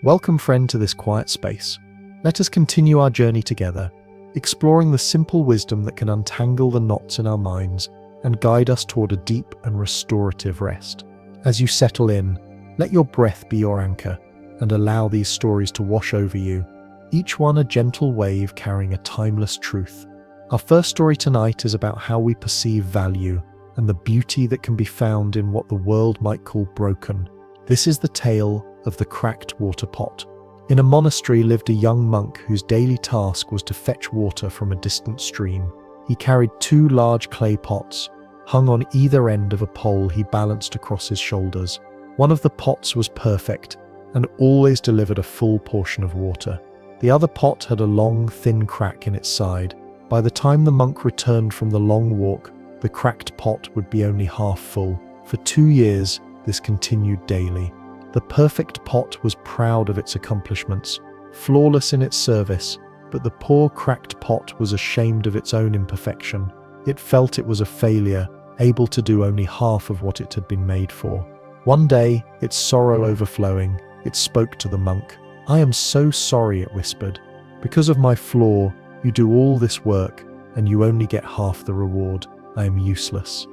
Welcome, friend, to this quiet space. Let us continue our journey together, exploring the simple wisdom that can untangle the knots in our minds and guide us toward a deep and restorative rest. As you settle in, let your breath be your anchor and allow these stories to wash over you, each one a gentle wave carrying a timeless truth. Our first story tonight is about how we perceive value and the beauty that can be found in what the world might call broken. This is the tale of the cracked water pot. In a monastery lived a young monk whose daily task was to fetch water from a distant stream. He carried 2 large clay pots, hung on either end of a pole he balanced across his shoulders. One of the pots was perfect and always delivered a full portion of water. The other pot had a long, thin crack in its side. By the time the monk returned from the long walk, the cracked pot would be only half full. For 2 years, this continued daily. The perfect pot was proud of its accomplishments, flawless in its service, but the poor cracked pot was ashamed of its own imperfection. It felt it was a failure, able to do only half of what it had been made for. One day, its sorrow overflowing, it spoke to the monk. "I am so sorry," it whispered. "Because of my flaw, you do all this work, and you only get half the reward. I am useless."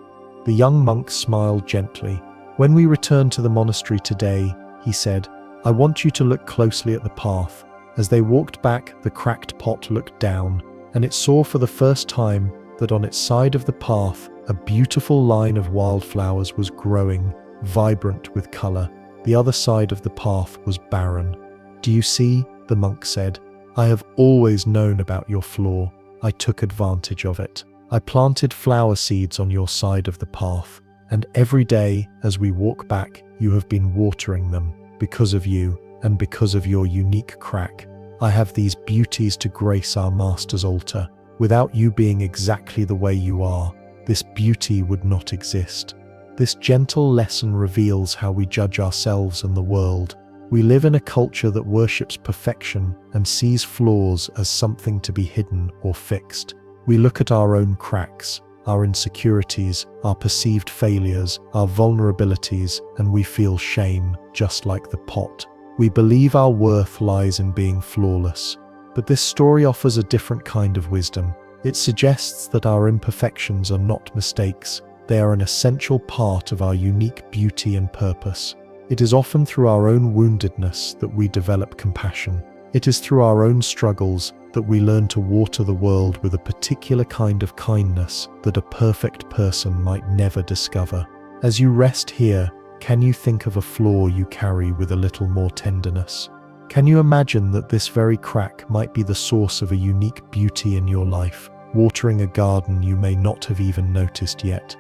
The young monk smiled gently. "When we return to the monastery today," he said, "I want you to look closely at the path." As they walked back, the cracked pot looked down, and it saw for the first time that on its side of the path, a beautiful line of wildflowers was growing, vibrant with color. The other side of the path was barren. "Do you see?" the monk said. "I have always known about your flaw. I took advantage of it. I planted flower seeds on your side of the path, and every day as we walk back, you have been watering them. Because of you, and because of your unique crack, I have these beauties to grace our Master's altar. Without you being exactly the way you are, this beauty would not exist." This gentle lesson reveals how we judge ourselves and the world. We live in a culture that worships perfection and sees flaws as something to be hidden or fixed. We look at our own cracks, our insecurities, our perceived failures, our vulnerabilities, and we feel shame, just like the pot. We believe our worth lies in being flawless. But this story offers a different kind of wisdom. It suggests that our imperfections are not mistakes. They are an essential part of our unique beauty and purpose. It is often through our own woundedness that we develop compassion. It is through our own struggles that we learn to water the world with a particular kind of kindness that a perfect person might never discover. As you rest here, can you think of a flaw you carry with a little more tenderness? Can you imagine that this very crack might be the source of a unique beauty in your life, watering a garden you may not have even noticed yet?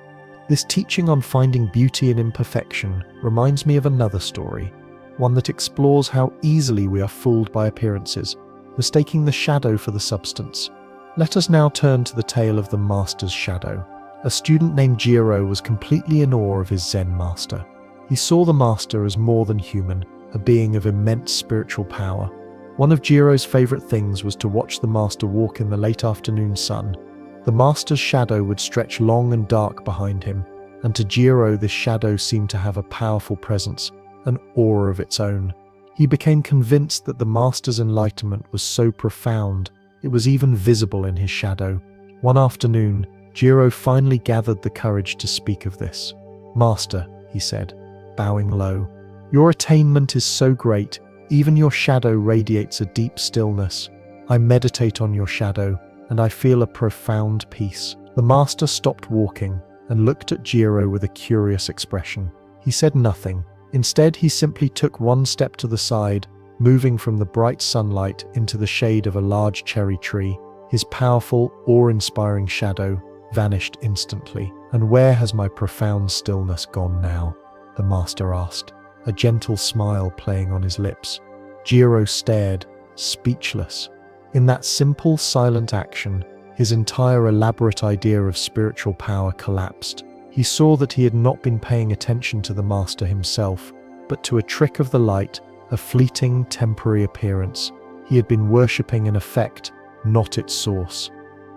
This teaching on finding beauty in imperfection reminds me of another story, one that explores how easily we are fooled by appearances, mistaking the shadow for the substance. Let us now turn to the tale of the Master's shadow. A student named Jiro was completely in awe of his Zen master. He saw the Master as more than human, a being of immense spiritual power. One of Jiro's favorite things was to watch the Master walk in the late afternoon sun. The Master's shadow would stretch long and dark behind him, and to Jiro this shadow seemed to have a powerful presence, an aura of its own. He became convinced that the Master's enlightenment was so profound, it was even visible in his shadow. One afternoon, Jiro finally gathered the courage to speak of this. "Master," he said, bowing low, "your attainment is so great, even your shadow radiates a deep stillness. I meditate on your shadow, and I feel a profound peace." The Master stopped walking and looked at Jiro with a curious expression. He said nothing. Instead, he simply took one step to the side, moving from the bright sunlight into the shade of a large cherry tree. His powerful, awe-inspiring shadow vanished instantly. "And where has my profound stillness gone now?" the Master asked, a gentle smile playing on his lips. Jiro stared, speechless. In that simple, silent action, his entire elaborate idea of spiritual power collapsed. He saw that he had not been paying attention to the Master himself, but to a trick of the light, a fleeting, temporary appearance. He had been worshipping an effect, not its source.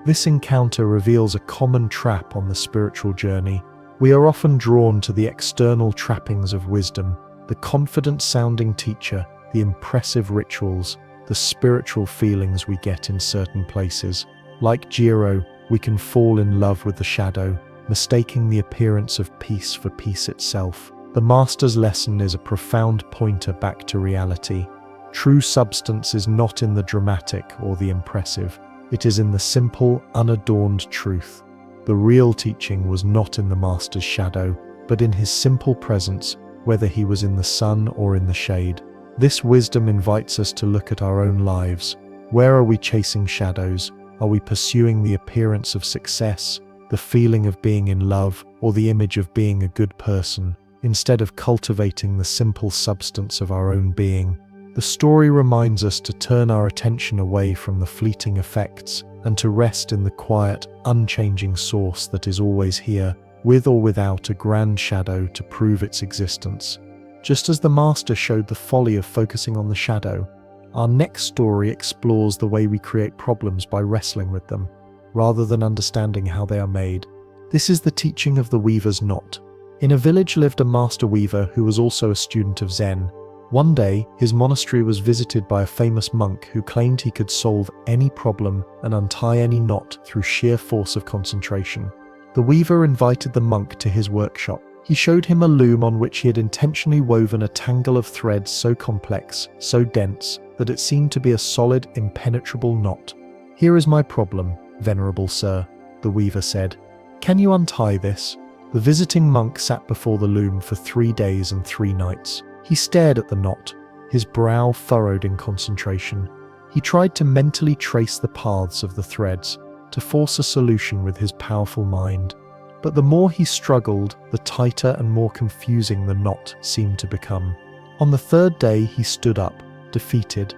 This encounter reveals a common trap on the spiritual journey. We are often drawn to the external trappings of wisdom, the confident-sounding teacher, the impressive rituals, the spiritual feelings we get in certain places. Like Jiro, we can fall in love with the shadow, mistaking the appearance of peace for peace itself. The master's lesson is a profound pointer back to reality. True substance is not in the dramatic or the impressive. It is in the simple, unadorned truth. The real teaching was not in the master's shadow, but in his simple presence, whether he was in the sun or in the shade. This wisdom invites us to look at our own lives. Where are we chasing shadows? Are we pursuing the appearance of success, the feeling of being in love, or the image of being a good person, instead of cultivating the simple substance of our own being? The story reminds us to turn our attention away from the fleeting effects and to rest in the quiet, unchanging source that is always here, with or without a grand shadow to prove its existence. Just as the master showed the folly of focusing on the shadow, our next story explores the way we create problems by wrestling with them, rather than understanding how they are made. This is the teaching of the weaver's knot. In a village lived a master weaver who was also a student of Zen. One day, his monastery was visited by a famous monk who claimed he could solve any problem and untie any knot through sheer force of concentration. The weaver invited the monk to his workshop. He showed him a loom on which he had intentionally woven a tangle of threads so complex, so dense, that it seemed to be a solid, impenetrable knot. "Here is my problem, venerable sir," the weaver said. "Can you untie this?" The visiting monk sat before the loom for 3 days and 3 nights. He stared at the knot, his brow furrowed in concentration. He tried to mentally trace the paths of the threads, to force a solution with his powerful mind. But the more he struggled, the tighter and more confusing the knot seemed to become. On the 3rd day, he stood up, defeated.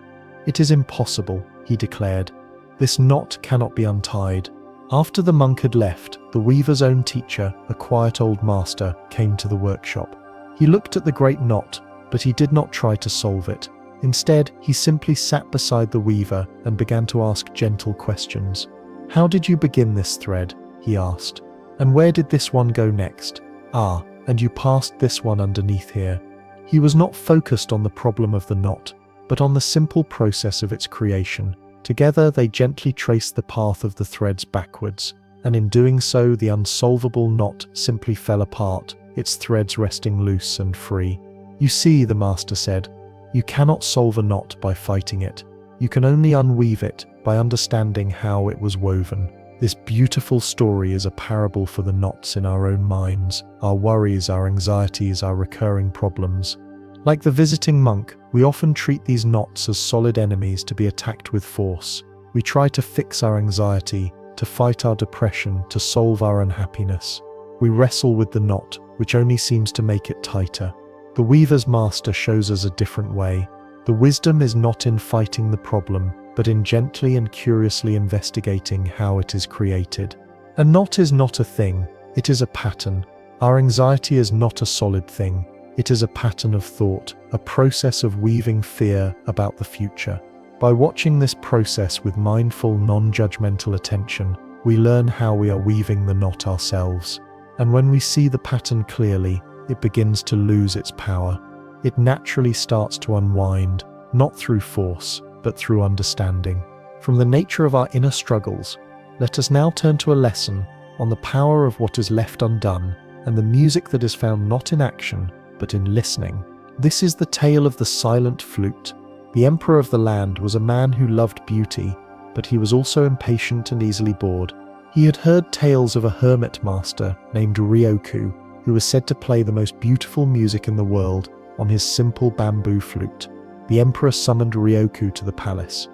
"It is impossible," he declared. "This knot cannot be untied." After the monk had left, the weaver's own teacher, a quiet old master, came to the workshop. He looked at the great knot, but he did not try to solve it. Instead, he simply sat beside the weaver and began to ask gentle questions. "How did you begin this thread?" he asked. "And where did this one go next? Ah, and you passed this one underneath here." He was not focused on the problem of the knot, but on the simple process of its creation. Together, they gently traced the path of the threads backwards, and in doing so, the unsolvable knot simply fell apart, its threads resting loose and free. "You see," the master said, "you cannot solve a knot by fighting it. You can only unweave it by understanding how it was woven." This beautiful story is a parable for the knots in our own minds, our worries, our anxieties, our recurring problems. Like the visiting monk, we often treat these knots as solid enemies to be attacked with force. We try to fix our anxiety, to fight our depression, to solve our unhappiness. We wrestle with the knot, which only seems to make it tighter. The weaver's master shows us a different way. The wisdom is not in fighting the problem, but in gently and curiously investigating how it is created. A knot is not a thing, it is a pattern. Our anxiety is not a solid thing, it is a pattern of thought, a process of weaving fear about the future. By watching this process with mindful, non-judgmental attention, we learn how we are weaving the knot ourselves. And when we see the pattern clearly, it begins to lose its power. It naturally starts to unwind, not through force, but through understanding. From the nature of our inner struggles, let us now turn to a lesson on the power of what is left undone and the music that is found not in action, but in listening. This is the tale of the silent flute. The emperor of the land was a man who loved beauty, but he was also impatient and easily bored. He had heard tales of a hermit master named Ryoku, who was said to play the most beautiful music in the world on his simple bamboo flute. The emperor summoned Ryoku to the palace.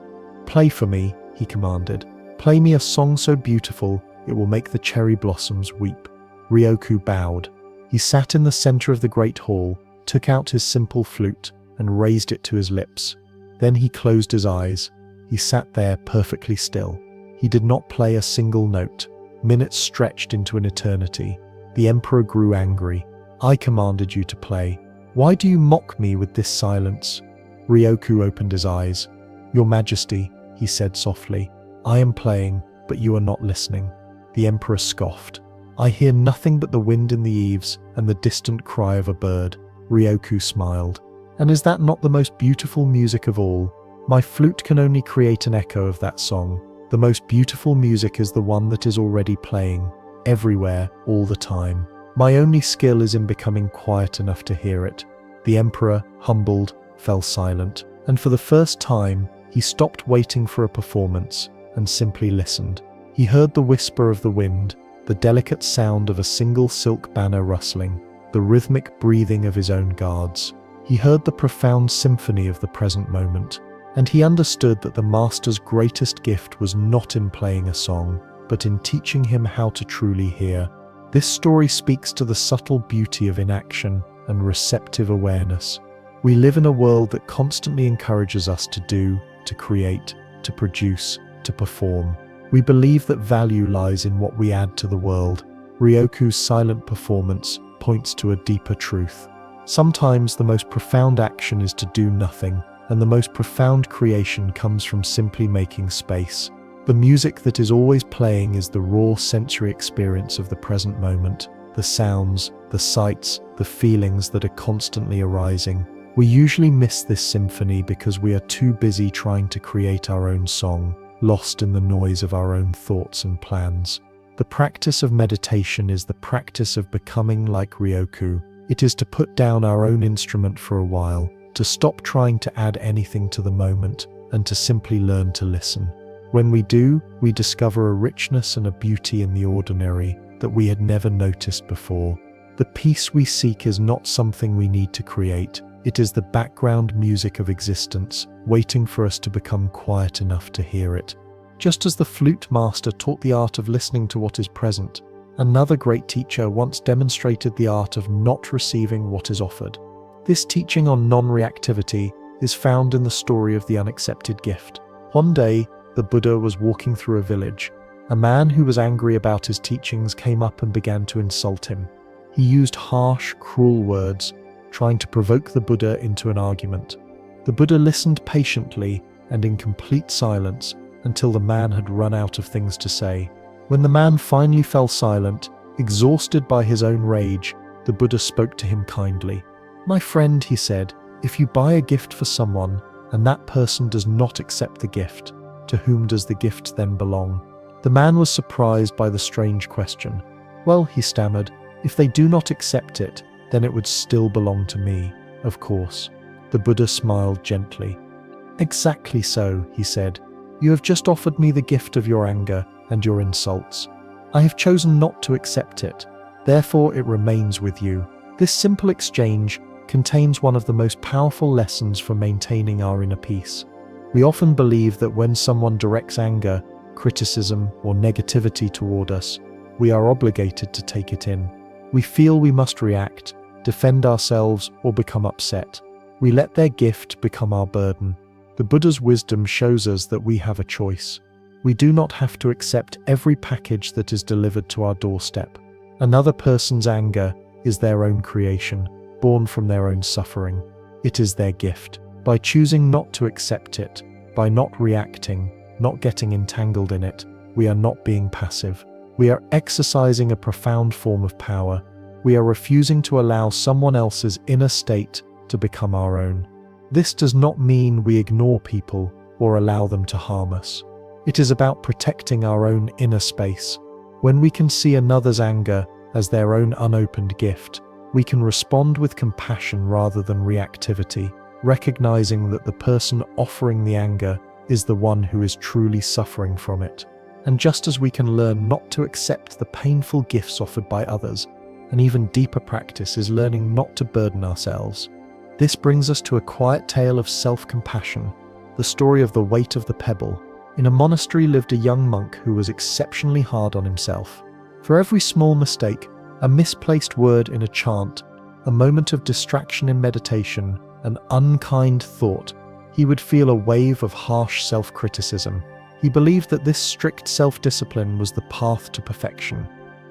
"Play for me," he commanded. "Play me a song so beautiful it will make the cherry blossoms weep." Ryoku bowed. He sat in the center of the great hall, took out his simple flute, and raised it to his lips. Then he closed his eyes. He sat there perfectly still. He did not play a single note. Minutes stretched into an eternity. The emperor grew angry. "I commanded you to play. Why do you mock me with this silence?" Ryoku opened his eyes. "Your Majesty," he said softly, "I am playing, but you are not listening." The emperor scoffed. "I hear nothing but the wind in the eaves and the distant cry of a bird." Ryoku smiled. And is that not the most beautiful music of all? My flute can only create an echo of that song. The most beautiful music is the one that is already playing, everywhere, all the time. My only skill is in becoming quiet enough to hear it." The emperor, humbled, fell silent, and for the first time, he stopped waiting for a performance and simply listened. He heard the whisper of the wind, the delicate sound of a single silk banner rustling, the rhythmic breathing of his own guards. He heard the profound symphony of the present moment, and he understood that the master's greatest gift was not in playing a song, but in teaching him how to truly hear. This story speaks to the subtle beauty of inaction and receptive awareness. We live in a world that constantly encourages us to do, to create, to produce, to perform. We believe that value lies in what we add to the world. Ryoku's silent performance points to a deeper truth. Sometimes the most profound action is to do nothing, and the most profound creation comes from simply making space. The music that is always playing is the raw sensory experience of the present moment, the sounds, the sights, the feelings that are constantly arising. We usually miss this symphony because we are too busy trying to create our own song, lost in the noise of our own thoughts and plans. The practice of meditation is the practice of becoming like Ryoku. It is to put down our own instrument for a while, to stop trying to add anything to the moment, and to simply learn to listen. When we do, we discover a richness and a beauty in the ordinary that we had never noticed before. The peace we seek is not something we need to create. It is the background music of existence, waiting for us to become quiet enough to hear it. Just as the flute master taught the art of listening to what is present, another great teacher once demonstrated the art of not receiving what is offered. This teaching on non-reactivity is found in the story of the unaccepted gift. One day, the Buddha was walking through a village. A man who was angry about his teachings came up and began to insult him. He used harsh, cruel words, trying to provoke the Buddha into an argument. The Buddha listened patiently and in complete silence until the man had run out of things to say. When the man finally fell silent, exhausted by his own rage, the Buddha spoke to him kindly. "My friend," he said, "if you buy a gift for someone and that person does not accept the gift, to whom does the gift then belong?" The man was surprised by the strange question. "Well," he stammered, "if they do not accept it, then it would still belong to me, of course." The Buddha smiled gently. "Exactly so," he said. "You have just offered me the gift of your anger and your insults. I have chosen not to accept it. Therefore it remains with you." This simple exchange contains one of the most powerful lessons for maintaining our inner peace. We often believe that when someone directs anger, criticism, or negativity toward us, we are obligated to take it in. We feel we must react, defend ourselves, or become upset. We let their gift become our burden. The Buddha's wisdom shows us that we have a choice. We do not have to accept every package that is delivered to our doorstep. Another person's anger is their own creation, born from their own suffering. It is their gift. By choosing not to accept it, by not reacting, not getting entangled in it, we are not being passive. We are exercising a profound form of power. We are refusing to allow someone else's inner state to become our own. This does not mean we ignore people or allow them to harm us. It is about protecting our own inner space. When we can see another's anger as their own unopened gift, we can respond with compassion rather than reactivity, recognizing that the person offering the anger is the one who is truly suffering from it. And just as we can learn not to accept the painful gifts offered by others, an even deeper practice is learning not to burden ourselves. This brings us to a quiet tale of self-compassion, the story of the weight of the pebble. In a monastery lived a young monk who was exceptionally hard on himself. For every small mistake, a misplaced word in a chant, a moment of distraction in meditation, an unkind thought, he would feel a wave of harsh self-criticism. He believed that this strict self-discipline was the path to perfection.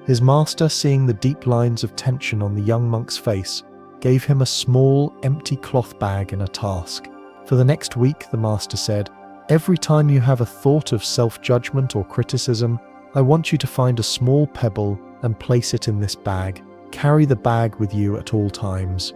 His master, seeing the deep lines of tension on the young monk's face, gave him a small, empty cloth bag and a task. For the next week, the master said, "Every time you have a thought of self-judgment or criticism, I want you to find a small pebble and place it in this bag. Carry the bag with you at all times."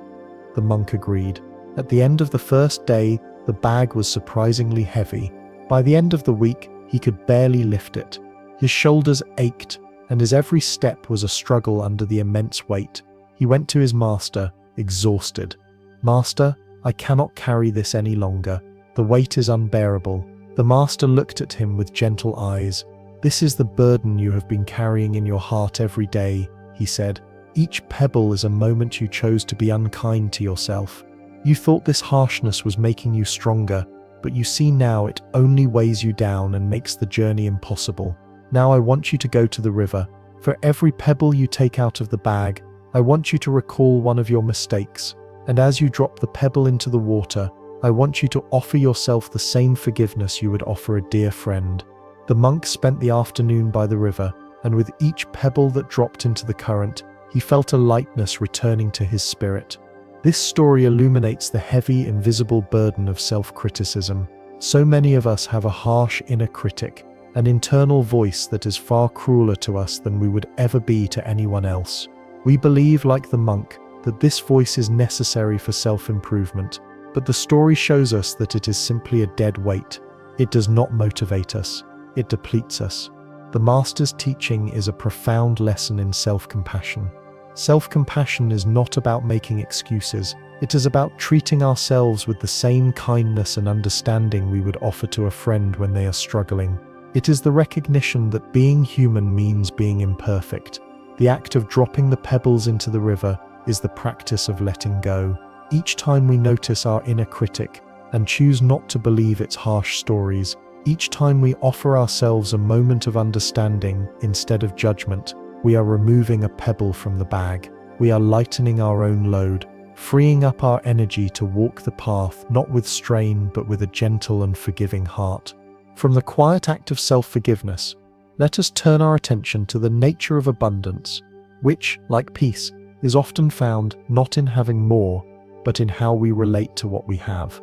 The monk agreed. At the end of the first day, the bag was surprisingly heavy. By the end of the week, he could barely lift it. His shoulders ached, and his every step was a struggle under the immense weight. He went to his master, exhausted. "Master, I cannot carry this any longer. The weight is unbearable." The master looked at him with gentle eyes. "This is the burden you have been carrying in your heart every day," he said. "Each pebble is a moment you chose to be unkind to yourself. You thought this harshness was making you stronger, but you see now it only weighs you down and makes the journey impossible. Now I want you to go to the river. For every pebble you take out of the bag, I want you to recall one of your mistakes. And as you drop the pebble into the water, I want you to offer yourself the same forgiveness you would offer a dear friend." The monk spent the afternoon by the river, and with each pebble that dropped into the current, he felt a lightness returning to his spirit. This story illuminates the heavy, invisible burden of self-criticism. So many of us have a harsh inner critic, an internal voice that is far crueler to us than we would ever be to anyone else. We believe, like the monk, that this voice is necessary for self-improvement, but the story shows us that it is simply a dead weight. It does not motivate us, it depletes us. The Master's teaching is a profound lesson in self-compassion. Self-compassion is not about making excuses. It is about treating ourselves with the same kindness and understanding we would offer to a friend when they are struggling. It is the recognition that being human means being imperfect. The act of dropping the pebbles into the river is the practice of letting go. Each time we notice our inner critic and choose not to believe its harsh stories, each time we offer ourselves a moment of understanding instead of judgment, we are removing a pebble from the bag. We are lightening our own load, freeing up our energy to walk the path not with strain but with a gentle and forgiving heart. From the quiet act of self-forgiveness, let us turn our attention to the nature of abundance, which, like peace, is often found not in having more, but in how we relate to what we have.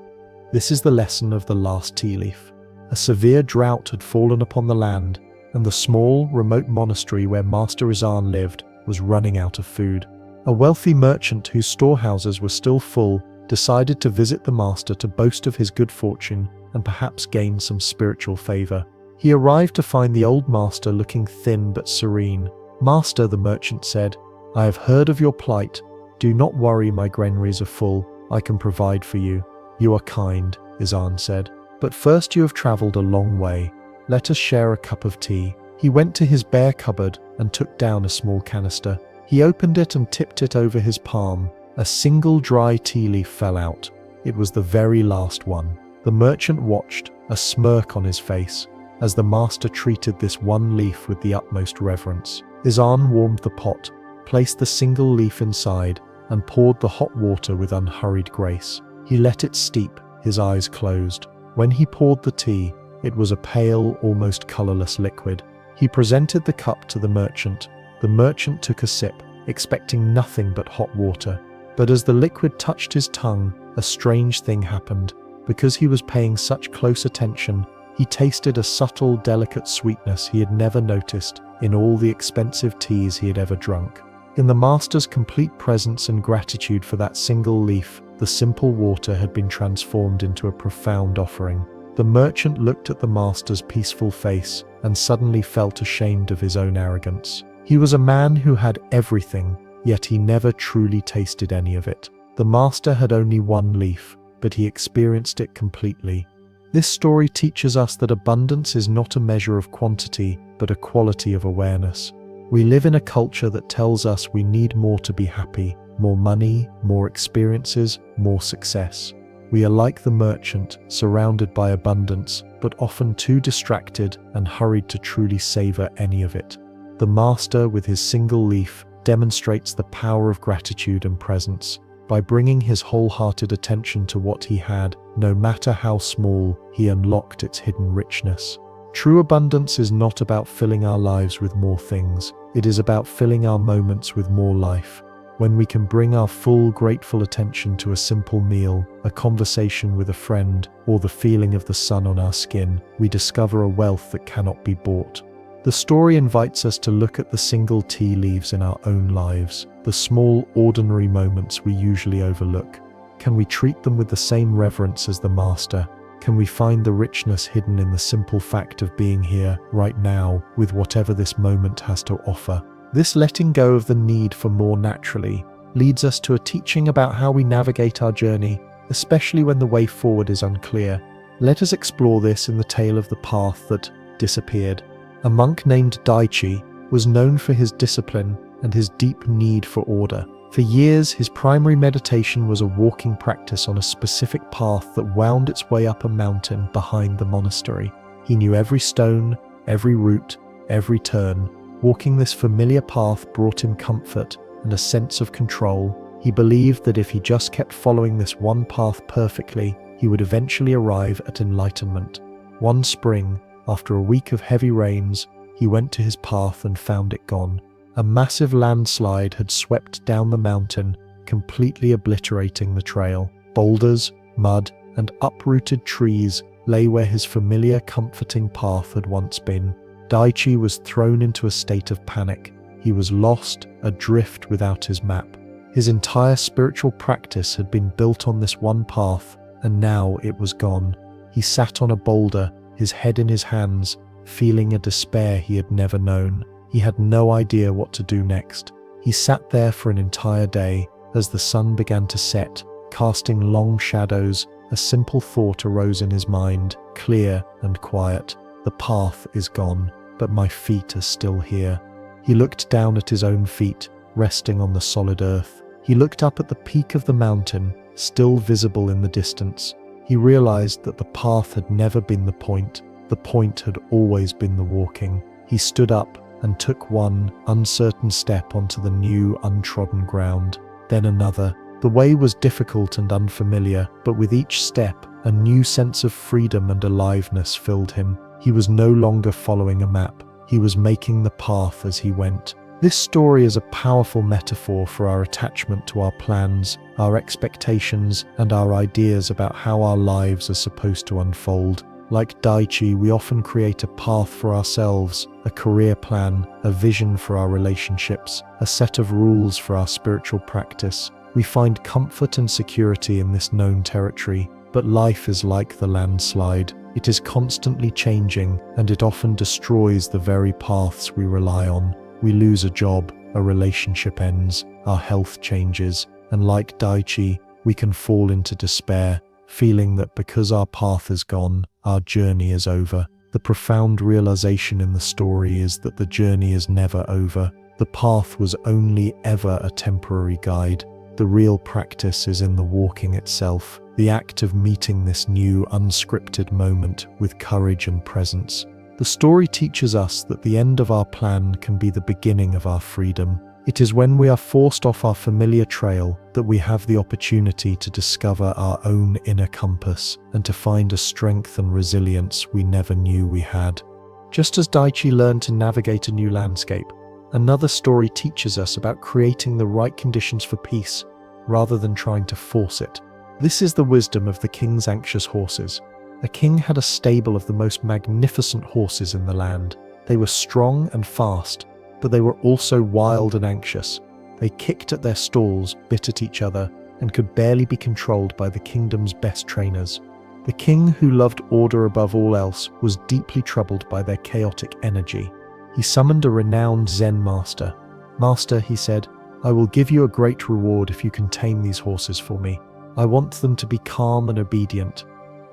This is the lesson of the last tea leaf. A severe drought had fallen upon the land, and the small, remote monastery where Master Zen lived was running out of food. A wealthy merchant whose storehouses were still full decided to visit the master to boast of his good fortune and perhaps gain some spiritual favor. He arrived to find the old master looking thin but serene. "Master," the merchant said, "I have heard of your plight. Do not worry, my granaries are full. I can provide for you." "You are kind," Zen said, "but first you have traveled a long way. Let us share a cup of tea." He went to his bare cupboard and took down a small canister. He opened it and tipped it over his palm. A single dry tea leaf fell out. It was the very last one. The merchant watched, a smirk on his face, as the master treated this one leaf with the utmost reverence. Zen warmed the pot, placed the single leaf inside, and poured the hot water with unhurried grace. He let it steep, his eyes closed. When he poured the tea, it was a pale, almost colorless liquid. He presented the cup to the merchant. The merchant took a sip, expecting nothing but hot water. But as the liquid touched his tongue, a strange thing happened. Because he was paying such close attention, he tasted a subtle, delicate sweetness he had never noticed in all the expensive teas he had ever drunk. In the master's complete presence and gratitude for that single leaf, the simple water had been transformed into a profound offering. The merchant looked at the master's peaceful face and suddenly felt ashamed of his own arrogance. He was a man who had everything, yet he never truly tasted any of it. The master had only one leaf, but he experienced it completely. This story teaches us that abundance is not a measure of quantity, but a quality of awareness. We live in a culture that tells us we need more to be happy, more money, more experiences, more success. We are like the merchant, surrounded by abundance, but often too distracted and hurried to truly savor any of it. The master, with his single leaf, demonstrates the power of gratitude and presence. By bringing his wholehearted attention to what he had, no matter how small, he unlocked its hidden richness. True abundance is not about filling our lives with more things. It is about filling our moments with more life. When we can bring our full, grateful attention to a simple meal, a conversation with a friend, or the feeling of the sun on our skin, we discover a wealth that cannot be bought. The story invites us to look at the single tea leaves in our own lives, the small, ordinary moments we usually overlook. Can we treat them with the same reverence as the master? Can we find the richness hidden in the simple fact of being here, right now, with whatever this moment has to offer? This letting go of the need for more naturally leads us to a teaching about how we navigate our journey, especially when the way forward is unclear. Let us explore this in the tale of the path that disappeared. A monk named Daichi was known for his discipline and his deep need for order. For years, his primary meditation was a walking practice on a specific path that wound its way up a mountain behind the monastery. He knew every stone, every route, every turn. Walking this familiar path brought him comfort and a sense of control. He believed that if he just kept following this one path perfectly, he would eventually arrive at enlightenment. One spring, after a week of heavy rains, he went to his path and found it gone. A massive landslide had swept down the mountain, completely obliterating the trail. Boulders, mud, and uprooted trees lay where his familiar, comforting path had once been. Daichi was thrown into a state of panic. He was lost, adrift without his map. His entire spiritual practice had been built on this one path, and now it was gone. He sat on a boulder, his head in his hands, feeling a despair he had never known. He had no idea what to do next. He sat there for an entire day. As the sun began to set, casting long shadows, a simple thought arose in his mind, clear and quiet. The path is gone, but my feet are still here. He looked down at his own feet, resting on the solid earth. He looked up at the peak of the mountain, still visible in the distance. He realized that the path had never been the point. The point had always been the walking. He stood up and took one uncertain step onto the new, untrodden ground. Then another. The way was difficult and unfamiliar, but with each step, a new sense of freedom and aliveness filled him. He was no longer following a map. He was making the path as he went. This story is a powerful metaphor for our attachment to our plans, our expectations, and our ideas about how our lives are supposed to unfold. Like Daichi, we often create a path for ourselves, a career plan, a vision for our relationships, a set of rules for our spiritual practice. We find comfort and security in this known territory, but life is like the landslide. It is constantly changing, and it often destroys the very paths we rely on. We lose a job, a relationship ends, our health changes, and like Daichi, we can fall into despair, feeling that because our path is gone, our journey is over. The profound realization in the story is that the journey is never over. The path was only ever a temporary guide. The real practice is in the walking itself, the act of meeting this new, unscripted moment with courage and presence. The story teaches us that the end of our plan can be the beginning of our freedom. It is when we are forced off our familiar trail that we have the opportunity to discover our own inner compass and to find a strength and resilience we never knew we had. Just as Daichi learned to navigate a new landscape, another story teaches us about creating the right conditions for peace rather than trying to force it. This is the wisdom of the king's anxious horses. A king had a stable of the most magnificent horses in the land. They were strong and fast, but they were also wild and anxious. They kicked at their stalls, bit at each other, and could barely be controlled by the kingdom's best trainers. The king, who loved order above all else, was deeply troubled by their chaotic energy. He summoned a renowned Zen master. "Master," he said, "I will give you a great reward if you can tame these horses for me. I want them to be calm and obedient."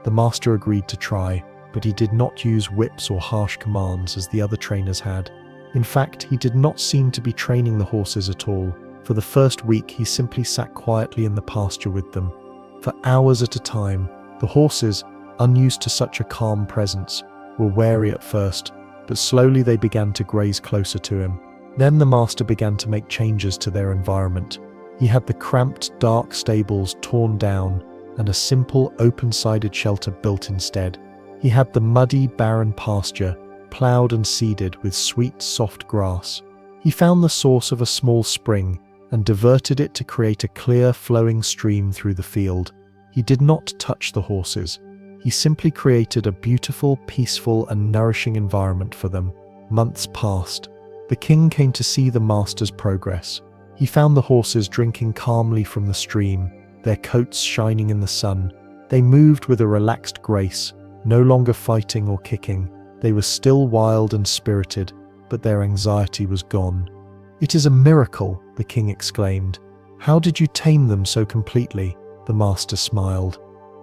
The master agreed to try, but he did not use whips or harsh commands as the other trainers had. In fact, he did not seem to be training the horses at all. For the first week, he simply sat quietly in the pasture with them. For hours at a time, the horses, unused to such a calm presence, were wary at first, but slowly they began to graze closer to him. Then the master began to make changes to their environment. He had the cramped, dark stables torn down and a simple, open-sided shelter built instead. He had the muddy, barren pasture, ploughed and seeded with sweet, soft grass. He found the source of a small spring and diverted it to create a clear, flowing stream through the field. He did not touch the horses. He simply created a beautiful, peaceful, and nourishing environment for them. Months passed. The king came to see the master's progress. He found the horses drinking calmly from the stream, their coats shining in the sun. They moved with a relaxed grace, no longer fighting or kicking. They were still wild and spirited, but their anxiety was gone. "It is a miracle," the king exclaimed. "How did you tame them so completely?" The master smiled.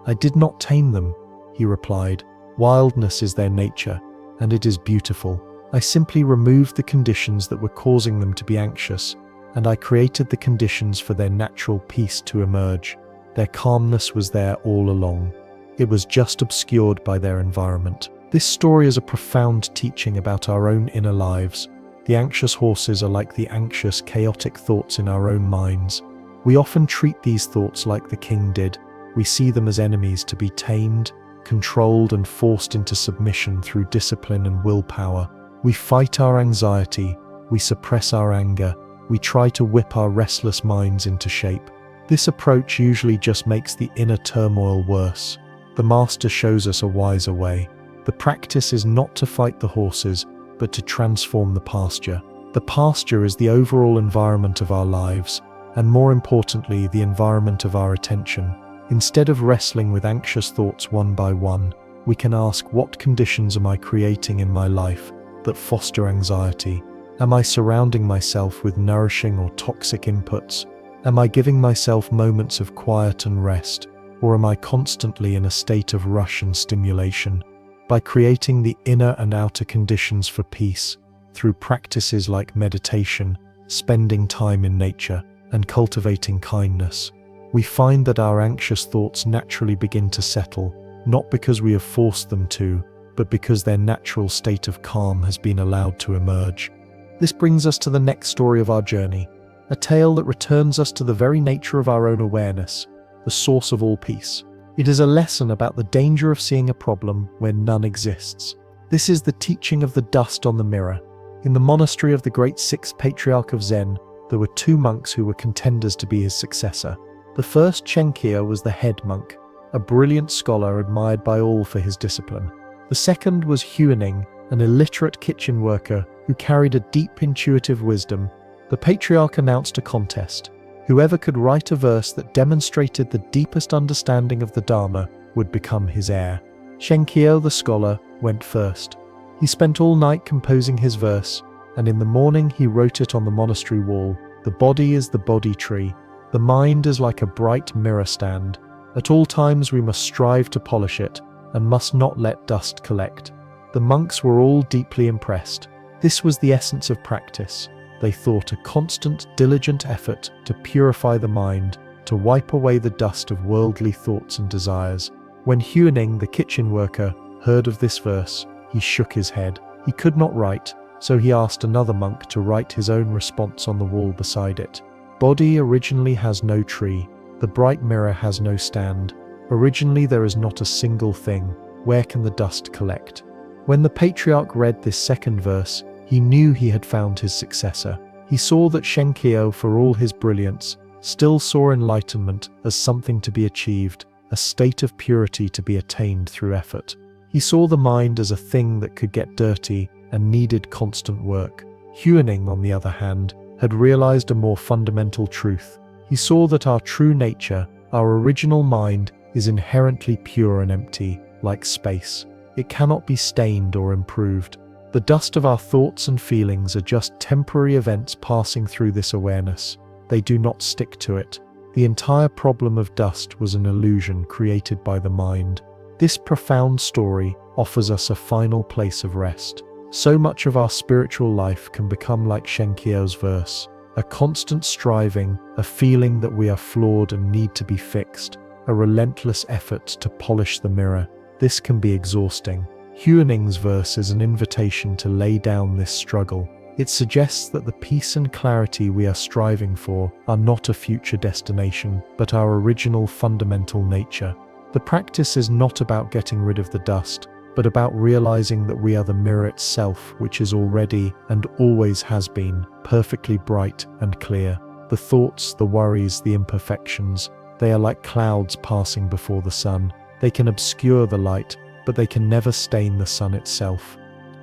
"I did not tame them," he replied. "Wildness is their nature, and it is beautiful. I simply removed the conditions that were causing them to be anxious, and I created the conditions for their natural peace to emerge. Their calmness was there all along. It was just obscured by their environment." This story is a profound teaching about our own inner lives. The anxious horses are like the anxious, chaotic thoughts in our own minds. We often treat these thoughts like the king did. We see them as enemies to be tamed, controlled, and forced into submission through discipline and willpower. We fight our anxiety, we suppress our anger, we try to whip our restless minds into shape. This approach usually just makes the inner turmoil worse. The master shows us a wiser way. The practice is not to fight the horses, but to transform the pasture. The pasture is the overall environment of our lives, and more importantly, the environment of our attention. Instead of wrestling with anxious thoughts one by one, we can ask, what conditions am I creating in my life that foster anxiety? Am I surrounding myself with nourishing or toxic inputs? Am I giving myself moments of quiet and rest, or am I constantly in a state of rush and stimulation? By creating the inner and outer conditions for peace, through practices like meditation, spending time in nature, and cultivating kindness, we find that our anxious thoughts naturally begin to settle, not because we have forced them to, but because their natural state of calm has been allowed to emerge. This brings us to the next story of our journey, a tale that returns us to the very nature of our own awareness, the source of all peace. It is a lesson about the danger of seeing a problem where none exists. This is the teaching of the dust on the mirror. In the monastery of the great sixth patriarch of Zen, there were two monks who were contenders to be his successor. The first, Shenkyo, was the head monk, a brilliant scholar admired by all for his discipline. The second was Huining, an illiterate kitchen worker who carried a deep intuitive wisdom. The patriarch announced a contest. Whoever could write a verse that demonstrated the deepest understanding of the Dharma would become his heir. Shenkyo, the scholar, went first. He spent all night composing his verse, and in the morning he wrote it on the monastery wall. "The body is the body tree. The mind is like a bright mirror stand. At all times we must strive to polish it, and must not let dust collect." The monks were all deeply impressed. This was the essence of practice. They thought a constant, diligent effort to purify the mind, to wipe away the dust of worldly thoughts and desires. When Huining, the kitchen worker, heard of this verse, he shook his head. He could not write, so he asked another monk to write his own response on the wall beside it. "Body originally has no tree. The bright mirror has no stand. Originally there is not a single thing. Where can the dust collect?" When the patriarch read this second verse, he knew he had found his successor. He saw that Shenkyo, for all his brilliance, still saw enlightenment as something to be achieved, a state of purity to be attained through effort. He saw the mind as a thing that could get dirty and needed constant work. Huining, on the other hand, had realized a more fundamental truth. He saw that our true nature, our original mind, is inherently pure and empty, like space. It cannot be stained or improved. The dust of our thoughts and feelings are just temporary events passing through this awareness. They do not stick to it. The entire problem of dust was an illusion created by the mind. This profound story offers us a final place of rest. So much of our spiritual life can become like Shenkyo's verse, a constant striving, a feeling that we are flawed and need to be fixed, a relentless effort to polish the mirror. This can be exhausting. Huining's verse is an invitation to lay down this struggle. It suggests that the peace and clarity we are striving for are not a future destination, but our original fundamental nature. The practice is not about getting rid of the dust, but about realizing that we are the mirror itself, which is already and always has been perfectly bright and clear. The thoughts, the worries, the imperfections, they are like clouds passing before the sun. They can obscure the light, but they can never stain the sun itself.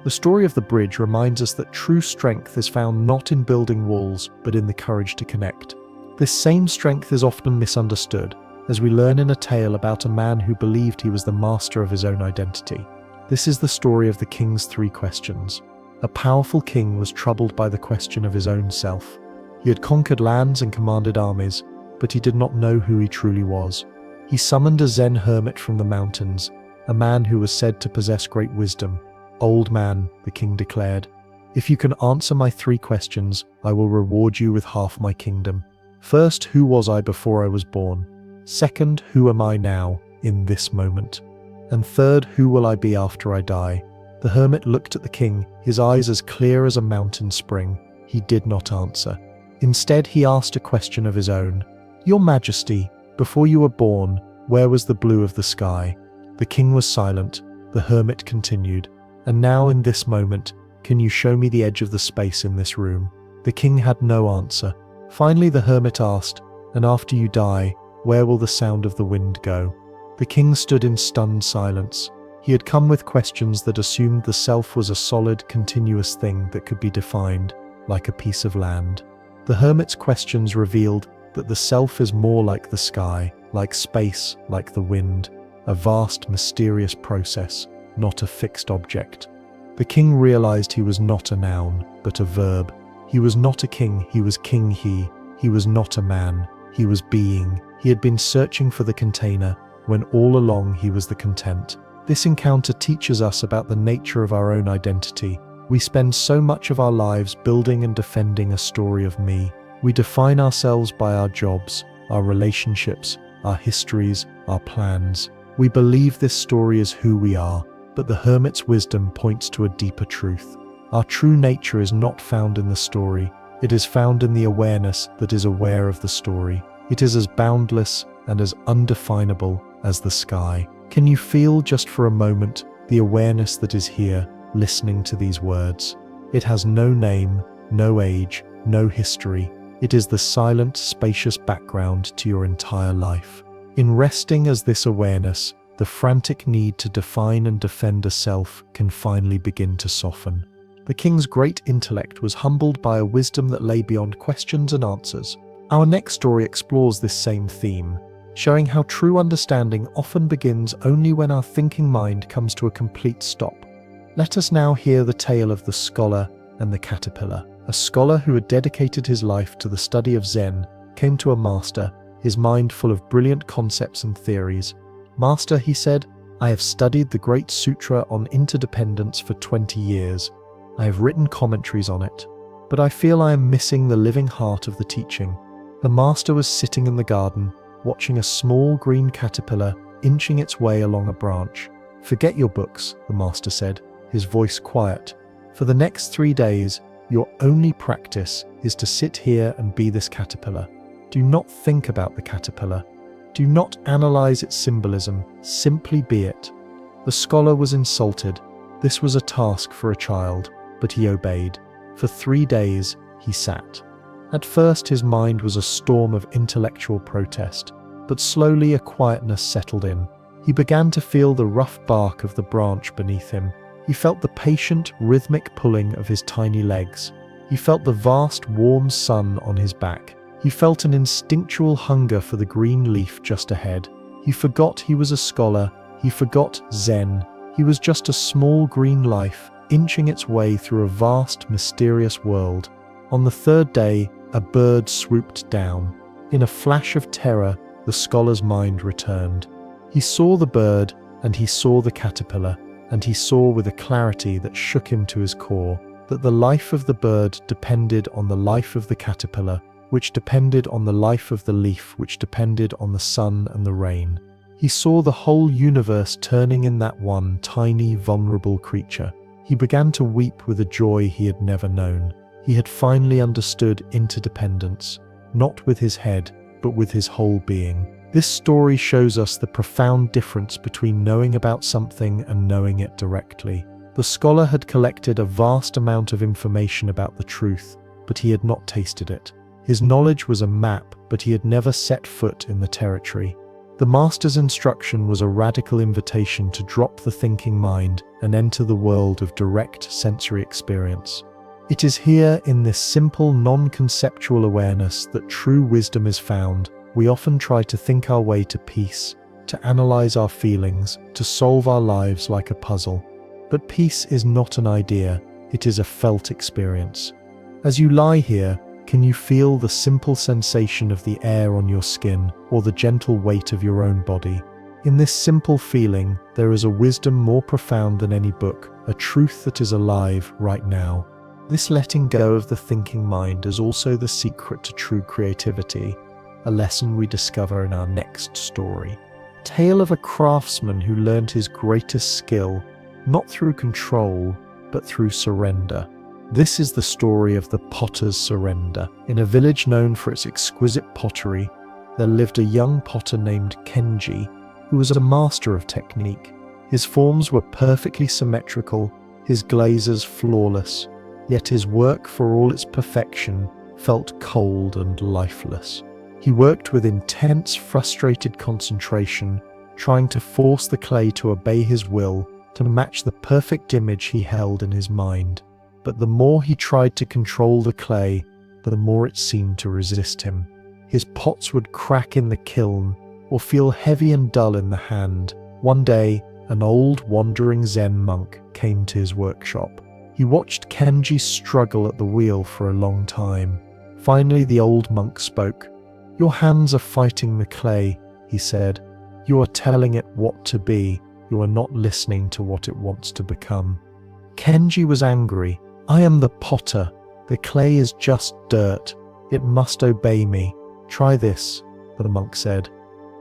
The story of the bridge reminds us that true strength is found not in building walls, but in the courage to connect. This same strength is often misunderstood. as we learn in a tale about a man who believed he was the master of his own identity. This is the story of the king's 3 questions. A powerful king was troubled by the question of his own self. He had conquered lands and commanded armies, but he did not know who he truly was. He summoned a Zen hermit from the mountains, a man who was said to possess great wisdom. "Old man," the king declared, "if you can answer my 3 questions, I will reward you with half my kingdom. First, who was I before I was born? Second, who am I now, in this moment? And third, who will I be after I die?" The hermit looked at the king, his eyes as clear as a mountain spring. He did not answer. Instead, he asked a question of his own. "Your Majesty, before you were born, where was the blue of the sky?" The king was silent. The hermit continued, "And now in this moment, can you show me the edge of the space in this room?" The king had no answer. Finally, the hermit asked, "And after you die, where will the sound of the wind go?" The king stood in stunned silence. He had come with questions that assumed the self was a solid, continuous thing that could be defined, like a piece of land. The hermit's questions revealed that the self is more like the sky, like space, like the wind, a vast, mysterious process, not a fixed object. The king realized he was not a noun, but a verb. He was not a king, he was king he. He was not a man, he was being. He had been searching for the container, when all along he was the content. This encounter teaches us about the nature of our own identity. We spend so much of our lives building and defending a story of me. We define ourselves by our jobs, our relationships, our histories, our plans. We believe this story is who we are, but the hermit's wisdom points to a deeper truth. Our true nature is not found in the story. It is found in the awareness that is aware of the story. It is as boundless and as undefinable as the sky. Can you feel just for a moment the awareness that is here, listening to these words? It has no name, no age, no history. It is the silent, spacious background to your entire life. In resting as this awareness, the frantic need to define and defend a self can finally begin to soften. The king's great intellect was humbled by a wisdom that lay beyond questions and answers. Our next story explores this same theme, showing how true understanding often begins only when our thinking mind comes to a complete stop. Let us now hear the tale of the scholar and the caterpillar. A scholar who had dedicated his life to the study of Zen came to a master, his mind full of brilliant concepts and theories. "Master," he said, "I have studied the great sutra on interdependence for 20 years. I have written commentaries on it, but I feel I am missing the living heart of the teaching." The master was sitting in the garden, watching a small green caterpillar inching its way along a branch. "Forget your books," the master said, his voice quiet. "For the next 3 days, your only practice is to sit here and be this caterpillar. Do not think about the caterpillar. Do not analyze its symbolism, simply be it." The scholar was insulted. This was a task for a child, but he obeyed. For 3 days, he sat. At first, his mind was a storm of intellectual protest, but slowly a quietness settled in. He began to feel the rough bark of the branch beneath him. He felt the patient, rhythmic pulling of his tiny legs. He felt the vast, warm sun on his back. He felt an instinctual hunger for the green leaf just ahead. He forgot he was a scholar. He forgot Zen. He was just a small green life, inching its way through a vast, mysterious world. On the 3rd day, a bird swooped down. In a flash of terror, the scholar's mind returned. He saw the bird, and he saw the caterpillar, and he saw with a clarity that shook him to his core that the life of the bird depended on the life of the caterpillar, which depended on the life of the leaf, which depended on the sun and the rain. He saw the whole universe turning in that one tiny, vulnerable creature. He began to weep with a joy he had never known. He had finally understood interdependence, not with his head, but with his whole being. This story shows us the profound difference between knowing about something and knowing it directly. The scholar had collected a vast amount of information about the truth, but he had not tasted it. His knowledge was a map, but he had never set foot in the territory. The master's instruction was a radical invitation to drop the thinking mind and enter the world of direct sensory experience. It is here in this simple, non-conceptual awareness that true wisdom is found, We often try to think our way to peace, to analyze our feelings, to solve our lives like a puzzle. But peace is not an idea, it is a felt experience. As you lie here, can you feel the simple sensation of the air on your skin or the gentle weight of your own body? In this simple feeling, there is a wisdom more profound than any book, a truth that is alive right now. This letting go of the thinking mind is also the secret to true creativity, a lesson we discover in our next story. A tale of a craftsman who learned his greatest skill, not through control, but through surrender. This is the story of the potter's surrender. In a village known for its exquisite pottery, there lived a young potter named Kenji, who was a master of technique. His forms were perfectly symmetrical, his glazes flawless, yet his work, for all its perfection, felt cold and lifeless. He worked with intense, frustrated concentration, trying to force the clay to obey his will, to match the perfect image he held in his mind. But the more he tried to control the clay, the more it seemed to resist him. His pots would crack in the kiln, or feel heavy and dull in the hand. One day, an old wandering Zen monk came to his workshop. He watched Kenji struggle at the wheel for a long time. Finally, the old monk spoke. "Your hands are fighting the clay," he said. "You are telling it what to be. You are not listening to what it wants to become." Kenji was angry. "I am the potter. The clay is just dirt. It must obey me. Try this," the monk said.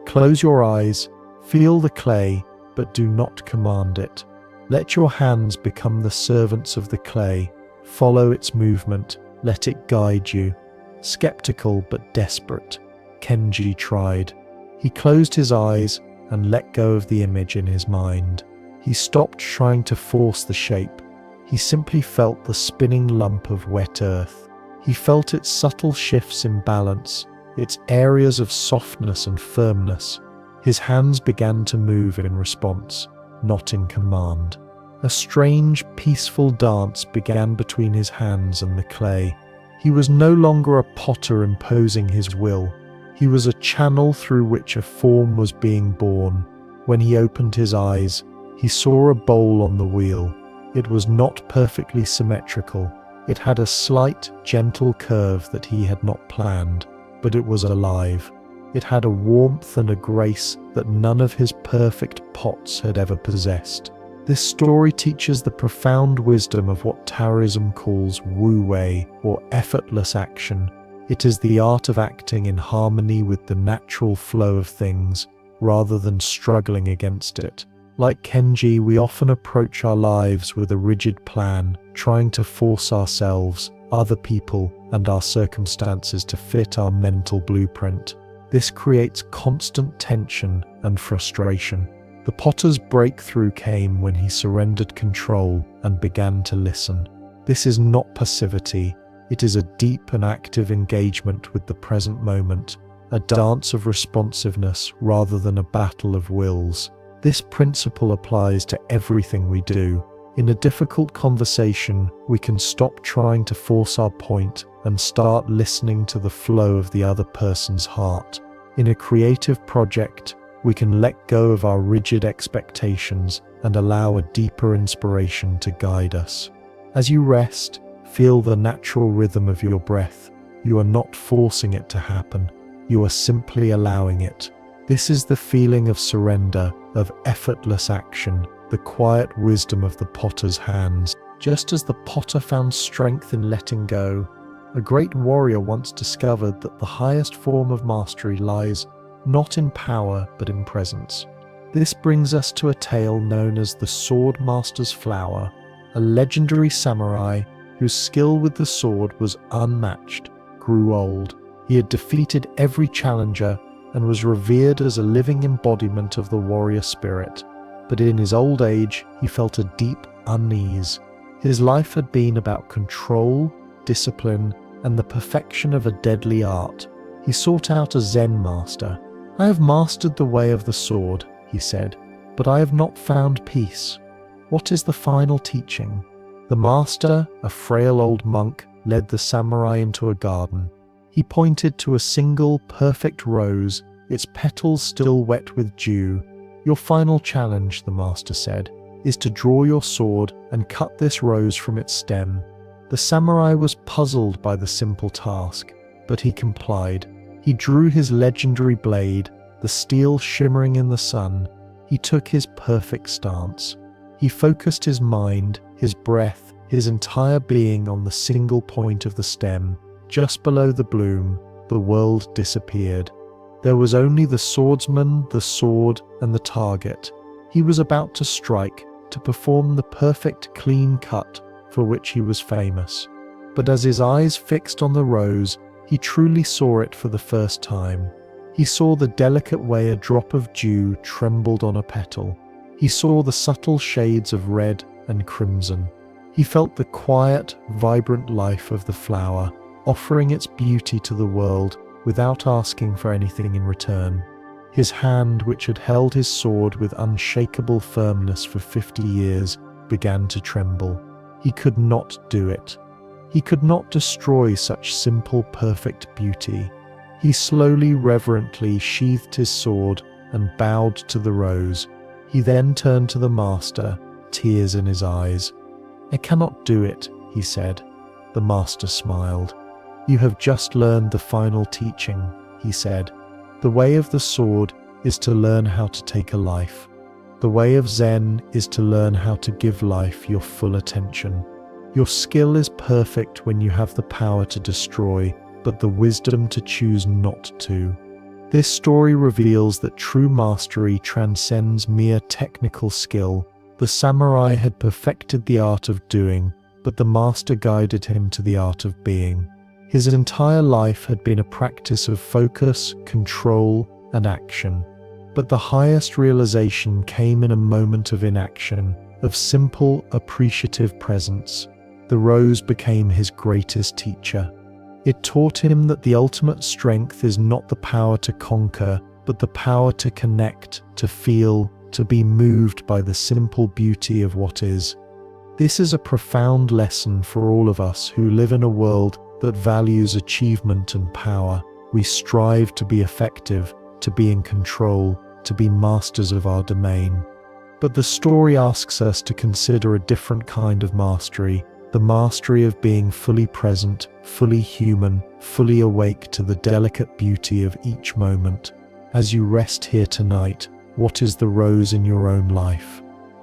"Close your eyes, feel the clay, but do not command it. Let your hands become the servants of the clay. Follow its movement, let it guide you." Skeptical but desperate, Kenji tried. He closed his eyes and let go of the image in his mind. He stopped trying to force the shape. He simply felt the spinning lump of wet earth. He felt its subtle shifts in balance, its areas of softness and firmness. His hands began to move in response, not in command. A strange, peaceful dance began between his hands and the clay. He was no longer a potter imposing his will. He was a channel through which a form was being born. When he opened his eyes, he saw a bowl on the wheel. It was not perfectly symmetrical. It had a slight, gentle curve that he had not planned, but it was alive. It had a warmth and a grace that none of his perfect pots had ever possessed. This story teaches the profound wisdom of what Taoism calls wu wei, or effortless action. It is the art of acting in harmony with the natural flow of things, rather than struggling against it. Like Kenji, we often approach our lives with a rigid plan, trying to force ourselves, other people, and our circumstances to fit our mental blueprint. This creates constant tension and frustration. The potter's breakthrough came when he surrendered control and began to listen. This is not passivity, it is a deep and active engagement with the present moment, a dance of responsiveness rather than a battle of wills. This principle applies to everything we do. In a difficult conversation, we can stop trying to force our point and start listening to the flow of the other person's heart. In a creative project, we can let go of our rigid expectations and allow a deeper inspiration to guide us. As you rest, feel the natural rhythm of your breath. You are not forcing it to happen. You are simply allowing it. This is the feeling of surrender, of effortless action, the quiet wisdom of the potter's hands. Just as the potter found strength in letting go, a great warrior once discovered that the highest form of mastery lies not in power but in presence. This brings us to a tale known as the Sword Master's Flower, a legendary samurai whose skill with the sword was unmatched, grew old. He had defeated every challenger and was revered as a living embodiment of the warrior spirit. But in his old age, he felt a deep unease. His life had been about control, discipline, and the perfection of a deadly art. He sought out a Zen master. "I have mastered the way of the sword," he said, "but I have not found peace. What is the final teaching?" The master, a frail old monk, led the samurai into a garden. He pointed to a single perfect rose, its petals still wet with dew. "Your final challenge," the master said, "is to draw your sword and cut this rose from its stem." The samurai was puzzled by the simple task, but he complied. He drew his legendary blade, the steel shimmering in the sun. He took his perfect stance. He focused his mind, his breath, his entire being on the single point of the stem. Just below the bloom, the world disappeared. There was only the swordsman, the sword, and the target. He was about to strike, to perform the perfect clean cut for which he was famous. But as his eyes fixed on the rose, he truly saw it for the first time. He saw the delicate way a drop of dew trembled on a petal. He saw the subtle shades of red and crimson. He felt the quiet, vibrant life of the flower, offering its beauty to the world without asking for anything in return. His hand, which had held his sword with unshakable firmness for 50 years, began to tremble. He could not do it. He could not destroy such simple, perfect beauty. He slowly, reverently sheathed his sword and bowed to the rose. He then turned to the master, tears in his eyes. "I cannot do it," he said. The master smiled. "You have just learned the final teaching," he said. "The way of the sword is to learn how to take a life. The way of Zen is to learn how to give life your full attention. Your skill is perfect when you have the power to destroy, but the wisdom to choose not to." This story reveals that true mastery transcends mere technical skill. The samurai had perfected the art of doing, but the master guided him to the art of being. His entire life had been a practice of focus, control, and action. But the highest realization came in a moment of inaction, of simple, appreciative presence. The rose became his greatest teacher. It taught him that the ultimate strength is not the power to conquer, but the power to connect, to feel, to be moved by the simple beauty of what is. This is a profound lesson for all of us who live in a world that values achievement and power. We strive to be effective, to be in control, to be masters of our domain. But the story asks us to consider a different kind of mastery, the mastery of being fully present, fully human, fully awake to the delicate beauty of each moment. As you rest here tonight, what is the rose in your own life?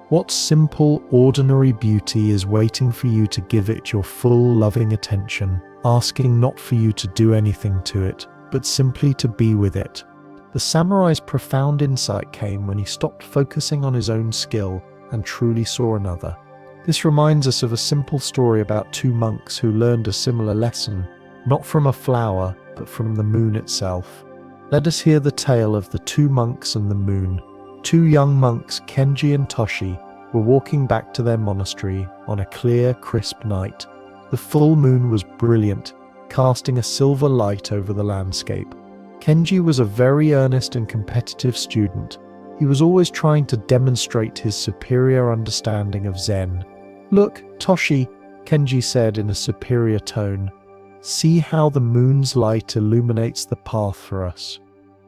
What simple, ordinary beauty is waiting for you to give it your full, loving attention, asking not for you to do anything to it, but simply to be with it? The samurai's profound insight came when he stopped focusing on his own skill and truly saw another. This reminds us of a simple story about two monks who learned a similar lesson, not from a flower, but from the moon itself. Let us hear the tale of the two monks and the moon. Two young monks, Kenji and Toshi, were walking back to their monastery on a clear, crisp night. The full moon was brilliant, casting a silver light over the landscape. Kenji was a very earnest and competitive student. He was always trying to demonstrate his superior understanding of Zen. "Look, Toshi," Kenji said in a superior tone. "See how the moon's light illuminates the path for us.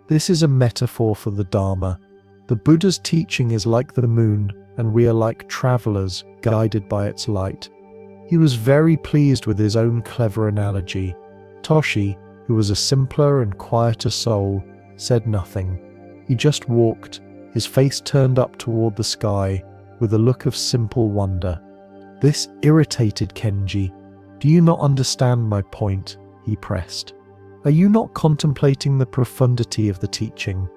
This is a metaphor for the Dharma. The Buddha's teaching is like the moon, and we are like travelers guided by its light." He was very pleased with his own clever analogy. Toshi, who was a simpler and quieter soul, said nothing. He just walked, his face turned up toward the sky, with a look of simple wonder. This irritated Kenji. "Do you not understand my point?" he pressed. "Are you not contemplating the profundity of the teaching?"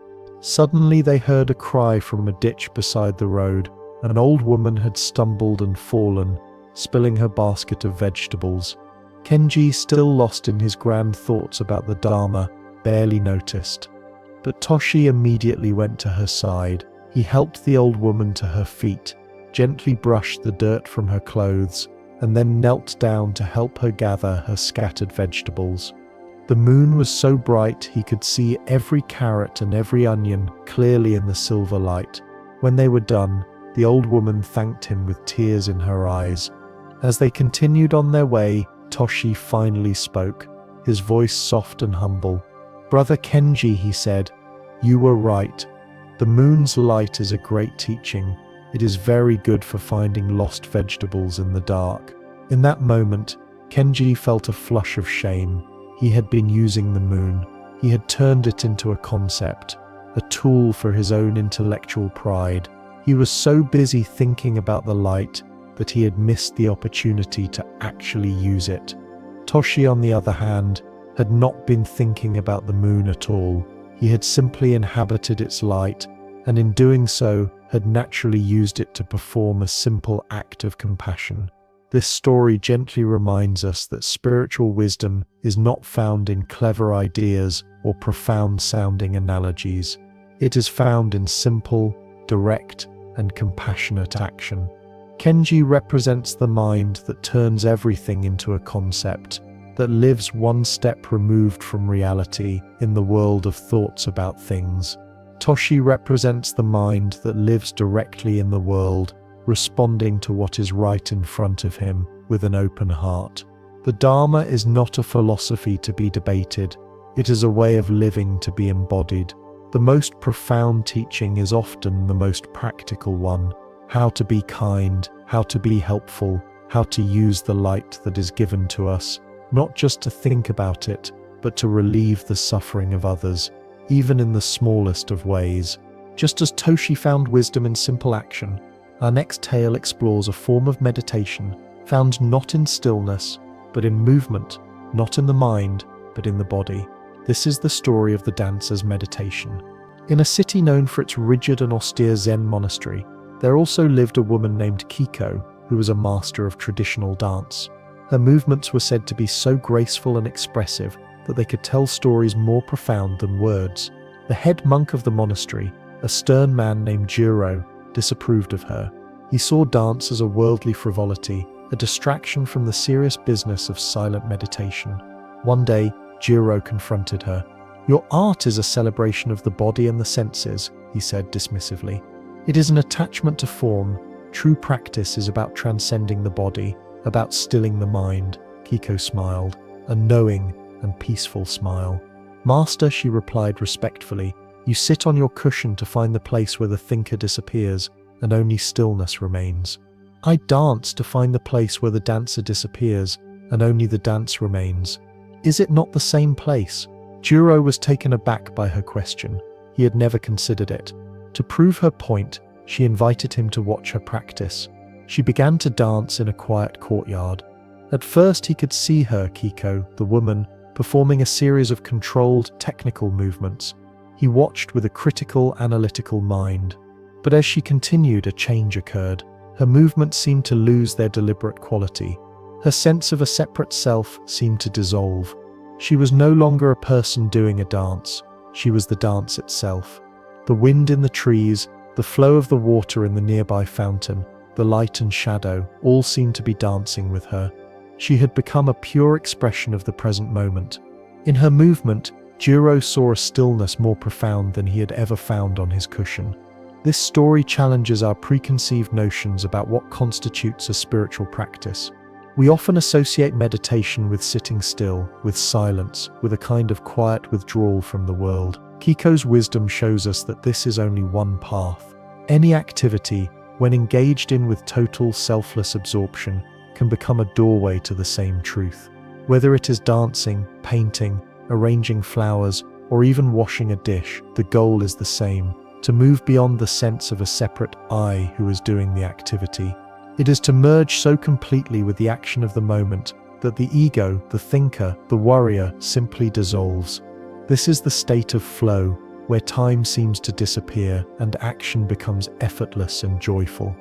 Suddenly they heard a cry from a ditch beside the road. An old woman had stumbled and fallen, spilling her basket of vegetables. Kenji, still lost in his grand thoughts about the Dharma, barely noticed. But Toshi immediately went to her side. He helped the old woman to her feet, gently brushed the dirt from her clothes, and then knelt down to help her gather her scattered vegetables. The moon was so bright he could see every carrot and every onion clearly in the silver light. When they were done, the old woman thanked him with tears in her eyes. As they continued on their way, Toshi finally spoke. his voice soft and humble. "Brother Kenji," he said, "you were right. The moon's light is a great teaching. It is very good for finding lost vegetables in the dark." In that moment, Kenji felt a flush of shame. He had been using the moon. He had turned it into a concept, a tool for his own intellectual pride. He was so busy thinking about the light that he had missed the opportunity to actually use it. Toshi, on the other hand, had not been thinking about the moon at all. He had simply inhabited its light, and in doing so, had naturally used it to perform a simple act of compassion. This story gently reminds us that spiritual wisdom is not found in clever ideas or profound-sounding analogies. It is found in simple, direct, and compassionate action. Kenji represents the mind that turns everything into a concept, that lives one step removed from reality in the world of thoughts about things. Toshi represents the mind that lives directly in the world, responding to what is right in front of him with an open heart. The Dharma is not a philosophy to be debated. It is a way of living to be embodied. The most profound teaching is often the most practical one. How to be kind, how to be helpful, how to use the light that is given to us, not just to think about it, but to relieve the suffering of others, even in the smallest of ways. Just as Toshi found wisdom in simple action, our next tale explores a form of meditation found not in stillness, but in movement, not in the mind, but in the body. This is the story of the dancer's meditation. In a city known for its rigid and austere Zen monastery, there also lived a woman named Kiko, who was a master of traditional dance. Her movements were said to be so graceful and expressive that they could tell stories more profound than words. The head monk of the monastery, a stern man named Jiro, disapproved of her. He saw dance as a worldly frivolity, a distraction from the serious business of silent meditation. One day, Jiro confronted her. "Your art is a celebration of the body and the senses," he said dismissively. "It is an attachment to form. True practice is about transcending the body, about stilling the mind." Kiko smiled, a knowing and peaceful smile. "Master," she replied respectfully, "you sit on your cushion to find the place where the thinker disappears, and only stillness remains. I dance to find the place where the dancer disappears, and only the dance remains. Is it not the same place?" Jiro was taken aback by her question. He had never considered it. To prove her point, she invited him to watch her practice. She began to dance in a quiet courtyard. At first he could see her, Kiko, the woman, performing a series of controlled, technical movements. He watched with a critical, analytical mind. But as she continued, a change occurred. Her movements seemed to lose their deliberate quality. Her sense of a separate self seemed to dissolve. She was no longer a person doing a dance. She was the dance itself. The wind in the trees, the flow of the water in the nearby fountain, the light and shadow, all seemed to be dancing with her. She had become a pure expression of the present moment. In her movement, Jiro saw a stillness more profound than he had ever found on his cushion. This story challenges our preconceived notions about what constitutes a spiritual practice. We often associate meditation with sitting still, with silence, with a kind of quiet withdrawal from the world. Kiko's wisdom shows us that this is only one path. Any activity, when engaged in with total selfless absorption, can become a doorway to the same truth. Whether it is dancing, painting, arranging flowers, or even washing a dish, the goal is the same: to move beyond the sense of a separate I who is doing the activity. It is to merge so completely with the action of the moment that the ego, the thinker, the worrier simply dissolves. This is the state of flow, where time seems to disappear and action becomes effortless and joyful.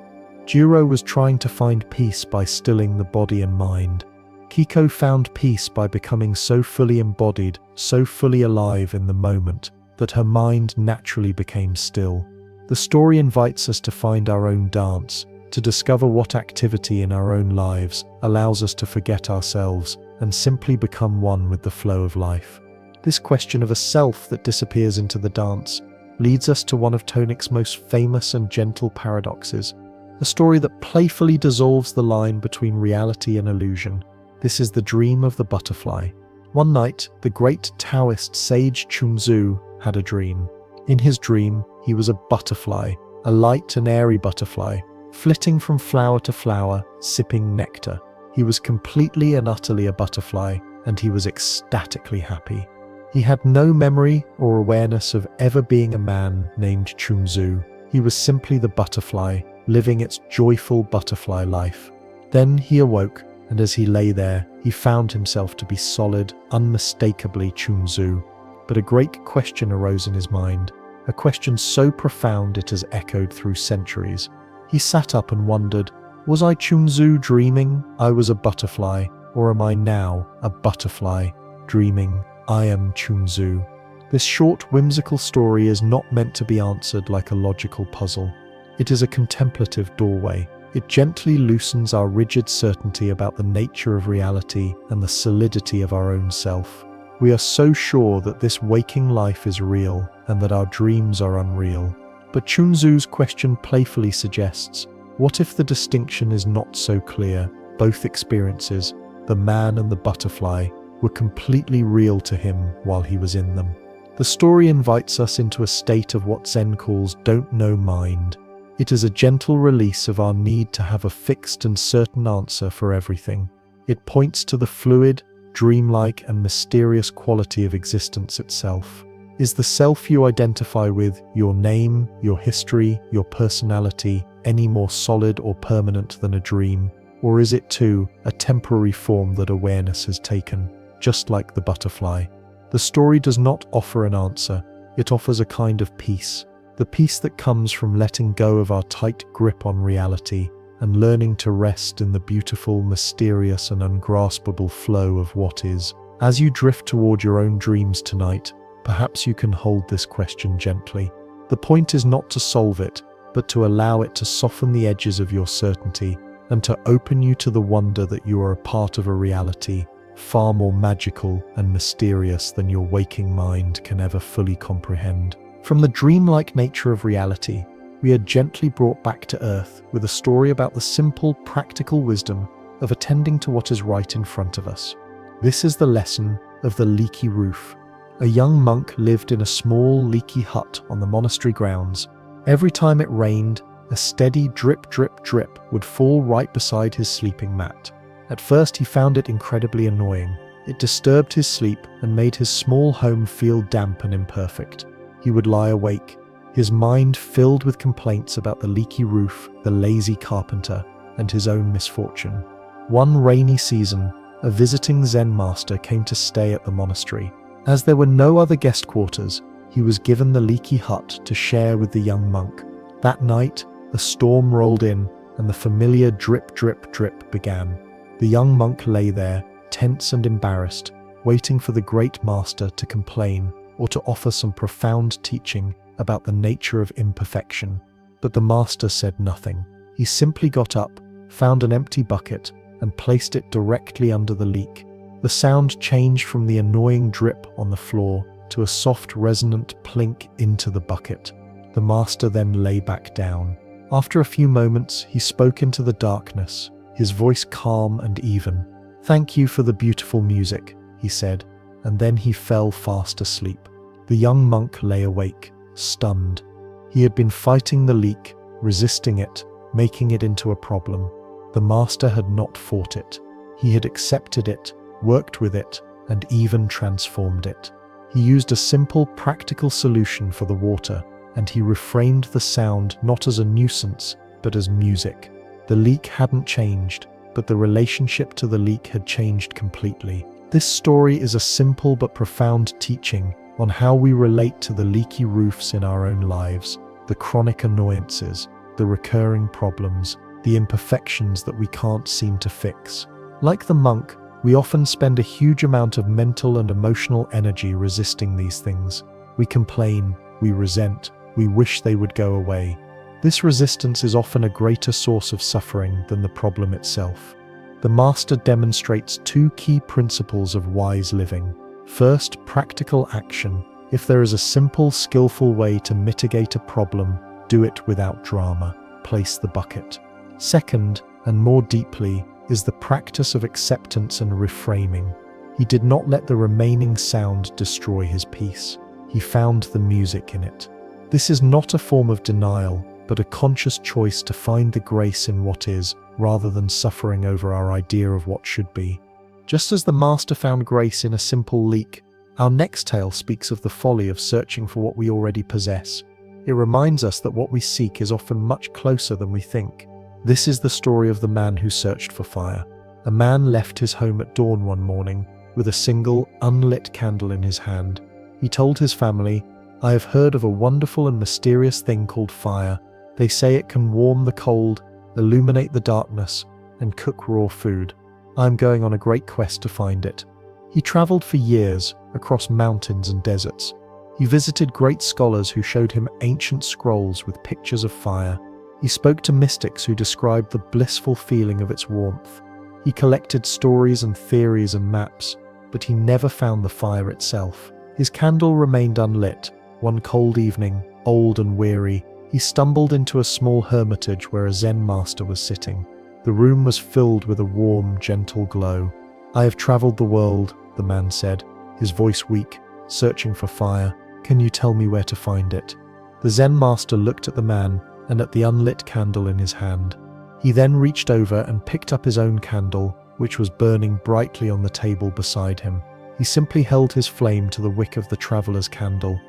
Jiro was trying to find peace by stilling the body and mind. Kiko found peace by becoming so fully embodied, so fully alive in the moment, that her mind naturally became still. The story invites us to find our own dance, to discover what activity in our own lives allows us to forget ourselves and simply become one with the flow of life. This question of a self that disappears into the dance leads us to one of Tonik's most famous and gentle paradoxes, a story that playfully dissolves the line between reality and illusion. This is the dream of the butterfly. One night, the great Taoist sage Chunzu had a dream. In his dream, he was a butterfly, a light and airy butterfly, flitting from flower to flower, sipping nectar. He was completely and utterly a butterfly, and he was ecstatically happy. He had no memory or awareness of ever being a man named Chunzu. He was simply the butterfly, living its joyful butterfly life. Then he awoke, and as he lay there, he found himself to be solid, unmistakably Chunzu. But a great question arose in his mind, a question so profound it has echoed through centuries. He sat up and wondered, was I Chunzu dreaming I was a butterfly, or am I now a butterfly dreaming I am Chunzu? This short, whimsical story is not meant to be answered like a logical puzzle. It is a contemplative doorway. It gently loosens our rigid certainty about the nature of reality and the solidity of our own self. We are so sure that this waking life is real and that our dreams are unreal. But Chunzu's question playfully suggests, what if the distinction is not so clear? Both experiences, the man and the butterfly, were completely real to him while he was in them. The story invites us into a state of what Zen calls don't know mind. It is a gentle release of our need to have a fixed and certain answer for everything. It points to the fluid, dreamlike, and mysterious quality of existence itself. Is the self you identify with, your name, your history, your personality, any more solid or permanent than a dream? Or is it too a temporary form that awareness has taken, just like the butterfly? The story does not offer an answer, it offers a kind of peace. The peace that comes from letting go of our tight grip on reality and learning to rest in the beautiful, mysterious, and ungraspable flow of what is. As you drift toward your own dreams tonight, perhaps you can hold this question gently. The point is not to solve it, but to allow it to soften the edges of your certainty and to open you to the wonder that you are a part of a reality far more magical and mysterious than your waking mind can ever fully comprehend. From the dreamlike nature of reality, we are gently brought back to earth with a story about the simple, practical wisdom of attending to what is right in front of us. This is the lesson of the leaky roof. A young monk lived in a small, leaky hut on the monastery grounds. Every time it rained, a steady drip, drip, drip would fall right beside his sleeping mat. At first he found it incredibly annoying. It disturbed his sleep and made his small home feel damp and imperfect. He would lie awake, his mind filled with complaints about the leaky roof, the lazy carpenter, and his own misfortune. One rainy season, a visiting Zen master came to stay at the monastery. As there were no other guest quarters, he was given the leaky hut to share with the young monk. That night, a storm rolled in, and the familiar drip, drip, drip began. The young monk lay there, tense and embarrassed, waiting for the great master to complain or to offer some profound teaching about the nature of imperfection. But the master said nothing. He simply got up, found an empty bucket, and placed it directly under the leak. The sound changed from the annoying drip on the floor to a soft, resonant plink into the bucket. The master then lay back down. After a few moments, he spoke into the darkness, his voice calm and even. "Thank you for the beautiful music," he said, and then he fell fast asleep. The young monk lay awake, stunned. He had been fighting the leak, resisting it, making it into a problem. The master had not fought it. He had accepted it, worked with it, and even transformed it. He used a simple, practical solution for the water, and he reframed the sound not as a nuisance, but as music. The leak hadn't changed, but the relationship to the leak had changed completely. This story is a simple but profound teaching on how we relate to the leaky roofs in our own lives, the chronic annoyances, the recurring problems, the imperfections that we can't seem to fix. Like the monk, we often spend a huge amount of mental and emotional energy resisting these things. We complain, we resent, we wish they would go away. This resistance is often a greater source of suffering than the problem itself. The master demonstrates two key principles of wise living. First, practical action. If there is a simple, skillful way to mitigate a problem, do it without drama. Place the bucket. Second, and more deeply, is the practice of acceptance and reframing. He did not let the remaining sound destroy his peace. He found the music in it. This is not a form of denial, but a conscious choice to find the grace in what is, rather than suffering over our idea of what should be. Just as the master found grace in a simple leak, our next tale speaks of the folly of searching for what we already possess. It reminds us that what we seek is often much closer than we think. This is the story of the man who searched for fire. A man left his home at dawn one morning with a single, unlit candle in his hand. He told his family, "I have heard of a wonderful and mysterious thing called fire. They say it can warm the cold, illuminate the darkness, and cook raw food. I'm going on a great quest to find it." He traveled for years across mountains and deserts. He visited great scholars who showed him ancient scrolls with pictures of fire. He spoke to mystics who described the blissful feeling of its warmth. He collected stories and theories and maps, but he never found the fire itself. His candle remained unlit. One cold evening, old and weary, he stumbled into a small hermitage where a Zen master was sitting. The room was filled with a warm, gentle glow. "I have traveled the world," the man said, his voice weak, "searching for fire. Can you tell me where to find it?" The Zen master looked at the man and at the unlit candle in his hand. He then reached over and picked up his own candle, which was burning brightly on the table beside him. He simply held his flame to the wick of the traveler's candle.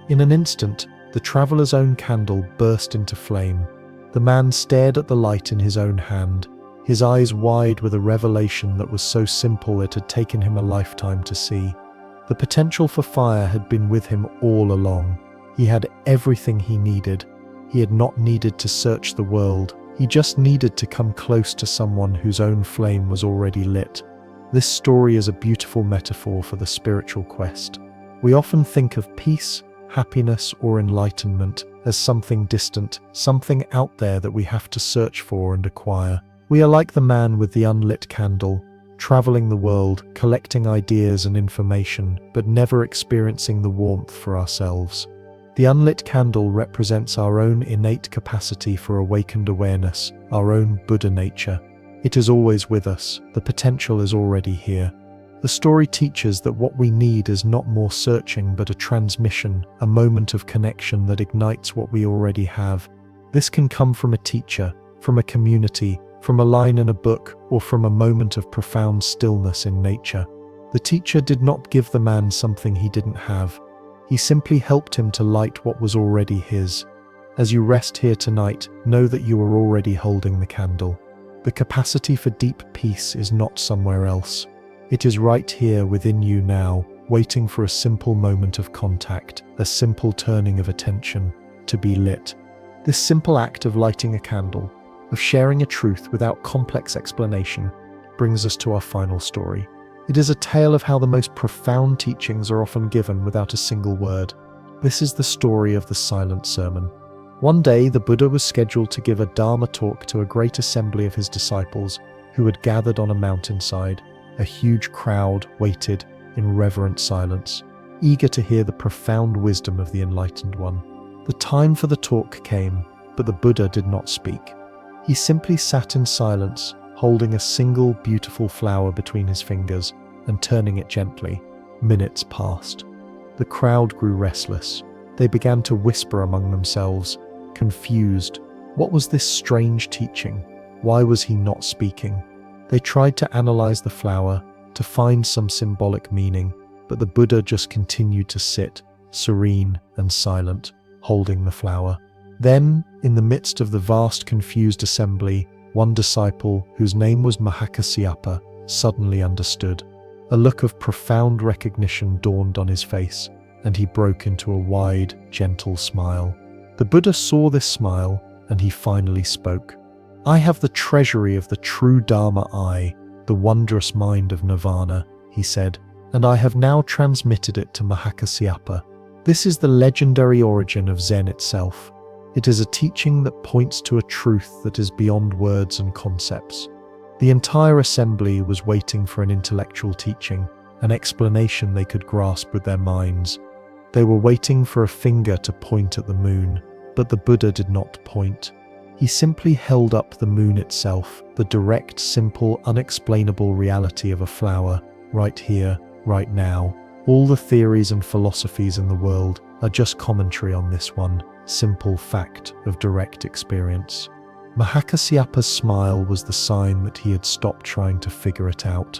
In an instant, the traveler's own candle burst into flame. The man stared at the light in his own hand, his eyes wide with a revelation that was so simple it had taken him a lifetime to see. The potential for fire had been with him all along. He had everything he needed. He had not needed to search the world. He just needed to come close to someone whose own flame was already lit. This story is a beautiful metaphor for the spiritual quest. We often think of peace, happiness, or enlightenment as something distant, something out there that we have to search for and acquire. We are like the man with the unlit candle, traveling the world, collecting ideas and information, but never experiencing the warmth for ourselves. The unlit candle represents our own innate capacity for awakened awareness, our own Buddha nature. It is always with us. The potential is already here. The story teaches that what we need is not more searching but a transmission, a moment of connection that ignites what we already have. This can come from a teacher, from a community, from a line in a book, or from a moment of profound stillness in nature. The teacher did not give the man something he didn't have. He simply helped him to light what was already his. As you rest here tonight, know that you are already holding the candle. The capacity for deep peace is not somewhere else. It is right here within you now, waiting for a simple moment of contact, a simple turning of attention, to be lit. This simple act of lighting a candle, of sharing a truth without complex explanation, brings us to our final story. It is a tale of how the most profound teachings are often given without a single word. This is the story of the silent sermon. One day, the Buddha was scheduled to give a Dharma talk to a great assembly of his disciples who had gathered on a mountainside. A huge crowd waited in reverent silence, eager to hear the profound wisdom of the enlightened one. The time for the talk came, but the Buddha did not speak. He simply sat in silence, holding a single beautiful flower between his fingers and turning it gently. Minutes passed. The crowd grew restless. They began to whisper among themselves, confused. What was this strange teaching? Why was he not speaking? They tried to analyze the flower, to find some symbolic meaning, but the Buddha just continued to sit, serene and silent, holding the flower. Then, in the midst of the vast confused assembly, one disciple, whose name was Mahakasyapa, suddenly understood. A look of profound recognition dawned on his face, and he broke into a wide, gentle smile. The Buddha saw this smile, and he finally spoke. "I have the treasury of the true Dharma I, the wondrous mind of Nirvana," he said, "and I have now transmitted it to Mahakasyapa. This is the legendary origin of Zen itself. It is a teaching that points to a truth that is beyond words and concepts." The entire assembly was waiting for an intellectual teaching, an explanation they could grasp with their minds. They were waiting for a finger to point at the moon, but the Buddha did not point. He simply held up the moon itself, the direct, simple, unexplainable reality of a flower. right here, right now. All the theories and philosophies in the world are just commentary on this one simple fact of direct experience. Mahakasyap's smile was the sign that he had stopped trying to figure it out.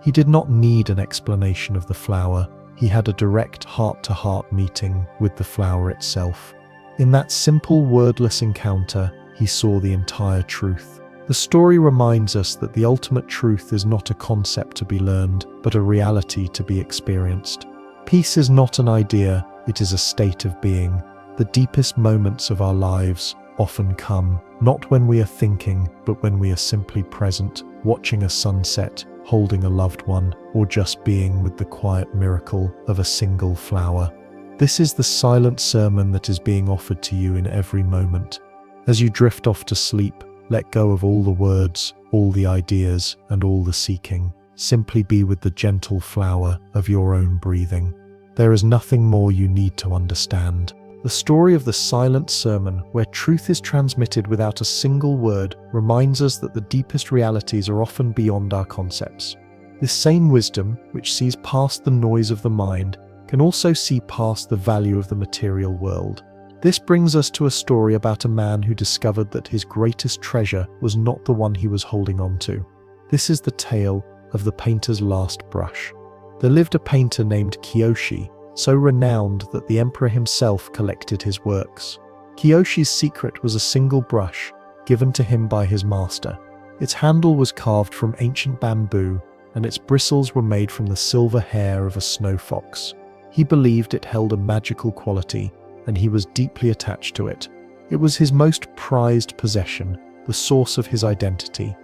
He did not need an explanation of the flower. He had a direct heart-to-heart meeting with the flower itself. In that simple wordless encounter, he saw the entire truth. The story reminds us that the ultimate truth is not a concept to be learned, but a reality to be experienced. Peace is not an idea, it is a state of being. The deepest moments of our lives often come, not when we are thinking, but when we are simply present, watching a sunset, holding a loved one, or just being with the quiet miracle of a single flower. This is the silent sermon that is being offered to you in every moment. As you drift off to sleep, let go of all the words, all the ideas, and all the seeking. Simply be with the gentle flower of your own breathing. There is nothing more you need to understand. The story of the silent sermon, where truth is transmitted without a single word, reminds us that the deepest realities are often beyond our concepts. This same wisdom, which sees past the noise of the mind, can also see past the value of the material world. This brings us to a story about a man who discovered that his greatest treasure was not the one he was holding on to. This is the tale of the painter's last brush. There lived a painter named Kiyoshi, so renowned that the emperor himself collected his works. Kiyoshi's secret was a single brush, given to him by his master. Its handle was carved from ancient bamboo, and its bristles were made from the silver hair of a snow fox. He believed it held a magical quality, and he was deeply attached to it. It was his most prized possession, the source of his identity.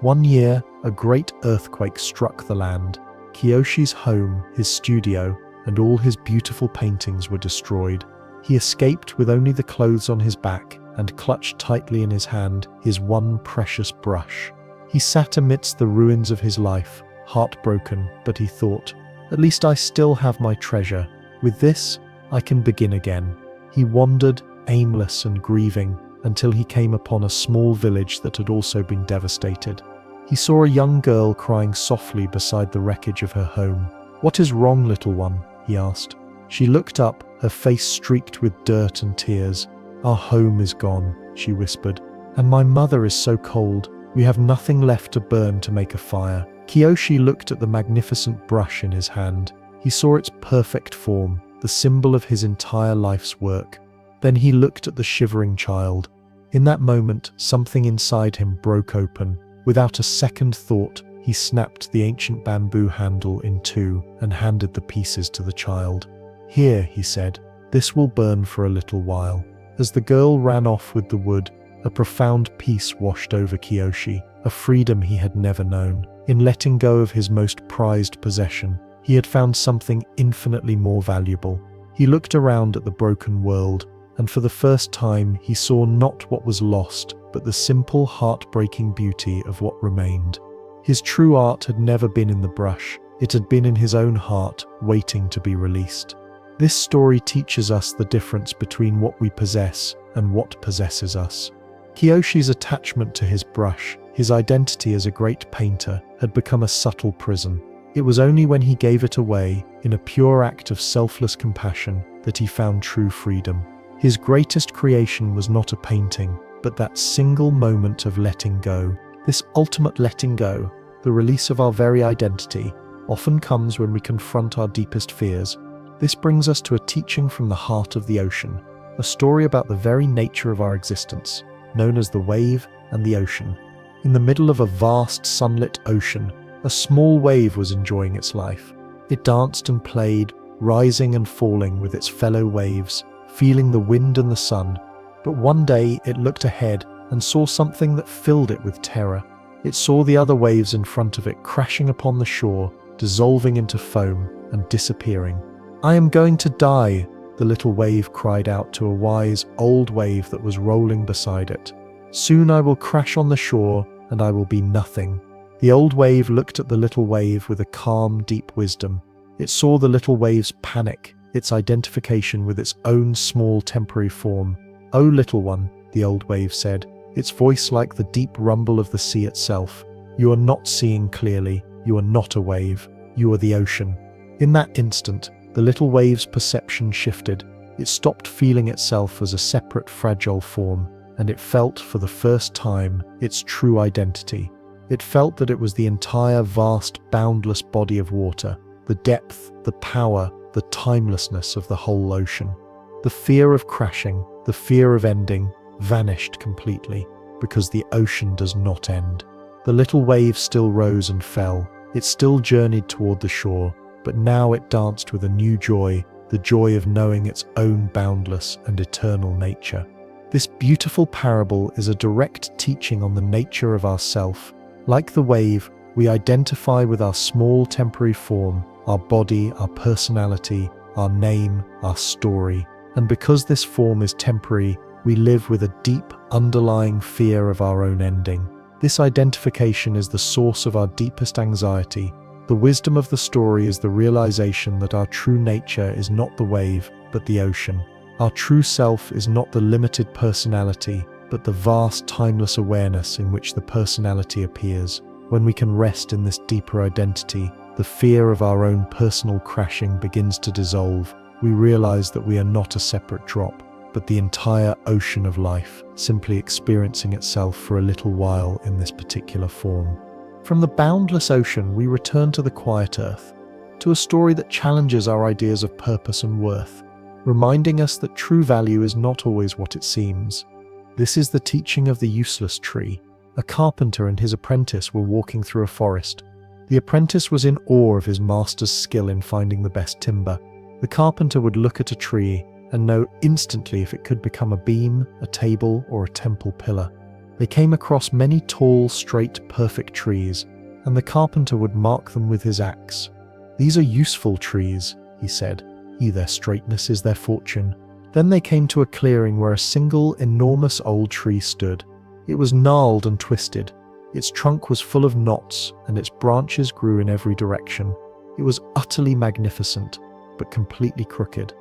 One year, a great earthquake struck the land. Kiyoshi's home, his studio, and all his beautiful paintings were destroyed. He escaped with only the clothes on his back and clutched tightly in his hand his one precious brush. He sat amidst the ruins of his life, heartbroken, but he thought, "At least I still have my treasure. With this, I can begin again." He wandered, aimless and grieving, until he came upon a small village that had also been devastated. He saw a young girl crying softly beside the wreckage of her home. "What is wrong, little one?" he asked. She looked up, her face streaked with dirt and tears. "Our home is gone," she whispered, "and my mother is so cold. We have nothing left to burn to make a fire." Kiyoshi looked at the magnificent brush in his hand. He saw its perfect form, the symbol of his entire life's work. Then he looked at the shivering child. In that moment, something inside him broke open. Without a second thought, he snapped the ancient bamboo handle in two and handed the pieces to the child. "Here," he said, "this will burn for a little while." As the girl ran off with the wood, a profound peace washed over Kiyoshi, a freedom he had never known. In letting go of his most prized possession, he had found something infinitely more valuable. He looked around at the broken world, and for the first time he saw not what was lost, but the simple, heartbreaking beauty of what remained. His true art had never been in the brush, it had been in his own heart, waiting to be released. This story teaches us the difference between what we possess and what possesses us. Kiyoshi's attachment to his brush, his identity as a great painter, had become a subtle prison. It was only when he gave it away, in a pure act of selfless compassion, that he found true freedom. His greatest creation was not a painting, but that single moment of letting go. This ultimate letting go, the release of our very identity, often comes when we confront our deepest fears. This brings us to a teaching from the heart of the ocean, a story about the very nature of our existence, known as the wave and the ocean. In the middle of a vast sunlit ocean, a small wave was enjoying its life. It danced and played, rising and falling with its fellow waves, feeling the wind and the sun. But one day it looked ahead and saw something that filled it with terror. It saw the other waves in front of it crashing upon the shore, dissolving into foam and disappearing. "I am going to die," the little wave cried out to a wise, old wave that was rolling beside it. "Soon I will crash on the shore, and I will be nothing." The old wave looked at the little wave with a calm, deep wisdom. It saw the little wave's panic, its identification with its own small temporary form. "Oh, little one," the old wave said, its voice like the deep rumble of the sea itself, "you are not seeing clearly. You are not a wave. You are the ocean." In that instant, the little wave's perception shifted. It stopped feeling itself as a separate, fragile form, and it felt, for the first time, its true identity. It felt that it was the entire vast, boundless body of water, the depth, the power, the timelessness of the whole ocean. The fear of crashing, the fear of ending, vanished completely, because the ocean does not end. The little wave still rose and fell. It still journeyed toward the shore, but now it danced with a new joy, the joy of knowing its own boundless and eternal nature. This beautiful parable is a direct teaching on the nature of ourself. Like the wave, we identify with our small temporary form, our body, our personality, our name, our story. And because this form is temporary, we live with a deep, underlying fear of our own ending. This identification is the source of our deepest anxiety. The wisdom of the story is the realization that our true nature is not the wave, but the ocean. Our true self is not the limited personality, but the vast, timeless awareness in which the personality appears. When we can rest in this deeper identity, the fear of our own personal crashing begins to dissolve. We realize that we are not a separate drop, but the entire ocean of life, simply experiencing itself for a little while in this particular form. From the boundless ocean, we return to the quiet earth, to a story that challenges our ideas of purpose and worth, reminding us that true value is not always what it seems. This is the teaching of the useless tree. A carpenter and his apprentice were walking through a forest. The apprentice was in awe of his master's skill in finding the best timber. The carpenter would look at a tree and know instantly if it could become a beam, a table, or a temple pillar. They came across many tall, straight, perfect trees, and the carpenter would mark them with his axe. "These are useful trees," he said. "Their straightness is their fortune." Then they came to a clearing where a single, enormous old tree stood. It was gnarled and twisted. Its trunk was full of knots, and its branches grew in every direction. It was utterly magnificent, but completely crooked.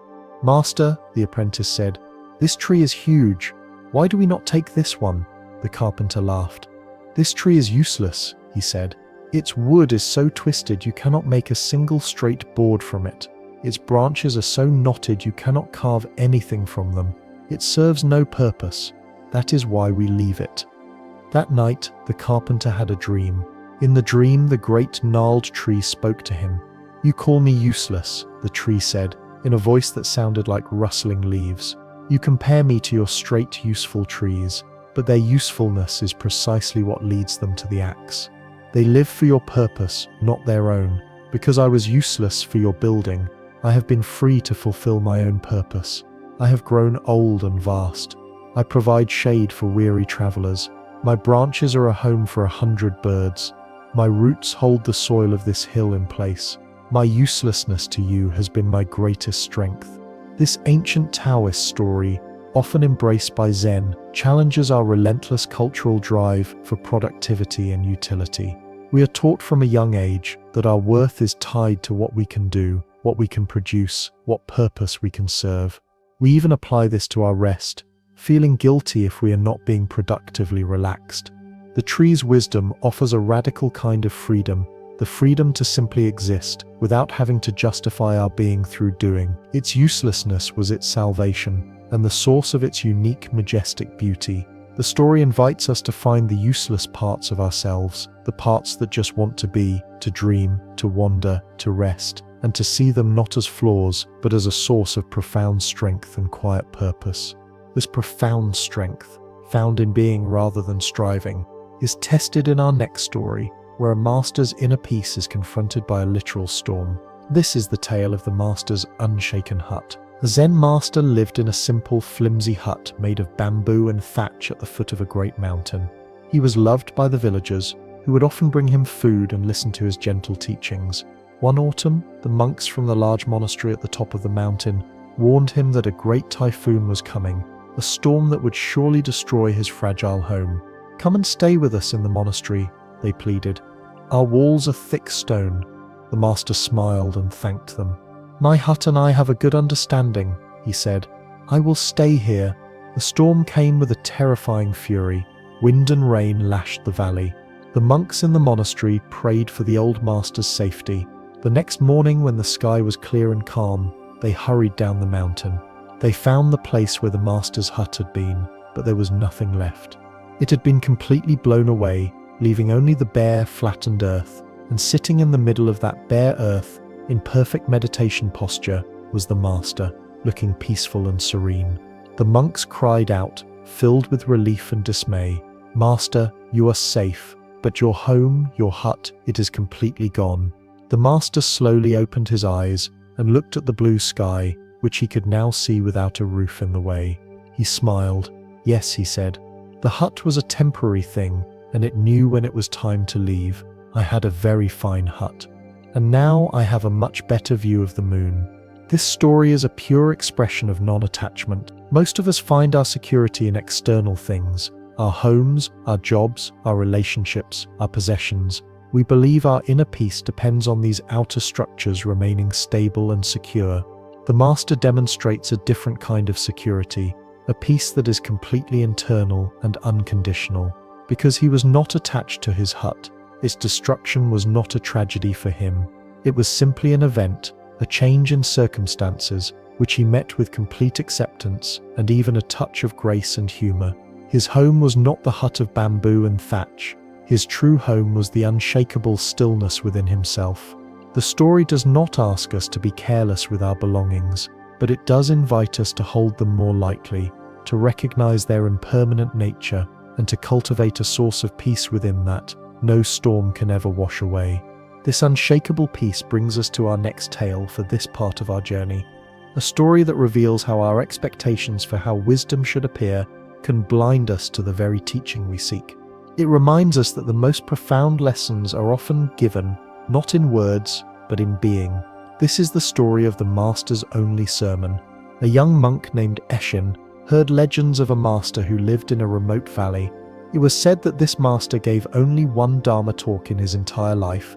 "Master," the apprentice said, "this tree is huge. Why do we not take this one?" The carpenter laughed. "This tree is useless," he said. "Its wood is so twisted you cannot make a single straight board from it. Its branches are so knotted you cannot carve anything from them. It serves no purpose. That is why we leave it." That night, the carpenter had a dream. In the dream, the great gnarled tree spoke to him. "You call me useless," the tree said, in a voice that sounded like rustling leaves. "You compare me to your straight, useful trees, but their usefulness is precisely what leads them to the axe. They live for your purpose, not their own. Because I was useless for your building, I have been free to fulfill my own purpose. I have grown old and vast. I provide shade for weary travelers. My branches are a home for 100 birds. My roots hold the soil of this hill in place. My uselessness to you has been my greatest strength." This ancient Taoist story, often embraced by Zen, challenges our relentless cultural drive for productivity and utility. We are taught from a young age that our worth is tied to what we can do, what we can produce, what purpose we can serve. We even apply this to our rest, feeling guilty if we are not being productively relaxed. The tree's wisdom offers a radical kind of freedom, the freedom to simply exist without having to justify our being through doing. Its uselessness was its salvation, and the source of its unique, majestic beauty. The story invites us to find the useless parts of ourselves, the parts that just want to be, to dream, to wander, to rest, and to see them not as flaws, but as a source of profound strength and quiet purpose. This profound strength, found in being rather than striving, is tested in our next story, where a master's inner peace is confronted by a literal storm. This is the tale of the master's unshaken hut. A Zen master lived in a simple, flimsy hut made of bamboo and thatch at the foot of a great mountain. He was loved by the villagers, who would often bring him food and listen to his gentle teachings. One autumn, the monks from the large monastery at the top of the mountain warned him that a great typhoon was coming, a storm that would surely destroy his fragile home. "Come and stay with us in the monastery," they pleaded. "Our walls are thick stone." The master smiled and thanked them. "My hut and I have a good understanding," he said. "I will stay here." The storm came with a terrifying fury. Wind and rain lashed the valley. The monks in the monastery prayed for the old master's safety. The next morning, when the sky was clear and calm, they hurried down the mountain. They found the place where the master's hut had been, but there was nothing left. It had been completely blown away, leaving only the bare, flattened earth, and sitting in the middle of that bare earth, in perfect meditation posture, was the master, looking peaceful and serene. The monks cried out, filled with relief and dismay, "Master, you are safe, but your home, your hut, it is completely gone." The master slowly opened his eyes and looked at the blue sky, which he could now see without a roof in the way. He smiled. "Yes," he said, "the hut was a temporary thing, and it knew when it was time to leave. I had a very fine hut. And now I have a much better view of the moon." This story is a pure expression of non-attachment. Most of us find our security in external things, our homes, our jobs, our relationships, our possessions. We believe our inner peace depends on these outer structures remaining stable and secure. The master demonstrates a different kind of security, a peace that is completely internal and unconditional. Because he was not attached to his hut, its destruction was not a tragedy for him. It was simply an event, a change in circumstances, which he met with complete acceptance and even a touch of grace and humor. His home was not the hut of bamboo and thatch. His true home was the unshakable stillness within himself. The story does not ask us to be careless with our belongings, but it does invite us to hold them more lightly, to recognize their impermanent nature, and to cultivate a source of peace within that no storm can ever wash away. This unshakable peace brings us to our next tale for this part of our journey, a story that reveals how our expectations for how wisdom should appear can blind us to the very teaching we seek. It reminds us that the most profound lessons are often given, not in words, but in being. This is the story of the master's only sermon. A young monk named Eshin heard legends of a master who lived in a remote valley. It was said that this master gave only one Dharma talk in his entire life,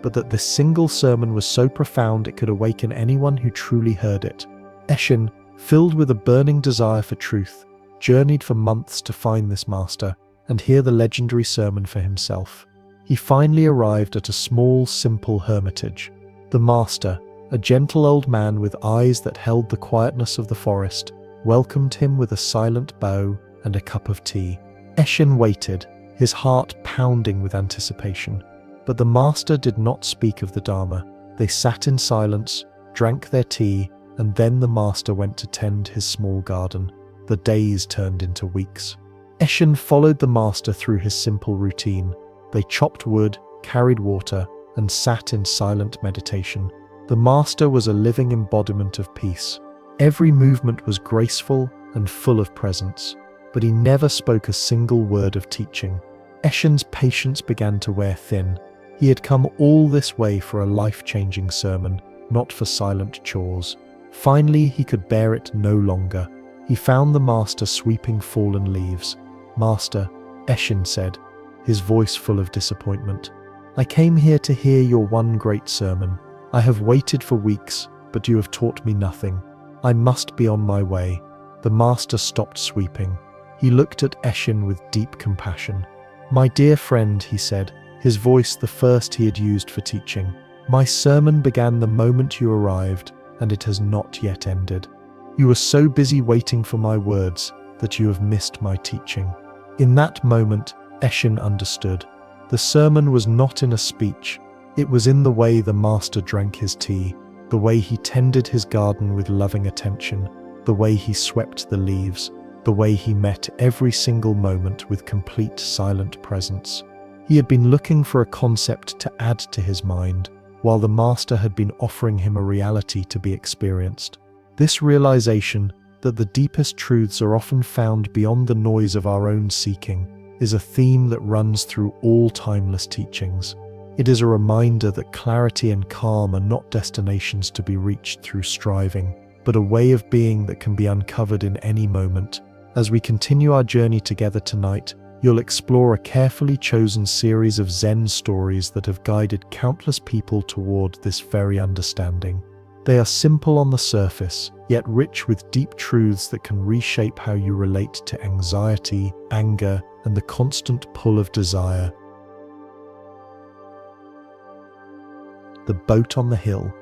but that this single sermon was so profound it could awaken anyone who truly heard it. Eshin, filled with a burning desire for truth, journeyed for months to find this master and hear the legendary sermon for himself. He finally arrived at a small, simple hermitage. The master, a gentle old man with eyes that held the quietness of the forest, welcomed him with a silent bow and a cup of tea. Eshin waited, his heart pounding with anticipation. But the master did not speak of the Dharma. They sat in silence, drank their tea, and then the master went to tend his small garden. The days turned into weeks. Eshin followed the master through his simple routine. They chopped wood, carried water, and sat in silent meditation. The master was a living embodiment of peace. Every movement was graceful and full of presence, but he never spoke a single word of teaching. Eshin's patience began to wear thin. He had come all this way for a life-changing sermon, not for silent chores. Finally, he could bear it no longer. He found the master sweeping fallen leaves. "Master," Eshin said, his voice full of disappointment, "I came here to hear your one great sermon. I have waited for weeks, but you have taught me nothing. I must be on my way." The master stopped sweeping. He looked at Eshin with deep compassion. "My dear friend," he said, his voice the first he had used for teaching, "my sermon began the moment you arrived, and it has not yet ended. You were so busy waiting for my words that you have missed my teaching." In that moment, Eshin understood. The sermon was not in a speech. It was in the way the master drank his tea, the way he tended his garden with loving attention, the way he swept the leaves, the way he met every single moment with complete silent presence. He had been looking for a concept to add to his mind, while the master had been offering him a reality to be experienced. This realization that the deepest truths are often found beyond the noise of our own seeking is a theme that runs through all timeless teachings. It is a reminder that clarity and calm are not destinations to be reached through striving, but a way of being that can be uncovered in any moment. As we continue our journey together tonight, you'll explore a carefully chosen series of Zen stories that have guided countless people toward this very understanding. They are simple on the surface, yet rich with deep truths that can reshape how you relate to anxiety, anger, and the constant pull of desire. the boat on the hill.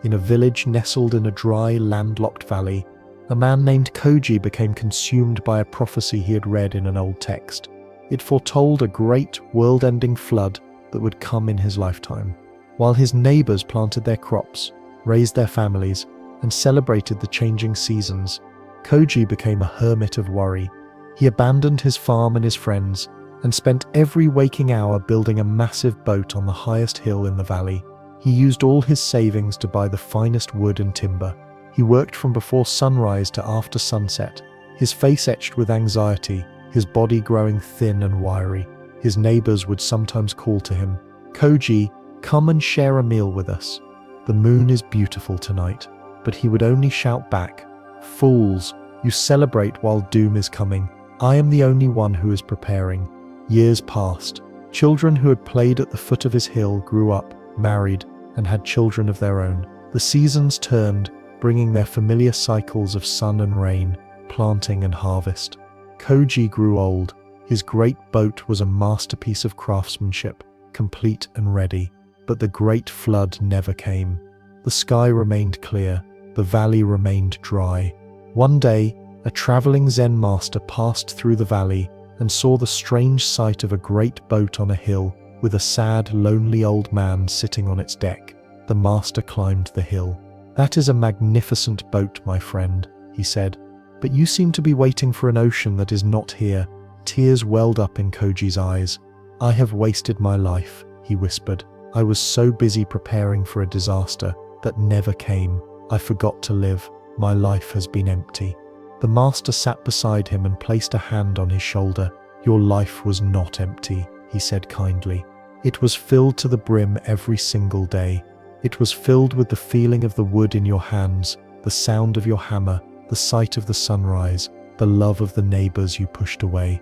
In a village nestled in a dry, landlocked valley, a man named Koji became consumed by a prophecy he had read in an old text. It foretold a great, world-ending flood that would come in his lifetime. While his neighbors planted their crops, raised their families, and celebrated the changing seasons, Koji became a hermit of worry. He abandoned his farm and his friends, and spent every waking hour building a massive boat on the highest hill in the valley. He used all his savings to buy the finest wood and timber. He worked from before sunrise to after sunset, his face etched with anxiety, his body growing thin and wiry. His neighbors would sometimes call to him, "Koji, come and share a meal with us. The moon is beautiful tonight." But he would only shout back, "Fools, you celebrate while doom is coming. I am the only one who is preparing." Years passed. Children who had played at the foot of his hill grew up, married, and had children of their own. The seasons turned, bringing their familiar cycles of sun and rain, planting and harvest. Koji grew old. His great boat was a masterpiece of craftsmanship, complete and ready. But the great flood never came. The sky remained clear. The valley remained dry. One day, a traveling Zen master passed through the valley and saw the strange sight of a great boat on a hill with a sad, lonely old man sitting on its deck. The master climbed the hill. "That is a magnificent boat, my friend," he said. "But you seem to be waiting for an ocean that is not here." Tears welled up in Koji's eyes. "I have wasted my life," he whispered. "I was so busy preparing for a disaster that never came. I forgot to live. My life has been empty." The master sat beside him and placed a hand on his shoulder. "Your life was not empty," he said kindly. "It was filled to the brim every single day. It was filled with the feeling of the wood in your hands, the sound of your hammer, the sight of the sunrise, the love of the neighbors you pushed away.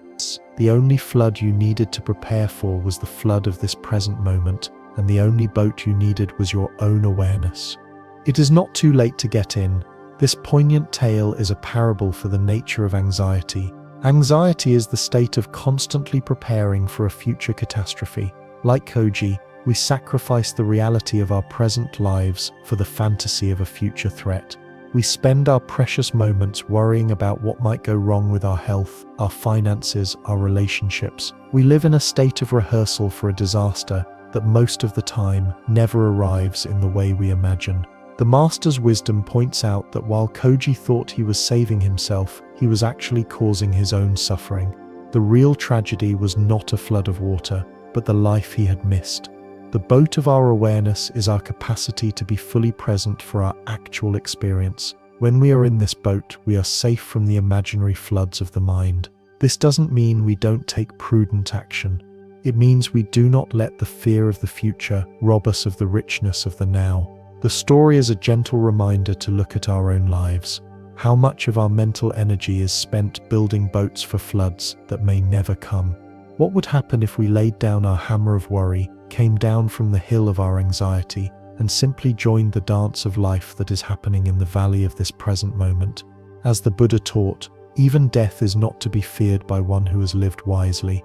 The only flood you needed to prepare for was the flood of this present moment, and the only boat you needed was your own awareness." It is not too late to get in. This poignant tale is a parable for the nature of anxiety. Anxiety is the state of constantly preparing for a future catastrophe. Like Koji, we sacrifice the reality of our present lives for the fantasy of a future threat. We spend our precious moments worrying about what might go wrong with our health, our finances, our relationships. We live in a state of rehearsal for a disaster that most of the time never arrives in the way we imagine. The master's wisdom points out that while Koji thought he was saving himself, he was actually causing his own suffering. The real tragedy was not a flood of water, but the life he had missed. The boat of our awareness is our capacity to be fully present for our actual experience. When we are in this boat, we are safe from the imaginary floods of the mind. This doesn't mean we don't take prudent action. It means we do not let the fear of the future rob us of the richness of the now. The story is a gentle reminder to look at our own lives. How much of our mental energy is spent building boats for floods that may never come? What would happen if we laid down our hammer of worry, came down from the hill of our anxiety, and simply joined the dance of life that is happening in the valley of this present moment? As the Buddha taught, even death is not to be feared by one who has lived wisely.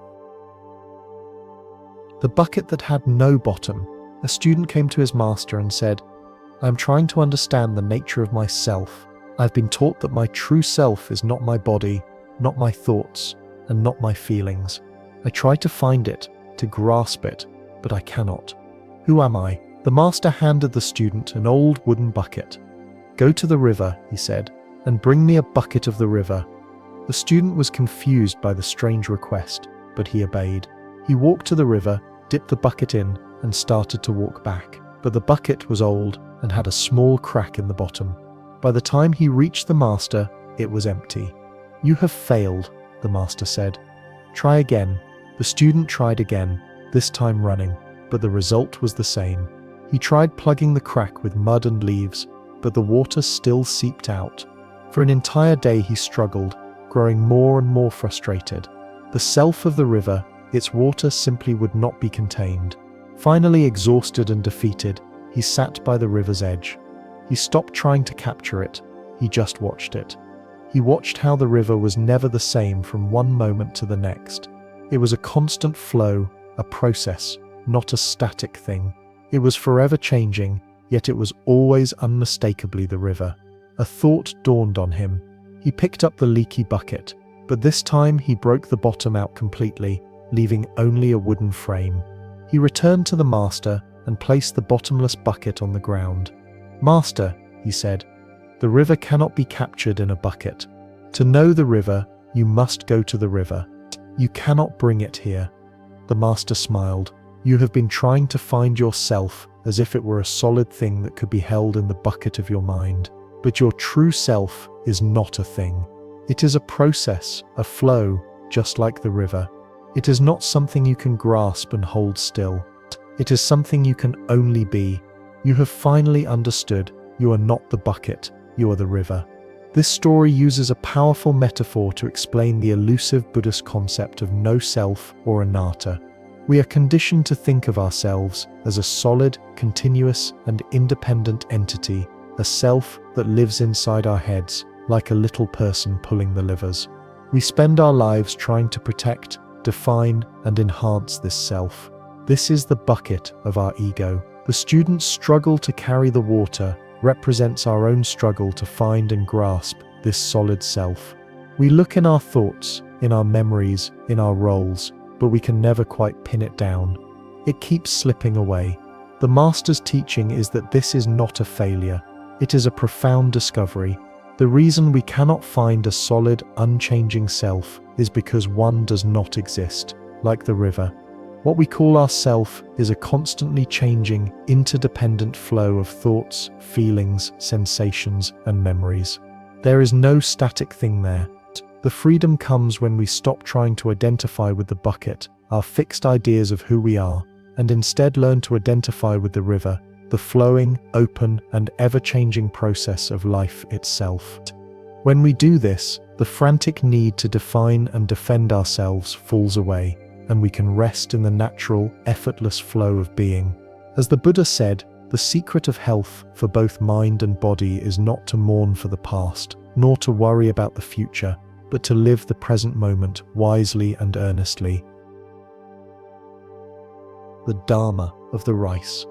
The bucket that had no bottom. A student came to his master and said, "I am trying to understand the nature of myself. I have been taught that my true self is not my body, not my thoughts, and not my feelings. I try to find it, to grasp it, but I cannot. Who am I?" The master handed the student an old wooden bucket. "Go to the river," he said, "and bring me a bucket of the river." The student was confused by the strange request, but he obeyed. He walked to the river, dipped the bucket in, and started to walk back. But the bucket was old and had a small crack in the bottom. By the time he reached the master, it was empty. "You have failed," the master said. "Try again." The student tried again, this time running, but the result was the same. He tried plugging the crack with mud and leaves, but the water still seeped out. For an entire day he struggled, growing more and more frustrated. The self of the river, its water simply would not be contained. Finally exhausted and defeated, he sat by the river's edge. He stopped trying to capture it, he just watched it. He watched how the river was never the same from one moment to the next. It was a constant flow, a process, not a static thing. It was forever changing, yet it was always unmistakably the river. A thought dawned on him. He picked up the leaky bucket, but this time he broke the bottom out completely, leaving only a wooden frame. He returned to the master and placed the bottomless bucket on the ground. "Master," he said, "the river cannot be captured in a bucket. To know the river, you must go to the river. You cannot bring it here." The master smiled. "You have been trying to find yourself as if it were a solid thing that could be held in the bucket of your mind. But your true self is not a thing. It is a process, a flow, just like the river. It is not something you can grasp and hold still. It is something you can only be. You have finally understood you are not the bucket, you are the river." This story uses a powerful metaphor to explain the elusive Buddhist concept of no self or anatta. We are conditioned to think of ourselves as a solid, continuous, and independent entity, a self that lives inside our heads, like a little person pulling the levers. We spend our lives trying to protect, define, and enhance this self. This is the bucket of our ego. The student's struggle to carry the water represents our own struggle to find and grasp this solid self. We look in our thoughts, in our memories, in our roles, but we can never quite pin it down. It keeps slipping away. The master's teaching is that this is not a failure. It is a profound discovery. The reason we cannot find a solid, unchanging self is because one does not exist, like the river. What we call ourself is a constantly changing, interdependent flow of thoughts, feelings, sensations, and memories. There is no static thing there. The freedom comes when we stop trying to identify with the bucket, our fixed ideas of who we are, and instead learn to identify with the river, the flowing, open, and ever-changing process of life itself. When we do this, the frantic need to define and defend ourselves falls away, and we can rest in the natural, effortless flow of being. As the Buddha said, the secret of health for both mind and body is not to mourn for the past, nor to worry about the future, but to live the present moment wisely and earnestly. The Dharma of the rice.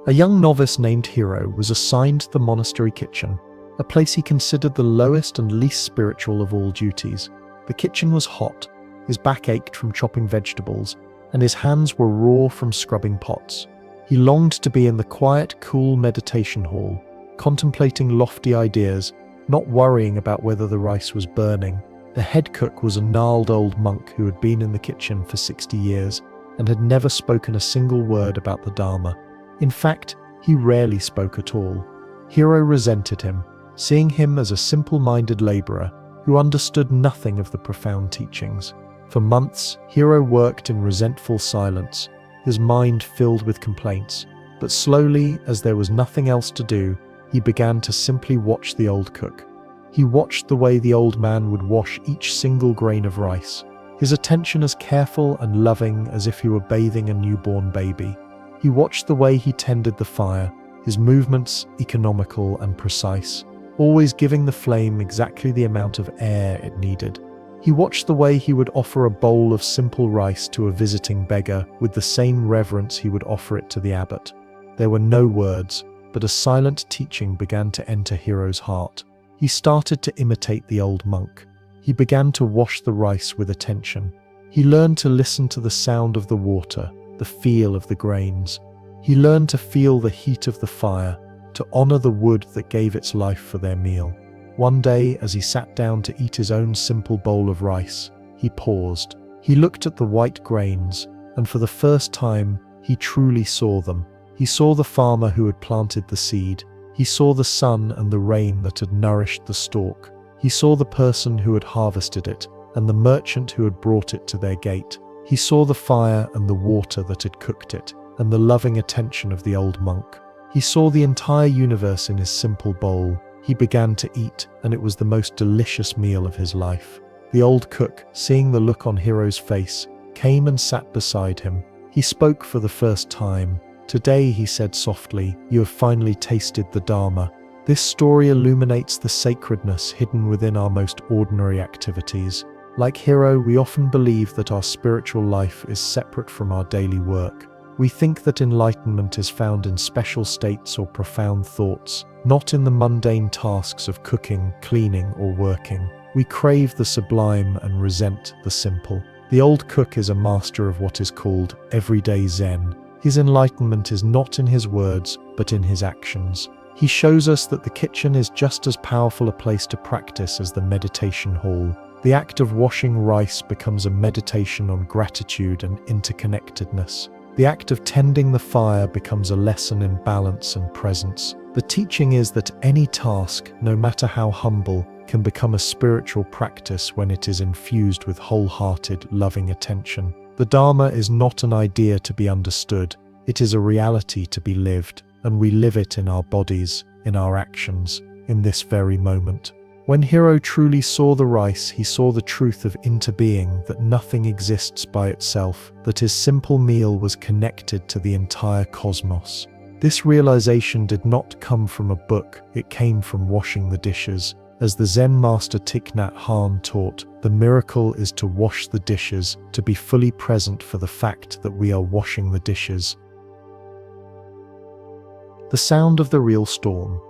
A young novice named Hiro was assigned the monastery kitchen, a place he considered the lowest and least spiritual of all duties. The kitchen was hot, his back ached from chopping vegetables, and his hands were raw from scrubbing pots. He longed to be in the quiet, cool meditation hall, contemplating lofty ideas, not worrying about whether the rice was burning. The head cook was a gnarled old monk who had been in the kitchen for 60 years and had never spoken a single word about the Dharma. In fact, he rarely spoke at all. Hiro resented him, seeing him as a simple-minded laborer who understood nothing of the profound teachings. For months, Hiro worked in resentful silence, his mind filled with complaints. But slowly, as there was nothing else to do, he began to simply watch the old cook. He watched the way the old man would wash each single grain of rice, his attention as careful and loving as if he were bathing a newborn baby. He watched the way he tended the fire, his movements economical and precise, always giving the flame exactly the amount of air it needed. He watched the way he would offer a bowl of simple rice to a visiting beggar with the same reverence he would offer it to the abbot. There were no words, but a silent teaching began to enter Hiro's heart. He started to imitate the old monk. He began to wash the rice with attention. He learned to listen to the sound of the water, the feel of the grains. He learned to feel the heat of the fire, to honor the wood that gave its life for their meal. One day, as he sat down to eat his own simple bowl of rice, he paused. He looked at the white grains, and for the first time, he truly saw them. He saw the farmer who had planted the seed. He saw the sun and the rain that had nourished the stalk. He saw the person who had harvested it, and the merchant who had brought it to their gate. He saw the fire and the water that had cooked it, and the loving attention of the old monk. He saw the entire universe in his simple bowl. He began to eat, and it was the most delicious meal of his life. The old cook, seeing the look on Hiro's face, came and sat beside him. He spoke for the first time. "Today," he said softly, "you have finally tasted the Dharma." This story illuminates the sacredness hidden within our most ordinary activities. Like Hiro, we often believe that our spiritual life is separate from our daily work. We think that enlightenment is found in special states or profound thoughts, not in the mundane tasks of cooking, cleaning, or working. We crave the sublime and resent the simple. The old cook is a master of what is called everyday Zen. His enlightenment is not in his words, but in his actions. He shows us that the kitchen is just as powerful a place to practice as the meditation hall. The act of washing rice becomes a meditation on gratitude and interconnectedness. The act of tending the fire becomes a lesson in balance and presence. The teaching is that any task, no matter how humble, can become a spiritual practice when it is infused with wholehearted, loving attention. The Dharma is not an idea to be understood, it is a reality to be lived, and we live it in our bodies, in our actions, in this very moment. When Hiro truly saw the rice, he saw the truth of interbeing, that nothing exists by itself, that his simple meal was connected to the entire cosmos. This realization did not come from a book, it came from washing the dishes. As the Zen master Thich Nhat Hanh taught, the miracle is to wash the dishes, to be fully present for the fact that we are washing the dishes. The sound of the real storm.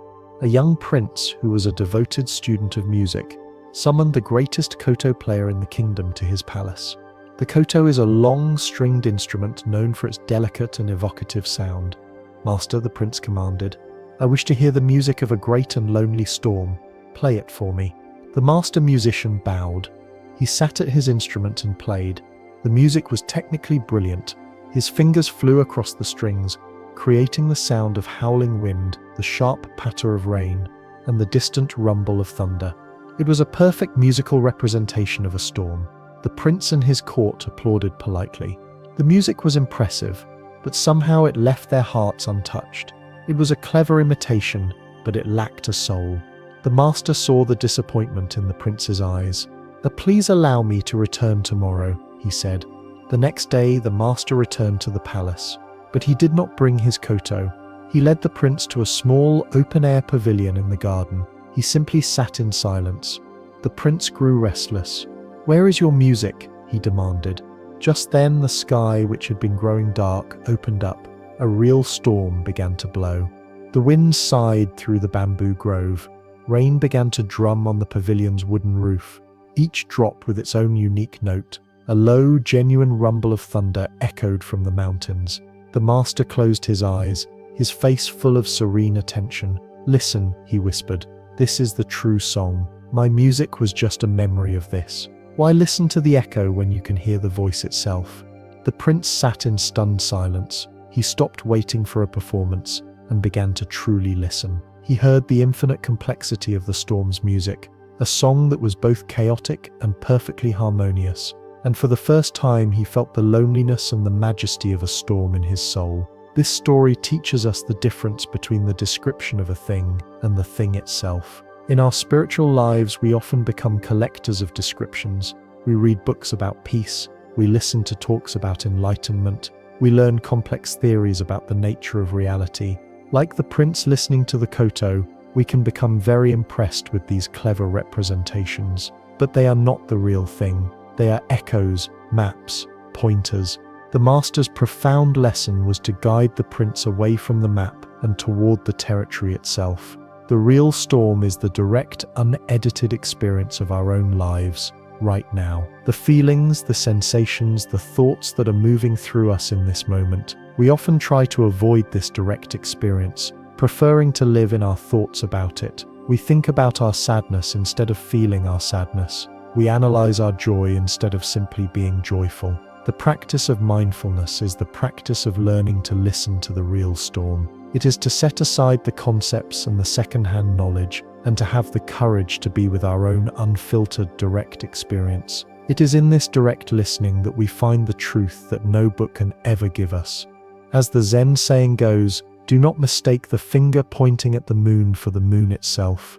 A young prince who was a devoted student of music summoned the greatest koto player in the kingdom to his palace. The koto is a long stringed instrument known for its delicate and evocative sound. "Master," the prince commanded, "I wish to hear the music of a great and lonely storm. Play it for me." The master musician bowed. He sat at his instrument and played. The music was technically brilliant. His fingers flew across the strings, creating the sound of howling wind, the sharp patter of rain, and the distant rumble of thunder. It was a perfect musical representation of a storm. The prince and his court applauded politely. The music was impressive, but somehow it left their hearts untouched. It was a clever imitation, but it lacked a soul. The master saw the disappointment in the prince's eyes. "Please allow me to return tomorrow," he said. The next day, the master returned to the palace, but he did not bring his koto. He led the prince to a small, open-air pavilion in the garden. He simply sat in silence. The prince grew restless. "Where is your music?" he demanded. Just then, the sky, which had been growing dark, opened up. A real storm began to blow. The wind sighed through the bamboo grove. Rain began to drum on the pavilion's wooden roof, each drop with its own unique note. A low, genuine rumble of thunder echoed from the mountains. The master closed his eyes, his face full of serene attention. "Listen," he whispered. "This is the true song. My music was just a memory of this. Why listen to the echo when you can hear the voice itself?" The prince sat in stunned silence. He stopped waiting for a performance and began to truly listen. He heard the infinite complexity of the storm's music, a song that was both chaotic and perfectly harmonious. And for the first time, he felt the loneliness and the majesty of a storm in his soul. This story teaches us the difference between the description of a thing and the thing itself. In our spiritual lives, we often become collectors of descriptions. We read books about peace, we listen to talks about enlightenment, we learn complex theories about the nature of reality. Like the prince listening to the koto, we can become very impressed with these clever representations. But they are not the real thing. They are echoes, maps, pointers. The master's profound lesson was to guide the prince away from the map and toward the territory itself. The real storm is the direct, unedited experience of our own lives, right now. The feelings, the sensations, the thoughts that are moving through us in this moment. We often try to avoid this direct experience, preferring to live in our thoughts about it. We think about our sadness instead of feeling our sadness. We analyze our joy instead of simply being joyful. The practice of mindfulness is the practice of learning to listen to the real storm. It is to set aside the concepts and the second-hand knowledge, and to have the courage to be with our own unfiltered, direct experience. It is in this direct listening that we find the truth that no book can ever give us. As the Zen saying goes, do not mistake the finger pointing at the moon for the moon itself.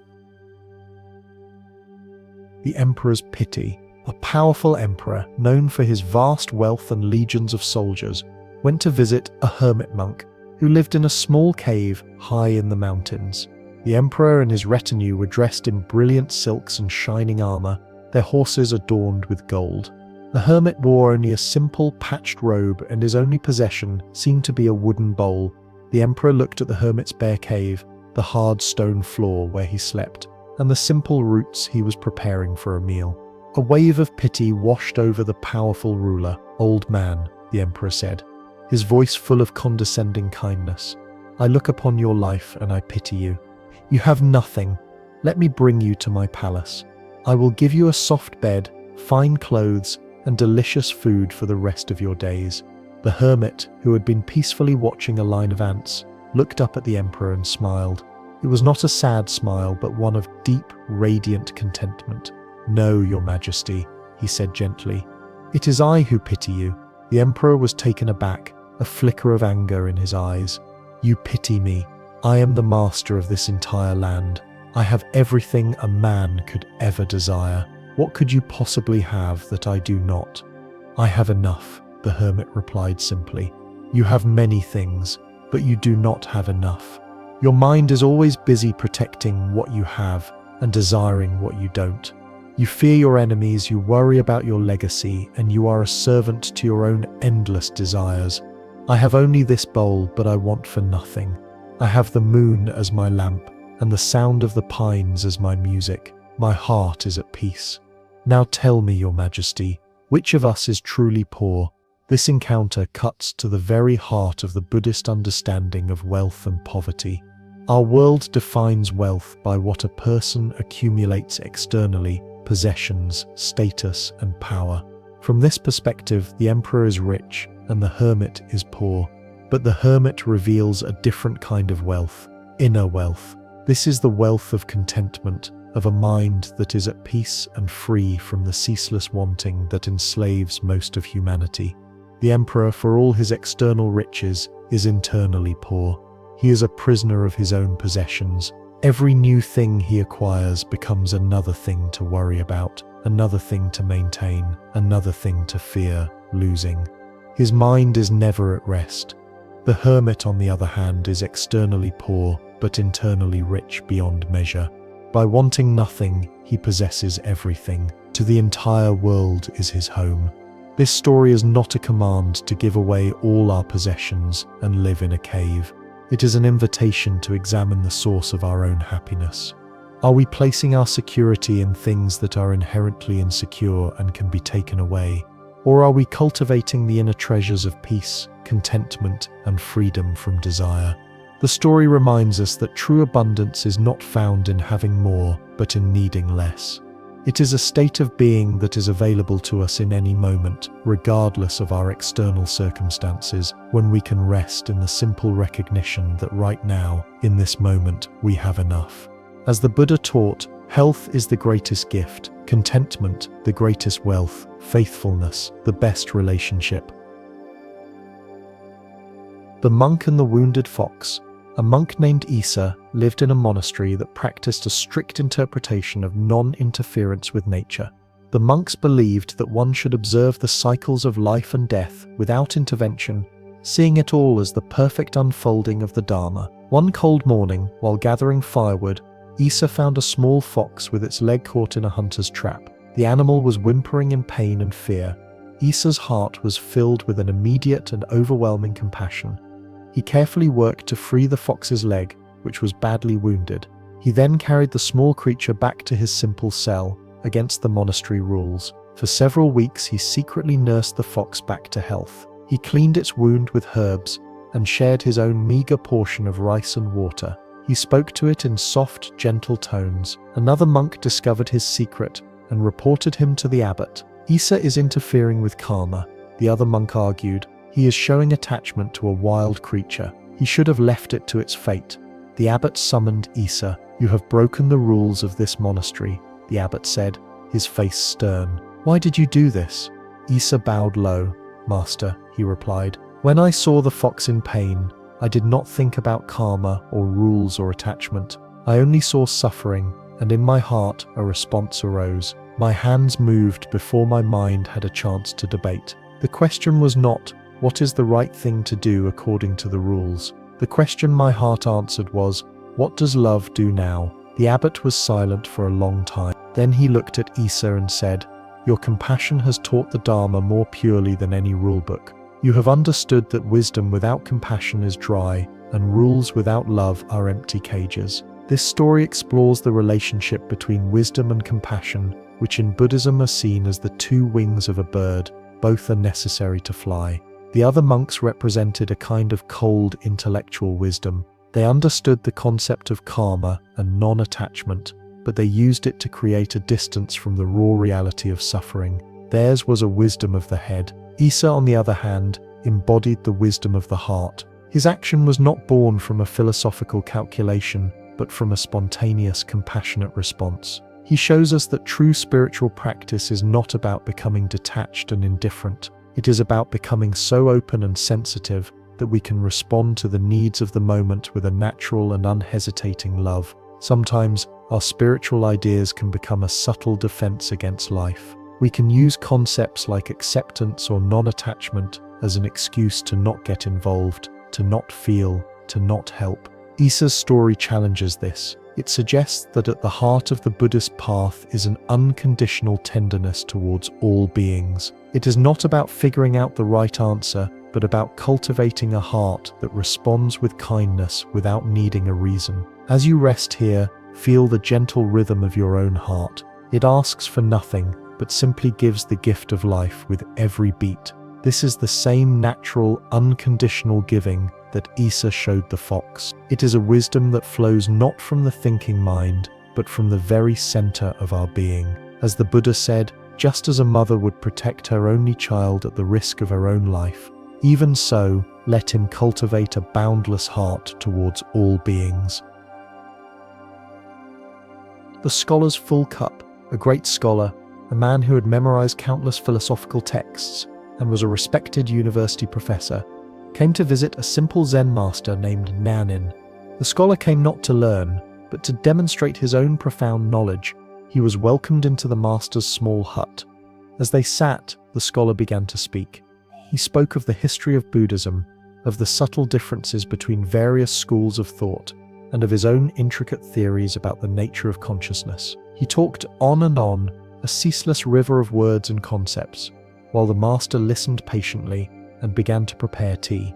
The Emperor's Pity. A powerful emperor, known for his vast wealth and legions of soldiers, went to visit a hermit monk who lived in a small cave high in the mountains. The emperor and his retinue were dressed in brilliant silks and shining armor, their horses adorned with gold. The hermit wore only a simple patched robe, and his only possession seemed to be a wooden bowl. The emperor looked at the hermit's bare cave, the hard stone floor where he slept, and the simple roots he was preparing for a meal. A wave of pity washed over the powerful ruler. "Old man," the emperor said, his voice full of condescending kindness, "I look upon your life and I pity you. You have nothing. Let me bring you to my palace. I will give you a soft bed, fine clothes, and delicious food for the rest of your days." The hermit, who had been peacefully watching a line of ants, looked up at the emperor and smiled. It was not a sad smile, but one of deep, radiant contentment. "No, your majesty," he said gently. "It is I who pity you." The emperor was taken aback, a flicker of anger in his eyes. "You pity me. I am the master of this entire land. I have everything a man could ever desire. What could you possibly have that I do not?" "I have enough," the hermit replied simply. "You have many things, but you do not have enough. Your mind is always busy protecting what you have and desiring what you don't. You fear your enemies, you worry about your legacy, and you are a servant to your own endless desires. I have only this bowl, but I want for nothing. I have the moon as my lamp, and the sound of the pines as my music. My heart is at peace. Now tell me, your majesty, which of us is truly poor?" This encounter cuts to the very heart of the Buddhist understanding of wealth and poverty. Our world defines wealth by what a person accumulates externally: possessions, status, and power. From this perspective, the emperor is rich and the hermit is poor. But the hermit reveals a different kind of wealth, inner wealth. This is the wealth of contentment, of a mind that is at peace and free from the ceaseless wanting that enslaves most of humanity. The emperor, for all his external riches, is internally poor. He is a prisoner of his own possessions. Every new thing he acquires becomes another thing to worry about, another thing to maintain, another thing to fear losing. His mind is never at rest. The hermit, on the other hand, is externally poor, but internally rich beyond measure. By wanting nothing, he possesses everything. To the entire world is his home. This story is not a command to give away all our possessions and live in a cave. It is an invitation to examine the source of our own happiness. Are we placing our security in things that are inherently insecure and can be taken away? Or are we cultivating the inner treasures of peace, contentment, and freedom from desire? The story reminds us that true abundance is not found in having more, but in needing less. It is a state of being that is available to us in any moment, regardless of our external circumstances, when we can rest in the simple recognition that right now, in this moment, we have enough. As the Buddha taught, health is the greatest gift, contentment the greatest wealth, faithfulness the best relationship. The Monk and the Wounded Fox. A monk named Issa lived in a monastery that practiced a strict interpretation of non-interference with nature. The monks believed that one should observe the cycles of life and death without intervention, seeing it all as the perfect unfolding of the Dharma. One cold morning, while gathering firewood, Issa found a small fox with its leg caught in a hunter's trap. The animal was whimpering in pain and fear. Issa's heart was filled with an immediate and overwhelming compassion. He carefully worked to free the fox's leg, which was badly wounded. He then carried the small creature back to his simple cell, against the monastery rules. For several weeks he secretly nursed the fox back to health. He cleaned its wound with herbs and shared his own meager portion of rice and water. He spoke to it in soft, gentle tones. Another monk discovered his secret and reported him to the abbot. "Issa is interfering with karma," the other monk argued. "He is showing attachment to a wild creature. He should have left it to its fate." The abbot summoned Issa. "You have broken the rules of this monastery," the abbot said, his face stern. "Why did you do this?" Issa bowed low. "Master," he replied, "when I saw the fox in pain, I did not think about karma or rules or attachment. I only saw suffering, and in my heart a response arose. My hands moved before my mind had a chance to debate. The question was not, what is the right thing to do according to the rules? The question my heart answered was, what does love do now?" The abbot was silent for a long time. Then he looked at Issa and said, Your compassion has taught the Dharma more purely than any rulebook. You have understood that wisdom without compassion is dry, and rules without love are empty cages. This story explores the relationship between wisdom and compassion, which in Buddhism are seen as the two wings of a bird. Both are necessary to fly. The other monks represented a kind of cold intellectual wisdom. They understood the concept of karma and non-attachment, but they used it to create a distance from the raw reality of suffering. Theirs was a wisdom of the head. Isa, on the other hand, embodied the wisdom of the heart. His action was not born from a philosophical calculation, but from a spontaneous, compassionate response. He shows us that true spiritual practice is not about becoming detached and indifferent. It is about becoming so open and sensitive that we can respond to the needs of the moment with a natural and unhesitating love. Sometimes, our spiritual ideas can become a subtle defense against life. We can use concepts like acceptance or non-attachment as an excuse to not get involved, to not feel, to not help. Isa's story challenges this. It suggests that at the heart of the Buddhist path is an unconditional tenderness towards all beings. It is not about figuring out the right answer, but about cultivating a heart that responds with kindness without needing a reason. As you rest here, feel the gentle rhythm of your own heart. It asks for nothing, but simply gives the gift of life with every beat. This is the same natural, unconditional giving that Isa showed the fox. It is a wisdom that flows not from the thinking mind, but from the very center of our being. As the Buddha said, just as a mother would protect her only child at the risk of her own life, even so, let him cultivate a boundless heart towards all beings. The scholar's full cup. A great scholar, a man who had memorized countless philosophical texts and was a respected university professor, came to visit a simple Zen master named Nanin. The scholar came not to learn, but to demonstrate his own profound knowledge. He was welcomed into the master's small hut. As they sat, the scholar began to speak. He spoke of the history of Buddhism, of the subtle differences between various schools of thought, and of his own intricate theories about the nature of consciousness. He talked on and on, a ceaseless river of words and concepts, while the master listened patiently and began to prepare tea.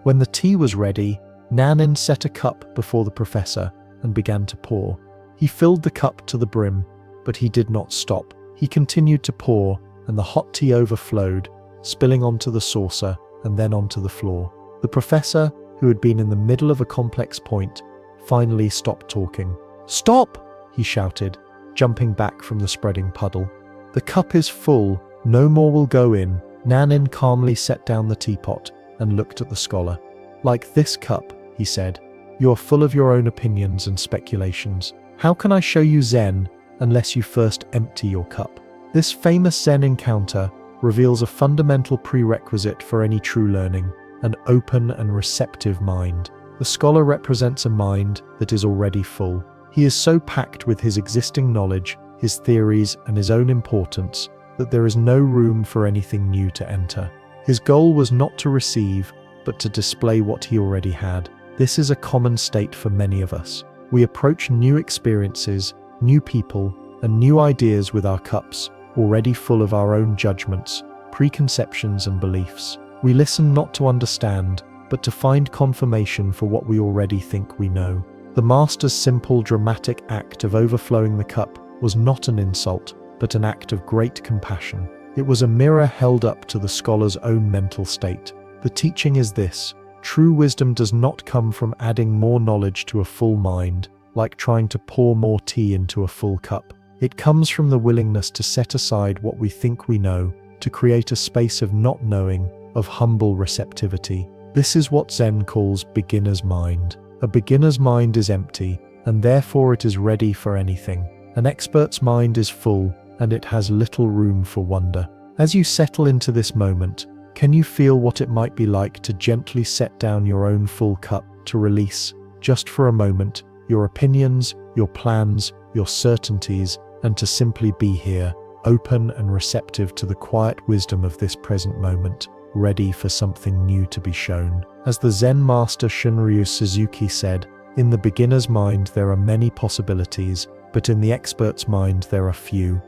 When the tea was ready, Nanin set a cup before the professor and began to pour. He filled the cup to the brim, but he did not stop. He continued to pour, and the hot tea overflowed, spilling onto the saucer and then onto the floor. The professor, who had been in the middle of a complex point, finally stopped talking. "Stop!" he shouted, jumping back from the spreading puddle. "The cup is full, no more will go in." Nanin calmly set down the teapot and looked at the scholar. "Like this cup," he said, "you are full of your own opinions and speculations. How can I show you Zen unless you first empty your cup?" This famous Zen encounter reveals a fundamental prerequisite for any true learning: an open and receptive mind. The scholar represents a mind that is already full. He is so packed with his existing knowledge, his theories, and his own importance that there is no room for anything new to enter. His goal was not to receive, but to display what he already had. This is a common state for many of us. We approach new experiences, new people, and new ideas with our cups, already full of our own judgments, preconceptions, and beliefs. We listen not to understand, but to find confirmation for what we already think we know. The master's simple, dramatic act of overflowing the cup was not an insult, but an act of great compassion. It was a mirror held up to the scholar's own mental state. The teaching is this: true wisdom does not come from adding more knowledge to a full mind, like trying to pour more tea into a full cup. It comes from the willingness to set aside what we think we know, to create a space of not knowing, of humble receptivity. This is what Zen calls beginner's mind. A beginner's mind is empty, and therefore it is ready for anything. An expert's mind is full, and it has little room for wonder. As you settle into this moment, can you feel what it might be like to gently set down your own full cup, to release, just for a moment, your opinions, your plans, your certainties, and to simply be here, open and receptive to the quiet wisdom of this present moment, ready for something new to be shown? As the Zen master Shunryu Suzuki said, "In the beginner's mind there are many possibilities, but in the expert's mind there are few."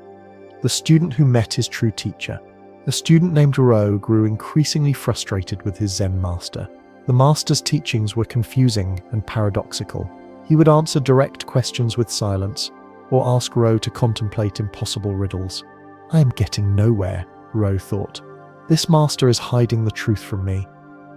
the student who met his true teacher. A student named Ro grew increasingly frustrated with his Zen master. The master's teachings were confusing and paradoxical. He would answer direct questions with silence, or ask Ro to contemplate impossible riddles. I am getting nowhere, Ro thought. This master is hiding the truth from me.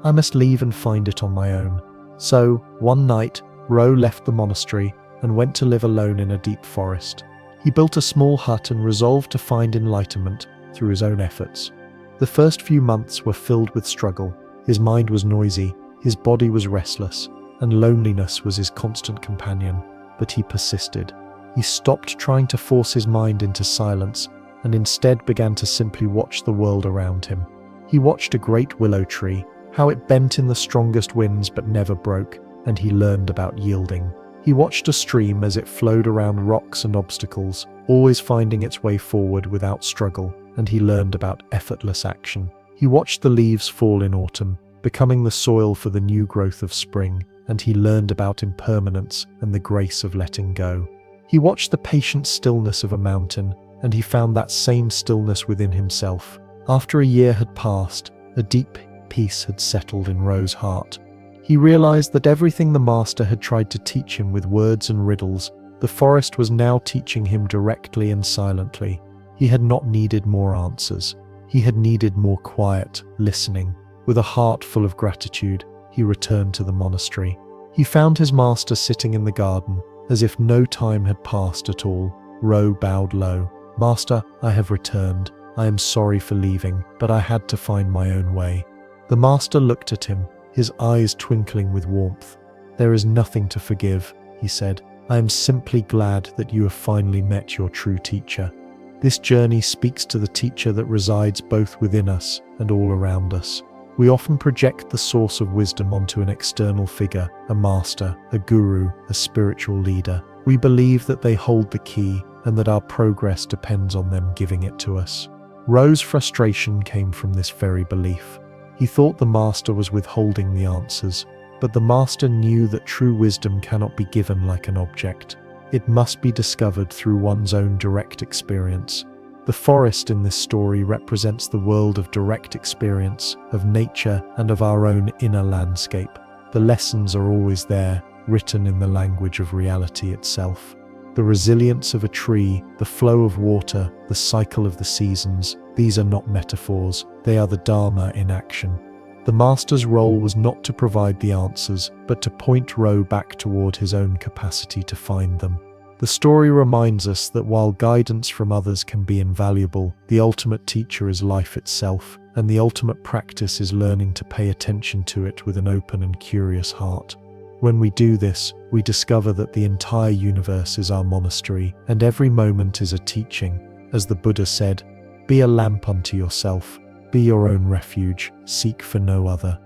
I must leave and find it on my own. So, one night, Ro left the monastery and went to live alone in a deep forest. He built a small hut and resolved to find enlightenment through his own efforts. The first few months were filled with struggle. His mind was noisy, his body was restless, and loneliness was his constant companion. But he persisted. He stopped trying to force his mind into silence and instead began to simply watch the world around him. He watched a great willow tree, how it bent in the strongest winds but never broke, and he learned about yielding. He watched a stream as it flowed around rocks and obstacles, always finding its way forward without struggle, and he learned about effortless action. He watched the leaves fall in autumn, becoming the soil for the new growth of spring, and he learned about impermanence and the grace of letting go. He watched the patient stillness of a mountain, and he found that same stillness within himself. After a year had passed, a deep peace had settled in Ro's heart. He realized that everything the master had tried to teach him with words and riddles, the forest was now teaching him directly and silently. He had not needed more answers. He had needed more quiet, listening. With a heart full of gratitude, he returned to the monastery. He found his master sitting in the garden, as if no time had passed at all. Ro bowed low. Master, I have returned. I am sorry for leaving, but I had to find my own way. The master looked at him, his eyes twinkling with warmth. There is nothing to forgive, he said. I am simply glad that you have finally met your true teacher. This journey speaks to the teacher that resides both within us and all around us. We often project the source of wisdom onto an external figure, a master, a guru, a spiritual leader. We believe that they hold the key and that our progress depends on them giving it to us. Ro's frustration came from this very belief. He thought the master was withholding the answers, but the master knew that true wisdom cannot be given like an object. It must be discovered through one's own direct experience. The forest in this story represents the world of direct experience, of nature, and of our own inner landscape. The lessons are always there, written in the language of reality itself. The resilience of a tree, the flow of water, the cycle of the seasons, these are not metaphors, they are the Dharma in action. The master's role was not to provide the answers, but to point Ro back toward his own capacity to find them. The story reminds us that while guidance from others can be invaluable, the ultimate teacher is life itself, and the ultimate practice is learning to pay attention to it with an open and curious heart. When we do this, we discover that the entire universe is our monastery, and every moment is a teaching. As the Buddha said, "Be a lamp unto yourself, be your own refuge, seek for no other."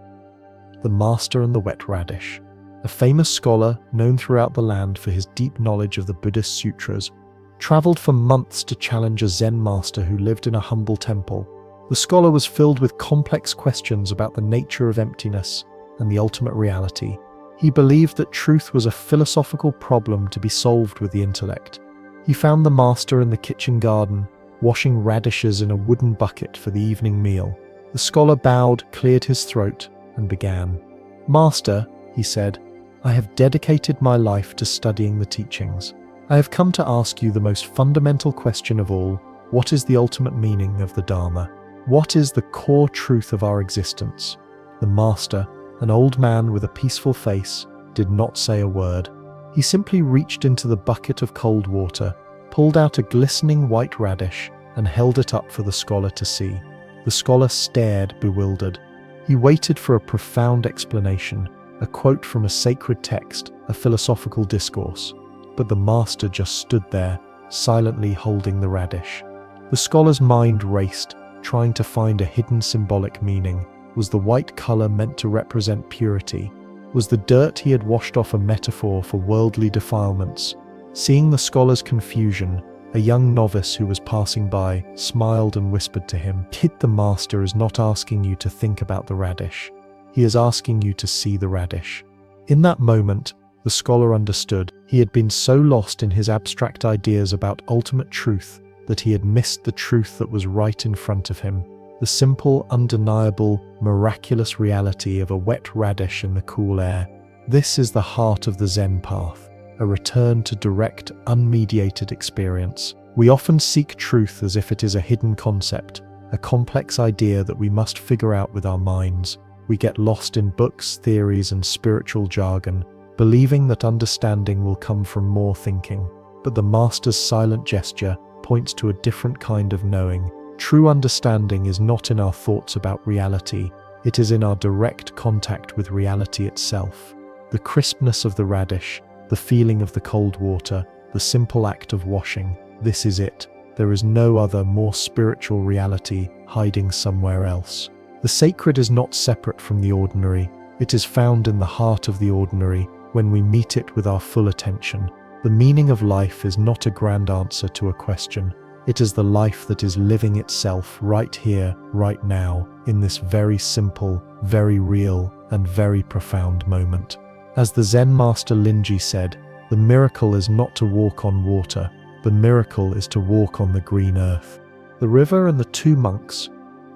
The Master and the Wet Radish. A famous scholar, known throughout the land for his deep knowledge of the Buddhist sutras, traveled for months to challenge a Zen master who lived in a humble temple. The scholar was filled with complex questions about the nature of emptiness and the ultimate reality. He believed that truth was a philosophical problem to be solved with the intellect. He found the master in the kitchen garden, washing radishes in a wooden bucket for the evening meal. The scholar bowed, cleared his throat, and began. "Master," he said, "I have dedicated my life to studying the teachings. I have come to ask you the most fundamental question of all. What is the ultimate meaning of the Dharma? What is the core truth of our existence?" The master, an old man with a peaceful face, did not say a word. He simply reached into the bucket of cold water, pulled out a glistening white radish, and held it up for the scholar to see. The scholar stared, bewildered. He waited for a profound explanation, a quote from a sacred text, a philosophical discourse. But the master just stood there, silently holding the radish. The scholar's mind raced, trying to find a hidden symbolic meaning. Was the white color meant to represent purity? Was the dirt he had washed off a metaphor for worldly defilements? Seeing the scholar's confusion, a young novice who was passing by smiled and whispered to him, "The master is not asking you to think about the radish. He is asking you to see the radish." In that moment, the scholar understood. He had been so lost in his abstract ideas about ultimate truth that he had missed the truth that was right in front of him, the simple, undeniable, miraculous reality of a wet radish in the cool air. This is the heart of the Zen path, a return to direct, unmediated experience. We often seek truth as if it is a hidden concept, a complex idea that we must figure out with our minds. We get lost in books, theories, and spiritual jargon, believing that understanding will come from more thinking. But the Master's silent gesture points to a different kind of knowing. True understanding is not in our thoughts about reality, it is in our direct contact with reality itself. The crispness of the radish, the feeling of the cold water, the simple act of washing, this is it. There is no other more spiritual reality hiding somewhere else. The sacred is not separate from the ordinary, it is found in the heart of the ordinary when we meet it with our full attention. The meaning of life is not a grand answer to a question. It is the life that is living itself right here, right now, in this very simple, very real, and very profound moment. As the Zen master Linji said, the miracle is not to walk on water, the miracle is to walk on the green earth. The river and the two monks,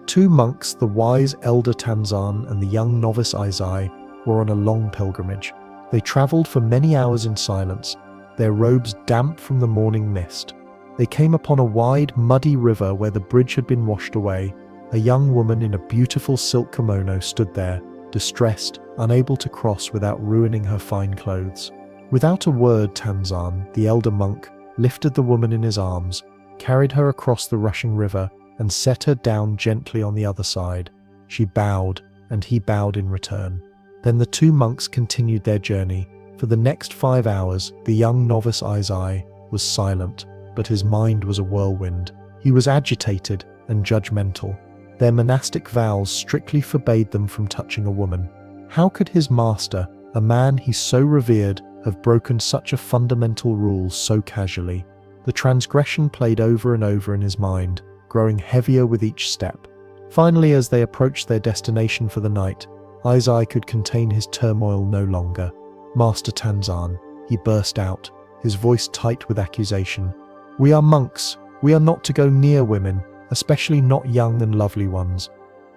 the wise elder Tanzan and the young novice Izai, were on a long pilgrimage. They traveled for many hours in silence, their robes damp from the morning mist. They came upon a wide, muddy river where the bridge had been washed away. A young woman in a beautiful silk kimono stood there, distressed, unable to cross without ruining her fine clothes. Without a word, Tanzan, the elder monk, lifted the woman in his arms, carried her across the rushing river, and set her down gently on the other side. She bowed, and he bowed in return. Then the two monks continued their journey. For the next 5 hours, the young novice Izai was silent, but his mind was a whirlwind. He was agitated and judgmental. Their monastic vows strictly forbade them from touching a woman. How could his master, a man he so revered, have broken such a fundamental rule so casually? The transgression played over and over in his mind, growing heavier with each step. Finally, as they approached their destination for the night, Izai could contain his turmoil no longer. "Master Tanzan," he burst out, his voice tight with accusation. "We are monks. We are not to go near women, especially not young and lovely ones.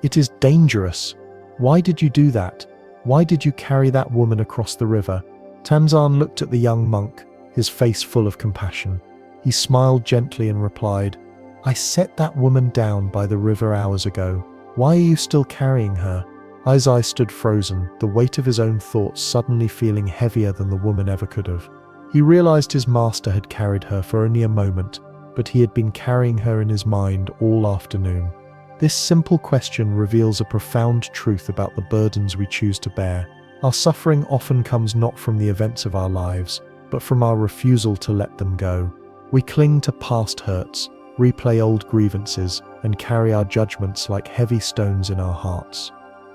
It is dangerous. Why did you do that? Why did you carry that woman across the river?" Tanzan looked at the young monk, his face full of compassion. He smiled gently and replied, "I set that woman down by the river hours ago. Why are you still carrying her?" Izai stood frozen, the weight of his own thoughts suddenly feeling heavier than the woman ever could have. He realized his master had carried her for only a moment, but he had been carrying her in his mind all afternoon. This simple question reveals a profound truth about the burdens we choose to bear. Our suffering often comes not from the events of our lives, but from our refusal to let them go. We cling to past hurts, replay old grievances, and carry our judgments like heavy stones in our hearts.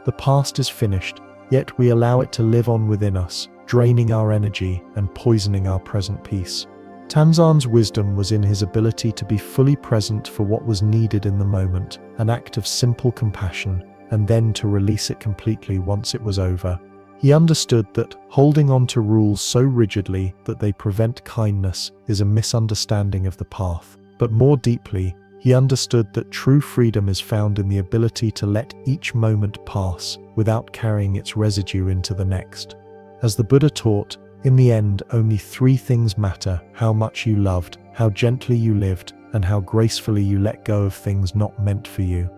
The past is finished, yet we allow it to live on within us, draining our energy and poisoning our present peace. Tanzan's wisdom was in his ability to be fully present for what was needed in the moment, an act of simple compassion, and then to release it completely once it was over. He understood that holding on to rules so rigidly that they prevent kindness is a misunderstanding of the path. But more deeply, he understood that true freedom is found in the ability to let each moment pass without carrying its residue into the next. As the Buddha taught, in the end, only 3 things matter: how much you loved, how gently you lived, and how gracefully you let go of things not meant for you.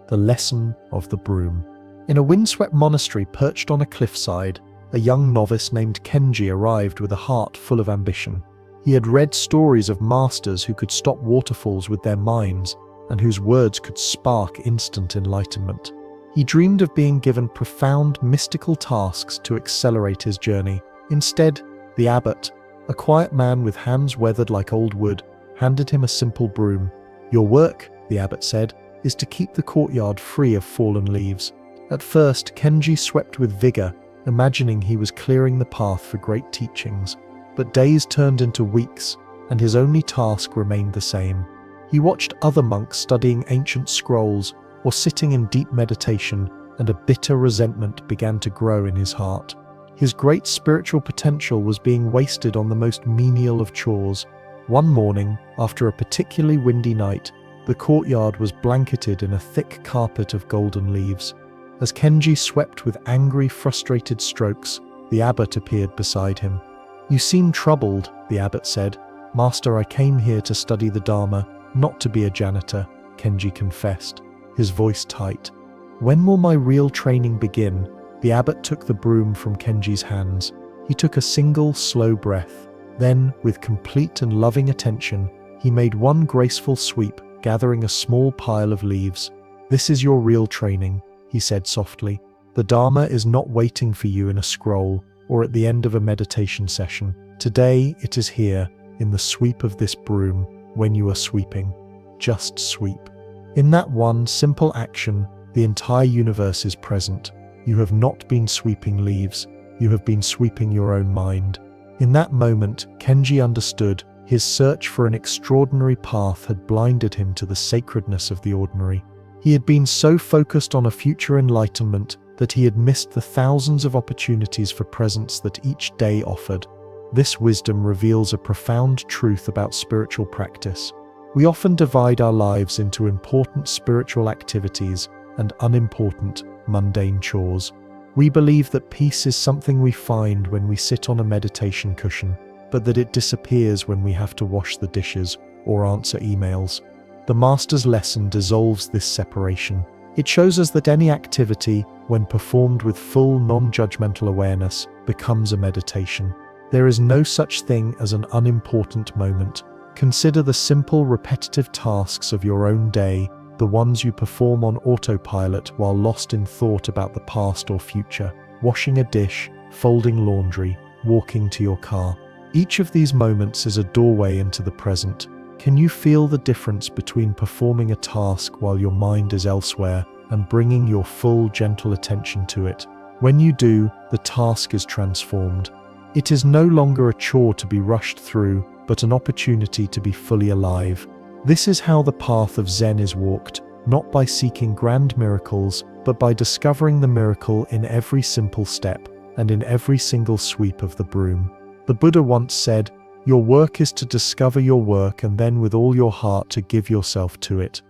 The lesson of the broom. In a windswept monastery perched on a cliffside, a young novice named Kenji arrived with a heart full of ambition. He had read stories of masters who could stop waterfalls with their minds and whose words could spark instant enlightenment. He dreamed of being given profound mystical tasks to accelerate his journey. Instead, the abbot, a quiet man with hands weathered like old wood, handed him a simple broom. "Your work," the abbot said, "is to keep the courtyard free of fallen leaves." At first, Kenji swept with vigor, imagining he was clearing the path for great teachings. But days turned into weeks, and his only task remained the same. He watched other monks studying ancient scrolls or sitting in deep meditation, and a bitter resentment began to grow in his heart. His great spiritual potential was being wasted on the most menial of chores. One morning, after a particularly windy night, the courtyard was blanketed in a thick carpet of golden leaves. As Kenji swept with angry, frustrated strokes, the abbot appeared beside him. "You seem troubled," the abbot said. "Master, I came here to study the Dharma, not to be a janitor," Kenji confessed, his voice tight. "When will my real training begin?" The abbot took the broom from Kenji's hands. He took a single, slow breath. Then, with complete and loving attention, he made one graceful sweep, gathering a small pile of leaves. "This is your real training," he said softly. "The Dharma is not waiting for you in a scroll or at the end of a meditation session. Today it is here, in the sweep of this broom, when you are sweeping. Just sweep." In that one simple action, the entire universe is present. You have not been sweeping leaves, you have been sweeping your own mind. In that moment, Kenji understood. His search for an extraordinary path had blinded him to the sacredness of the ordinary. He had been so focused on a future enlightenment that he had missed the thousands of opportunities for presence that each day offered. This wisdom reveals a profound truth about spiritual practice. We often divide our lives into important spiritual activities and unimportant, mundane chores. We believe that peace is something we find when we sit on a meditation cushion, but that it disappears when we have to wash the dishes or answer emails. The Master's lesson dissolves this separation. It shows us that any activity, when performed with full non-judgmental awareness, becomes a meditation. There is no such thing as an unimportant moment. Consider the simple, repetitive tasks of your own day, the ones you perform on autopilot while lost in thought about the past or future. Washing a dish, folding laundry, walking to your car. Each of these moments is a doorway into the present. Can you feel the difference between performing a task while your mind is elsewhere and bringing your full, gentle attention to it? When you do, the task is transformed. It is no longer a chore to be rushed through, but an opportunity to be fully alive. This is how the path of Zen is walked, not by seeking grand miracles, but by discovering the miracle in every simple step and in every single sweep of the broom. The Buddha once said, "Your work is to discover your work and then with all your heart to give yourself to it."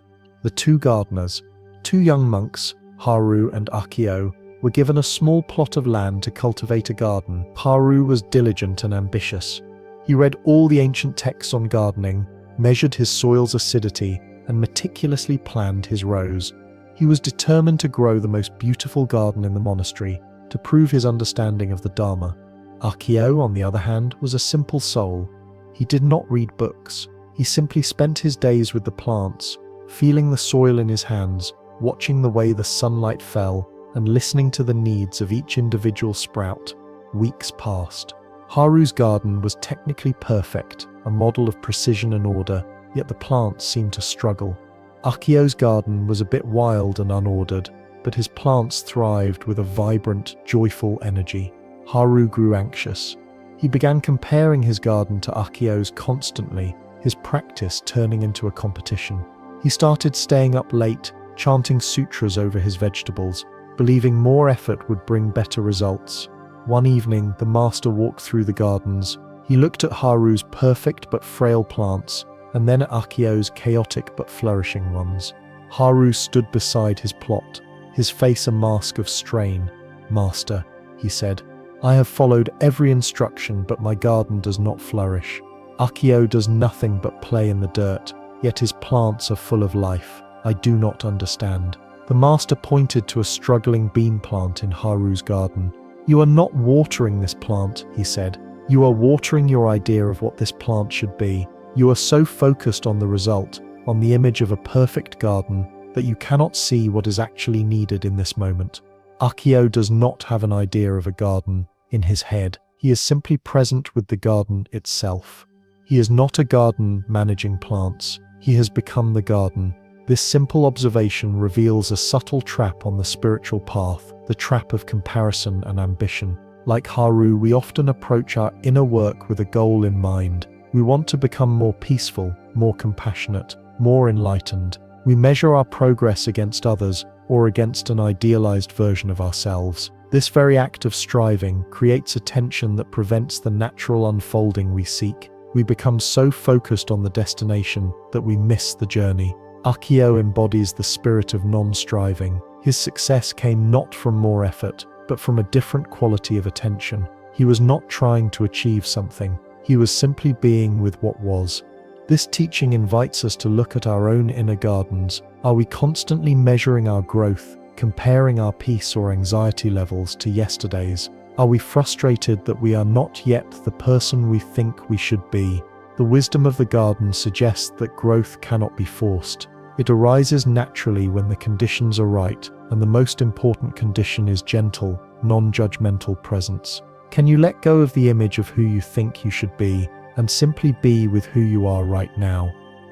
The two gardeners, two young monks, Haru and Akio, were given a small plot of land to cultivate a garden. Haru was diligent and ambitious. He read all the ancient texts on gardening, measured his soil's acidity, and meticulously planned his rows. He was determined to grow the most beautiful garden in the monastery, to prove his understanding of the Dharma. Akio, on the other hand, was a simple soul. He did not read books. He simply spent his days with the plants, feeling the soil in his hands, watching the way the sunlight fell, and listening to the needs of each individual sprout. Weeks passed. Haru's garden was technically perfect, a model of precision and order, yet the plants seemed to struggle. Akio's garden was a bit wild and unordered, but his plants thrived with a vibrant, joyful energy. Haru grew anxious. He began comparing his garden to Akio's constantly, his practice turning into a competition. He started staying up late, chanting sutras over his vegetables, believing more effort would bring better results. One evening, the master walked through the gardens. He looked at Haru's perfect but frail plants, and then at Akio's chaotic but flourishing ones. Haru stood beside his plot, his face a mask of strain. "Master," he said, "I have followed every instruction, but my garden does not flourish. Akio does nothing but play in the dirt, yet his plants are full of life. I do not understand." The master pointed to a struggling bean plant in Haru's garden. "You are not watering this plant," he said. "You are watering your idea of what this plant should be. You are so focused on the result, on the image of a perfect garden, that you cannot see what is actually needed in this moment." Akio does not have an idea of a garden in his head. He is simply present with the garden itself. He is not a garden managing plants. He has become the garden. This simple observation reveals a subtle trap on the spiritual path, the trap of comparison and ambition. Like Haru, we often approach our inner work with a goal in mind. We want to become more peaceful, more compassionate, more enlightened. We measure our progress against others or against an idealized version of ourselves. This very act of striving creates a tension that prevents the natural unfolding we seek. We become so focused on the destination that we miss the journey. Akio embodies the spirit of non-striving. His success came not from more effort, but from a different quality of attention. He was not trying to achieve something. He was simply being with what was. This teaching invites us to look at our own inner gardens. Are we constantly measuring our growth, comparing our peace or anxiety levels to yesterday's? Are we frustrated that we are not yet the person we think we should be? The wisdom of the garden suggests that growth cannot be forced. It arises naturally when the conditions are right, and the most important condition is gentle, non-judgmental presence. Can you let go of the image of who you think you should be, and simply be with who you are right now?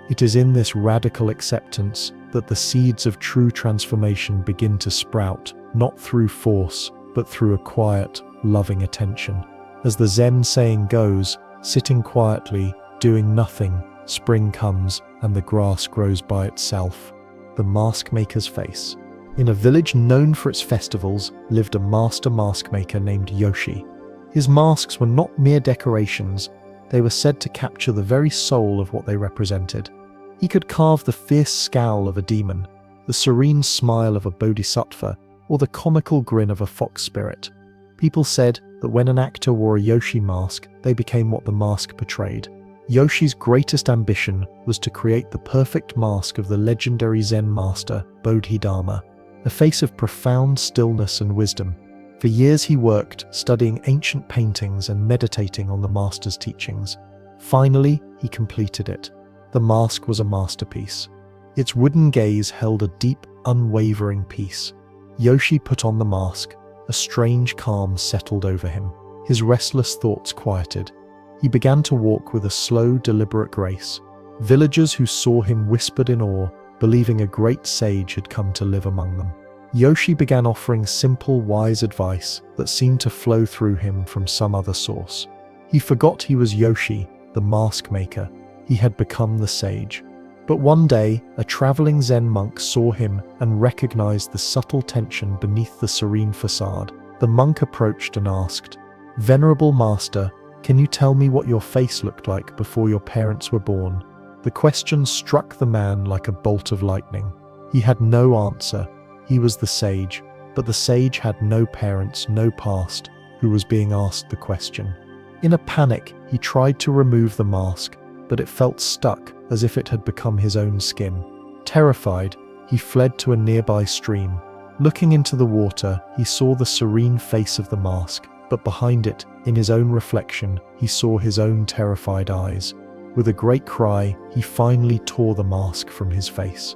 It is in this radical acceptance that the seeds of true transformation begin to sprout, not through force, but through a quiet, loving attention. As the Zen saying goes, sitting quietly, doing nothing, spring comes and the grass grows by itself. The mask maker's face. In a village known for its festivals lived a master mask maker named Yoshi. His masks were not mere decorations, they were said to capture the very soul of what they represented. He could carve the fierce scowl of a demon, the serene smile of a bodhisattva, or the comical grin of a fox spirit. People said that when an actor wore a Yoshi mask, they became what the mask portrayed. Yoshi's greatest ambition was to create the perfect mask of the legendary Zen master, Bodhidharma, a face of profound stillness and wisdom. For years he worked, studying ancient paintings and meditating on the master's teachings. Finally, he completed it. The mask was a masterpiece. Its wooden gaze held a deep, unwavering peace. Yoshi put on the mask. A strange calm settled over him. His restless thoughts quieted. He began to walk with a slow, deliberate grace. Villagers who saw him whispered in awe, believing a great sage had come to live among them. Yoshi began offering simple, wise advice that seemed to flow through him from some other source. He forgot he was Yoshi, the mask maker. He had become the sage. But one day, a traveling Zen monk saw him and recognized the subtle tension beneath the serene facade. The monk approached and asked, "Venerable master, can you tell me what your face looked like before your parents were born?" The question struck the man like a bolt of lightning. He had no answer. He was the sage, but the sage had no parents, no past, who was being asked the question. In a panic, he tried to remove the mask, but it felt stuck, as if it had become his own skin. Terrified, he fled to a nearby stream. Looking into the water, he saw the serene face of the mask, but behind it, in his own reflection, he saw his own terrified eyes. With a great cry, he finally tore the mask from his face.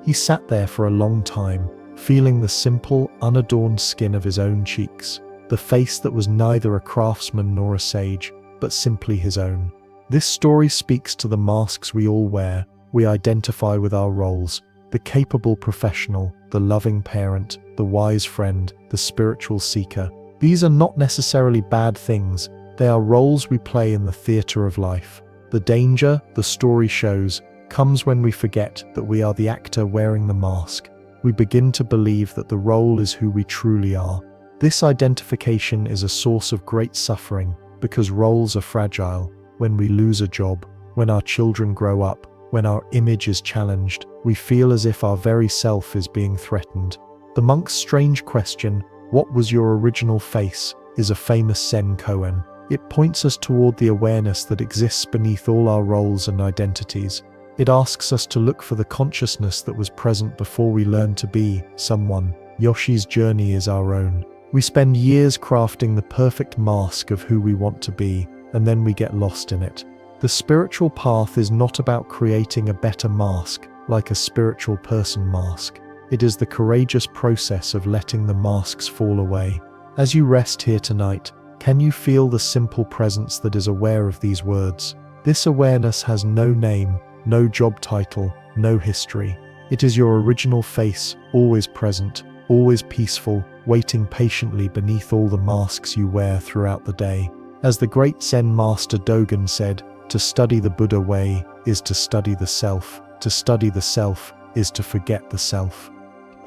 He sat there for a long time, feeling the simple, unadorned skin of his own cheeks, the face that was neither a craftsman nor a sage, but simply his own. This story speaks to the masks we all wear. We identify with our roles: the capable professional, the loving parent, the wise friend, the spiritual seeker. These are not necessarily bad things. They are roles we play in the theater of life. The danger, the story shows, comes when we forget that we are the actor wearing the mask. We begin to believe that the role is who we truly are. This identification is a source of great suffering because roles are fragile. When we lose a job, when our children grow up, when our image is challenged, we feel as if our very self is being threatened. The monk's strange question, "What was your original face?" is a famous Zen koan. It points us toward the awareness that exists beneath all our roles and identities. It asks us to look for the consciousness that was present before we learned to be someone. Yoshi's journey is our own. We spend years crafting the perfect mask of who we want to be, and then we get lost in it. The spiritual path is not about creating a better mask, like a spiritual person mask. It is the courageous process of letting the masks fall away. As you rest here tonight, can you feel the simple presence that is aware of these words? This awareness has no name, no job title, no history. It is your original face, always present, always peaceful, waiting patiently beneath all the masks you wear throughout the day. As the great Zen master Dogen said, to study the Buddha way is to study the self. To study the self is to forget the self.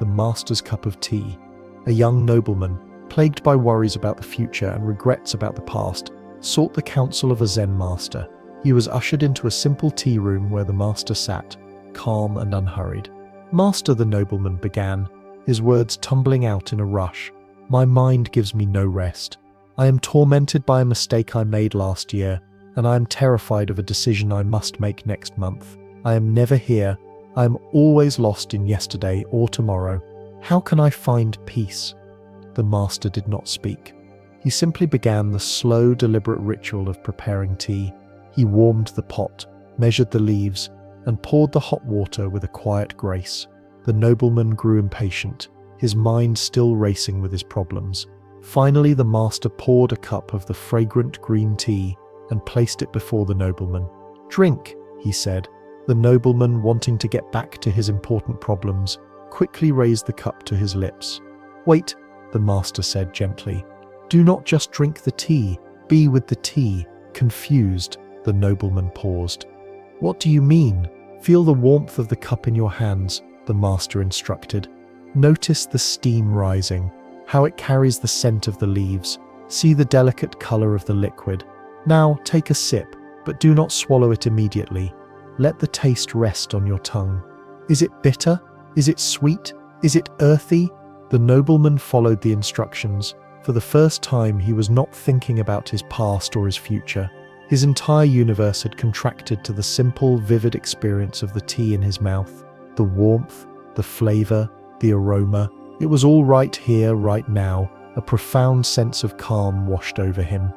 The master's cup of tea. A young nobleman, plagued by worries about the future and regrets about the past, sought the counsel of a Zen master. He was ushered into a simple tea room where the master sat, calm and unhurried. "Master," the nobleman began, his words tumbling out in a rush, "my mind gives me no rest. I am tormented by a mistake I made last year, and I am terrified of a decision I must make next month. I am never here. I am always lost in yesterday or tomorrow. How can I find peace?" The master did not speak. He simply began the slow, deliberate ritual of preparing tea. He warmed the pot, measured the leaves, and poured the hot water with a quiet grace. The nobleman grew impatient, his mind still racing with his problems. Finally, the master poured a cup of the fragrant green tea and placed it before the nobleman. "Drink," he said. The nobleman, wanting to get back to his important problems, quickly raised the cup to his lips. "Wait," the master said gently. "Do not just drink the tea, be with the tea." Confused, the nobleman paused. "What do you mean?" "Feel the warmth of the cup in your hands," the master instructed. "Notice the steam rising, how it carries the scent of the leaves. See the delicate color of the liquid. Now take a sip, but do not swallow it immediately. Let the taste rest on your tongue. Is it bitter? Is it sweet? Is it earthy?" The nobleman followed the instructions. For the first time, he was not thinking about his past or his future. His entire universe had contracted to the simple, vivid experience of the tea in his mouth. The warmth, the flavor, the aroma. It was all right here, right now. A profound sense of calm washed over him.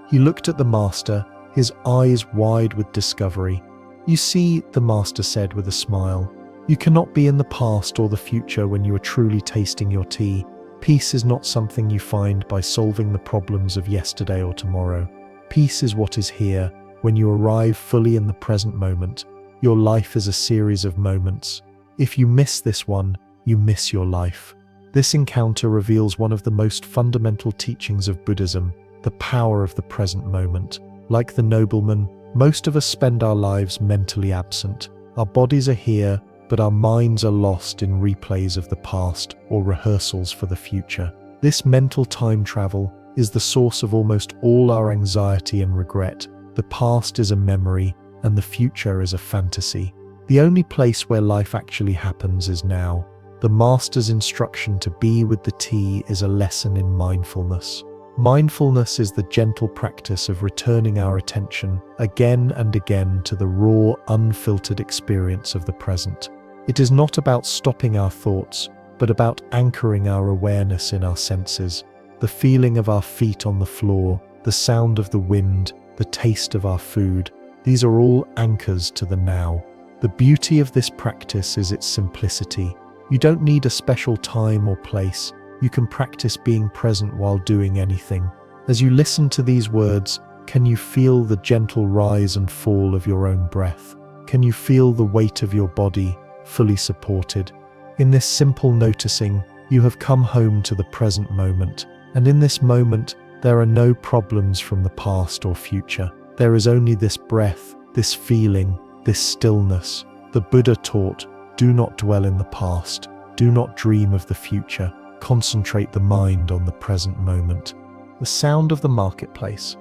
He looked at the master, his eyes wide with discovery. "You see," the master said with a smile, "you cannot be in the past or the future when you are truly tasting your tea. Peace is not something you find by solving the problems of yesterday or tomorrow. Peace is what is here, when you arrive fully in the present moment. Your life is a series of moments. If you miss this one, you miss your life." This encounter reveals one of the most fundamental teachings of Buddhism, the power of the present moment. Like the nobleman, most of us spend our lives mentally absent. Our bodies are here, but our minds are lost in replays of the past or rehearsals for the future. This mental time travel is the source of almost all our anxiety and regret. The past is a memory, and the future is a fantasy. The only place where life actually happens is now. The master's instruction to be with the tea is a lesson in mindfulness. Mindfulness is the gentle practice of returning our attention again and again to the raw, unfiltered experience of the present. It is not about stopping our thoughts, but about anchoring our awareness in our senses. The feeling of our feet on the floor, the sound of the wind, the taste of our food, these are all anchors to the now. The beauty of this practice is its simplicity. You don't need a special time or place. You can practice being present while doing anything. As you listen to these words, can you feel the gentle rise and fall of your own breath? Can you feel the weight of your body, fully supported? In this simple noticing, you have come home to the present moment. And in this moment, there are no problems from the past or future. There is only this breath, this feeling, this stillness. The Buddha taught, do not dwell in the past. Do not dream of the future. Concentrate the mind on the present moment. The sound of the marketplace.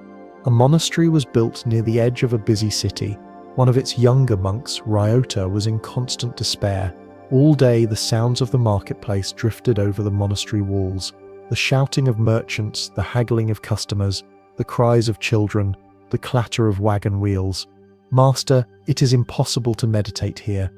A monastery was built near the edge of a busy city. One of its younger monks, Ryota, was in constant despair. All day, the sounds of the marketplace drifted over the monastery walls. The shouting of merchants, the haggling of customers, the cries of children, the clatter of wagon wheels. "Master, it is impossible to meditate here."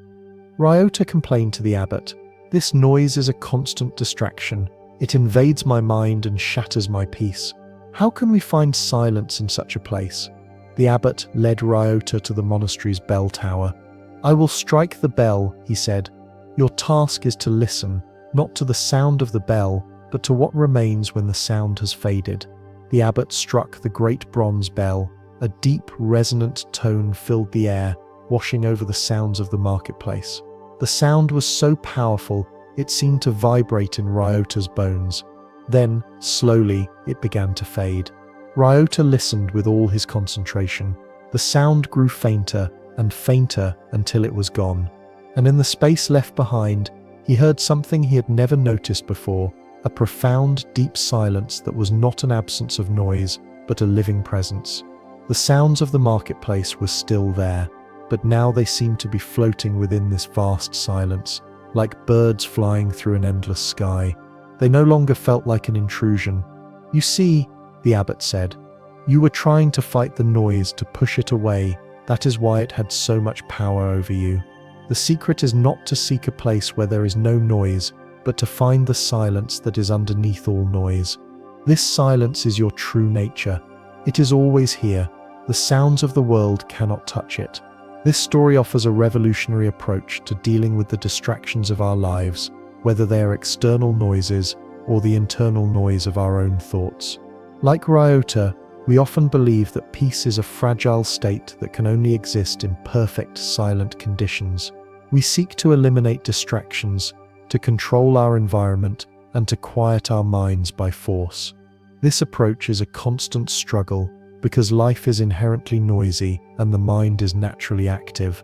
Ryota complained to the abbot. "This noise is a constant distraction. It invades my mind and shatters my peace. How can we find silence in such a place?" The abbot led Ryota to the monastery's bell tower. "I will strike the bell," he said. "Your task is to listen, not to the sound of the bell, but to what remains when the sound has faded." The abbot struck the great bronze bell. A deep, resonant tone filled the air, washing over the sounds of the marketplace. The sound was so powerful, it seemed to vibrate in Ryota's bones. Then, slowly, it began to fade. Ryota listened with all his concentration. The sound grew fainter and fainter until it was gone. And in the space left behind, he heard something he had never noticed before, a profound, deep silence that was not an absence of noise, but a living presence. The sounds of the marketplace were still there, but now they seemed to be floating within this vast silence, like birds flying through an endless sky. They no longer felt like an intrusion. "You see," the abbot said, "you were trying to fight the noise, to push it away. That is why it had so much power over you. The secret is not to seek a place where there is no noise, but to find the silence that is underneath all noise. This silence is your true nature. It is always here. The sounds of the world cannot touch it." This story offers a revolutionary approach to dealing with the distractions of our lives, whether they are external noises or the internal noise of our own thoughts. Like Ryota, we often believe that peace is a fragile state that can only exist in perfect, silent conditions. We seek to eliminate distractions, to control our environment, and to quiet our minds by force. This approach is a constant struggle because life is inherently noisy and the mind is naturally active.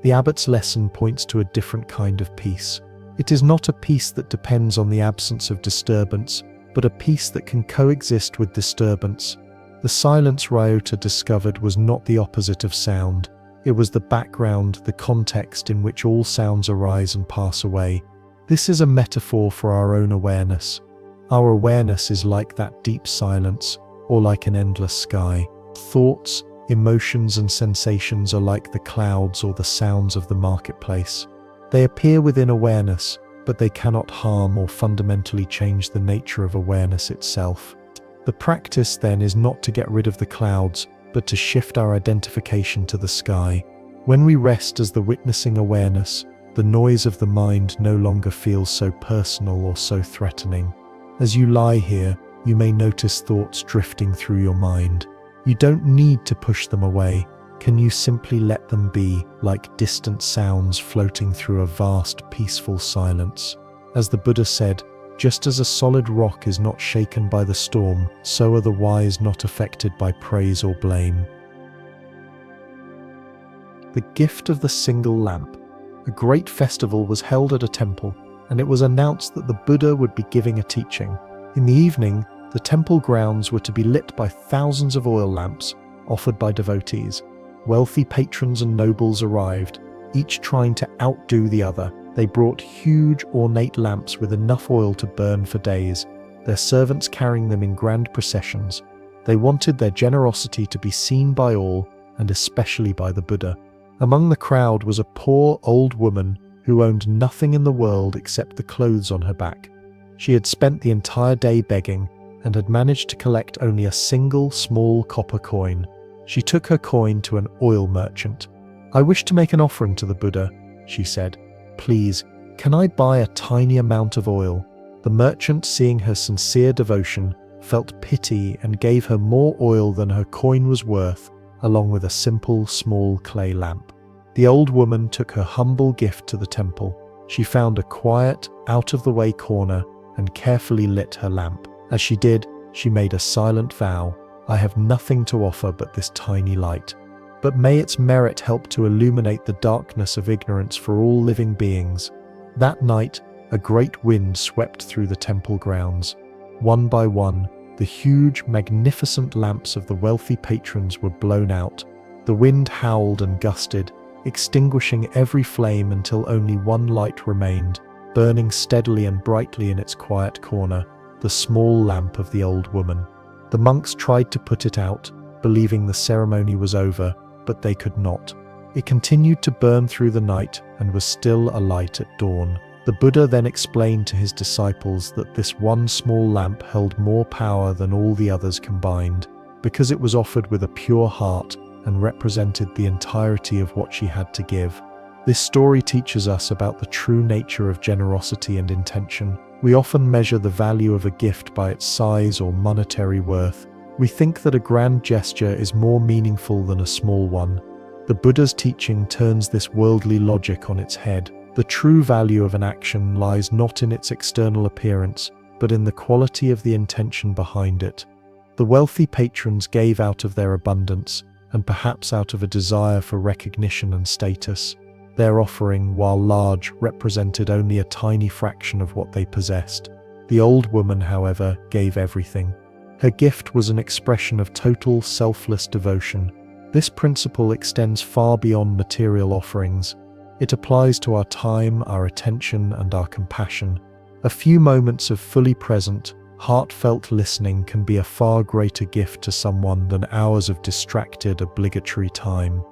The abbot's lesson points to a different kind of peace. It is not a peace that depends on the absence of disturbance, but a peace that can coexist with disturbance. The silence Ryota discovered was not the opposite of sound. It was the background, the context in which all sounds arise and pass away. This is a metaphor for our own awareness. Our awareness is like that deep silence, or like an endless sky. Thoughts, emotions, and sensations are like the clouds or the sounds of the marketplace. They appear within awareness, but they cannot harm or fundamentally change the nature of awareness itself. The practice, then, is not to get rid of the clouds, but to shift our identification to the sky. When we rest as the witnessing awareness, the noise of the mind no longer feels so personal or so threatening. As you lie here, you may notice thoughts drifting through your mind. You don't need to push them away. Can you simply let them be, like distant sounds floating through a vast, peaceful silence? As the Buddha said, just as a solid rock is not shaken by the storm, so are the wise not affected by praise or blame. The gift of the single lamp. A great festival was held at a temple, and it was announced that the Buddha would be giving a teaching. In the evening, the temple grounds were to be lit by thousands of oil lamps offered by devotees. Wealthy patrons and nobles arrived, each trying to outdo the other. They brought huge, ornate lamps with enough oil to burn for days, their servants carrying them in grand processions. They wanted their generosity to be seen by all, and especially by the Buddha. Among the crowd was a poor old woman who owned nothing in the world except the clothes on her back. She had spent the entire day begging and had managed to collect only a single small copper coin. She took her coin to an oil merchant. "I wish to make an offering to the Buddha," she said. "Please, can I buy a tiny amount of oil?" The merchant, seeing her sincere devotion, felt pity and gave her more oil than her coin was worth, along with a simple, small clay lamp. The old woman took her humble gift to the temple. She found a quiet, out-of-the-way corner and carefully lit her lamp. As she did, she made a silent vow, "I have nothing to offer but this tiny light. But may its merit help to illuminate the darkness of ignorance for all living beings." That night, a great wind swept through the temple grounds. One by one, the huge, magnificent lamps of the wealthy patrons were blown out. The wind howled and gusted, extinguishing every flame until only one light remained, burning steadily and brightly in its quiet corner, the small lamp of the old woman. The monks tried to put it out, believing the ceremony was over, but they could not. It continued to burn through the night and was still alight at dawn. The Buddha then explained to his disciples that this one small lamp held more power than all the others combined, because it was offered with a pure heart and represented the entirety of what she had to give. This story teaches us about the true nature of generosity and intention. We often measure the value of a gift by its size or monetary worth. We think that a grand gesture is more meaningful than a small one. The Buddha's teaching turns this worldly logic on its head. The true value of an action lies not in its external appearance, but in the quality of the intention behind it. The wealthy patrons gave out of their abundance, and perhaps out of a desire for recognition and status. Their offering, while large, represented only a tiny fraction of what they possessed. The old woman, however, gave everything. Her gift was an expression of total, selfless devotion. This principle extends far beyond material offerings. It applies to our time, our attention, and our compassion. A few moments of fully present, heartfelt listening can be a far greater gift to someone than hours of distracted, obligatory time.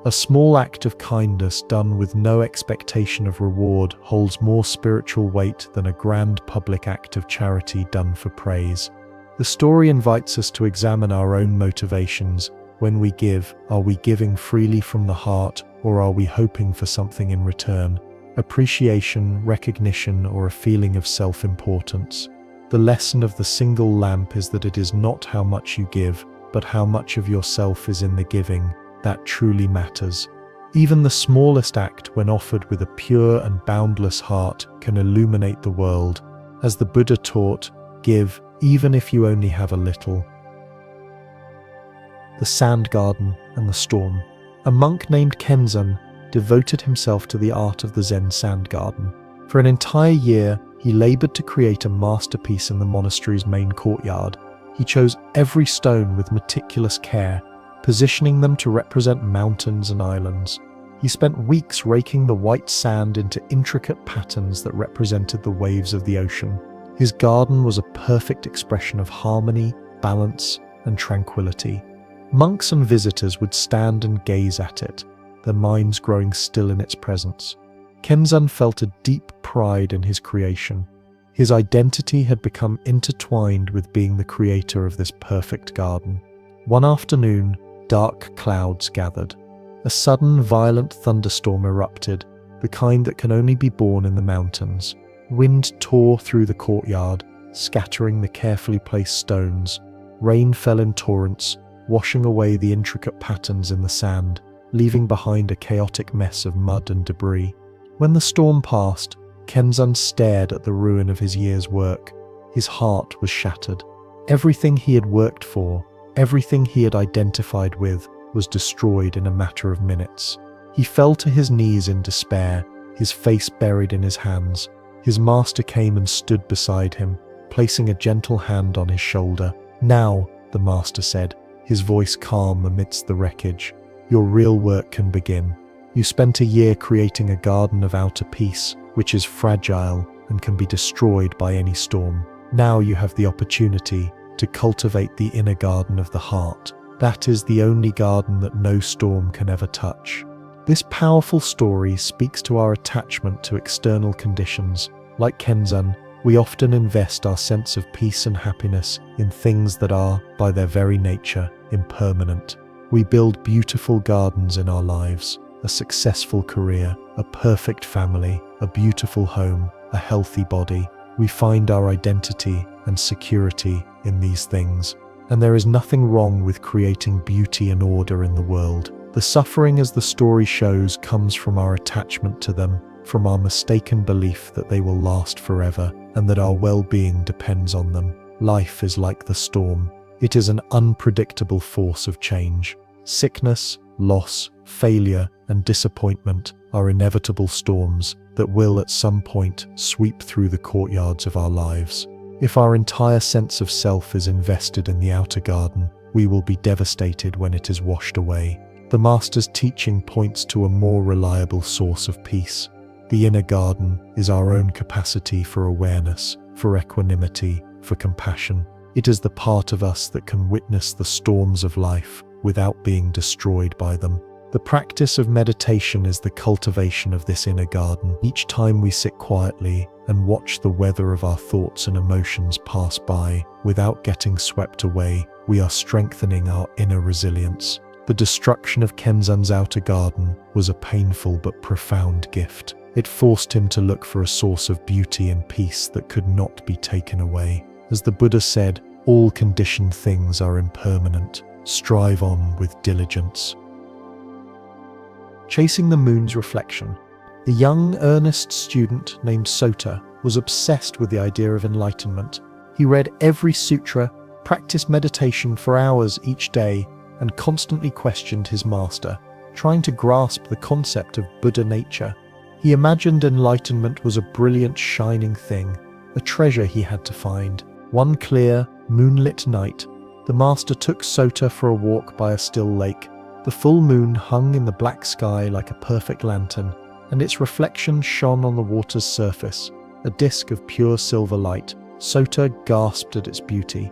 A small act of kindness done with no expectation of reward holds more spiritual weight than a grand public act of charity done for praise. The story invites us to examine our own motivations. When we give, are we giving freely from the heart, or are we hoping for something in return? Appreciation, recognition, or a feeling of self-importance? The lesson of the single lamp is that it is not how much you give, but how much of yourself is in the giving, that truly matters. Even the smallest act, when offered with a pure and boundless heart, can illuminate the world. As the Buddha taught, give, even if you only have a little. The Sand Garden and the Storm. A monk named Kenzan devoted himself to the art of the Zen sand garden. For an entire year, he labored to create a masterpiece in the monastery's main courtyard. He chose every stone with meticulous care, positioning them to represent mountains and islands. He spent weeks raking the white sand into intricate patterns that represented the waves of the ocean. His garden was a perfect expression of harmony, balance, and tranquility. Monks and visitors would stand and gaze at it, their minds growing still in its presence. Kenzan felt a deep pride in his creation. His identity had become intertwined with being the creator of this perfect garden. One afternoon, dark clouds gathered. A sudden, violent thunderstorm erupted, the kind that can only be born in the mountains. Wind tore through the courtyard, scattering the carefully placed stones. Rain fell in torrents, washing away the intricate patterns in the sand, leaving behind a chaotic mess of mud and debris. When the storm passed, Kenzan stared at the ruin of his year's work. His heart was shattered. Everything he had worked for, everything he had identified with, was destroyed in a matter of minutes. He fell to his knees in despair, his face buried in his hands. His master came and stood beside him, placing a gentle hand on his shoulder. "Now," the master said, his voice calm amidst the wreckage, "your real work can begin. You spent a year creating a garden of outer peace, which is fragile and can be destroyed by any storm. Now you have the opportunity to cultivate the inner garden of the heart. That is the only garden that no storm can ever touch." This powerful story speaks to our attachment to external conditions. Like Kenzan, we often invest our sense of peace and happiness in things that are, by their very nature, impermanent. We build beautiful gardens in our lives, a successful career, a perfect family, a beautiful home, a healthy body. We find our identity and security in these things. And there is nothing wrong with creating beauty and order in the world. The suffering, as the story shows, comes from our attachment to them, from our mistaken belief that they will last forever and that our well-being depends on them. Life is like the storm. It is an unpredictable force of change. Sickness, loss, failure, and disappointment are inevitable storms that will at some point sweep through the courtyards of our lives. If our entire sense of self is invested in the outer garden, we will be devastated when it is washed away. The Master's teaching points to a more reliable source of peace. The inner garden is our own capacity for awareness, for equanimity, for compassion. It is the part of us that can witness the storms of life without being destroyed by them. The practice of meditation is the cultivation of this inner garden. Each time we sit quietly and watch the weather of our thoughts and emotions pass by without getting swept away, we are strengthening our inner resilience. The destruction of Kenzan's outer garden was a painful but profound gift. It forced him to look for a source of beauty and peace that could not be taken away. As the Buddha said, all conditioned things are impermanent. Strive on with diligence. Chasing the moon's reflection. A young, earnest student named Sota was obsessed with the idea of enlightenment. He read every sutra, practiced meditation for hours each day, and constantly questioned his master, trying to grasp the concept of Buddha nature. He imagined enlightenment was a brilliant, shining thing, a treasure he had to find, one clear, moonlit night. The master took Sota for a walk by a still lake. The full moon hung in the black sky like a perfect lantern, and its reflection shone on the water's surface, a disk of pure silver light. Sota gasped at its beauty.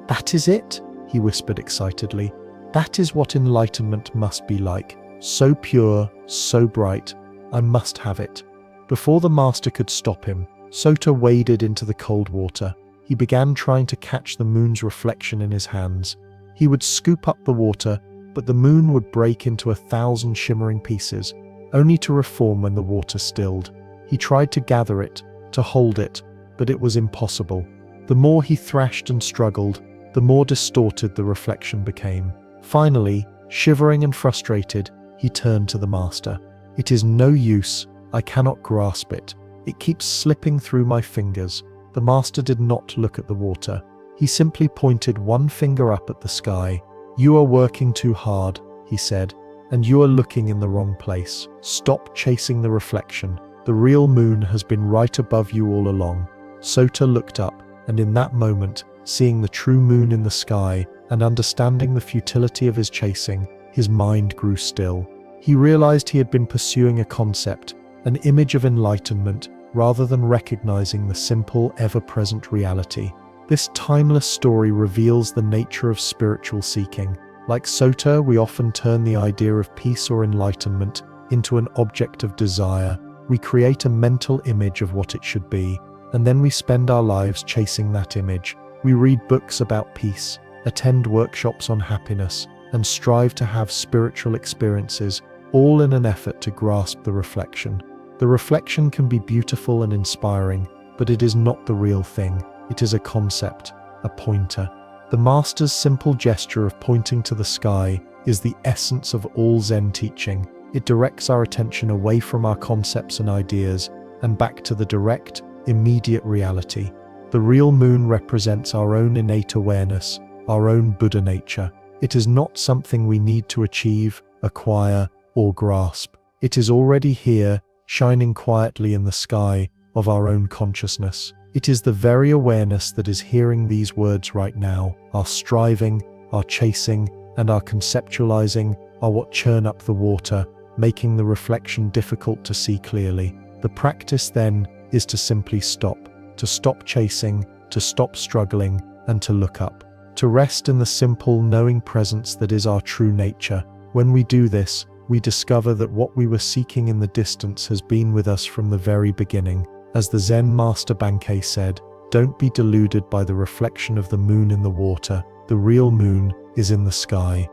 "That is it," he whispered excitedly. "That is what enlightenment must be like. So pure, so bright. I must have it." Before the master could stop him, Sota waded into the cold water. He began trying to catch the moon's reflection in his hands. He would scoop up the water, but the moon would break into 1,000 shimmering pieces, only to reform when the water stilled. He tried to gather it, to hold it, but it was impossible. The more he thrashed and struggled, the more distorted the reflection became. Finally, shivering and frustrated, he turned to the master. "It is no use. I cannot grasp it. It keeps slipping through my fingers." The master did not look at the water. He simply pointed one finger up at the sky. "You are working too hard," he said, "and you are looking in the wrong place. Stop chasing the reflection. The real moon has been right above you all along." Sota looked up, and in that moment, seeing the true moon in the sky and understanding the futility of his chasing, his mind grew still. He realized he had been pursuing a concept, an image of enlightenment, rather than recognizing the simple, ever-present reality. This timeless story reveals the nature of spiritual seeking. Like Sota, we often turn the idea of peace or enlightenment into an object of desire. We create a mental image of what it should be, and then we spend our lives chasing that image. We read books about peace, attend workshops on happiness, and strive to have spiritual experiences, all in an effort to grasp the reflection. The reflection can be beautiful and inspiring, but it is not the real thing. It is a concept, a pointer. The master's simple gesture of pointing to the sky is the essence of all Zen teaching. It directs our attention away from our concepts and ideas and back to the direct, immediate reality. The real moon represents our own innate awareness, our own Buddha nature. It is not something we need to achieve, acquire, or grasp. It is already here, shining quietly in the sky of our own consciousness. It is the very awareness that is hearing these words right now. Our striving, our chasing, and our conceptualizing are what churn up the water, making the reflection difficult to see clearly. The practice then is to simply stop, to stop chasing, to stop struggling, and to look up, to rest in the simple, knowing presence that is our true nature. When we do this, we discover that what we were seeking in the distance has been with us from the very beginning. As the Zen master Bankei said, "Don't be deluded by the reflection of the moon in the water. The real moon is in the sky."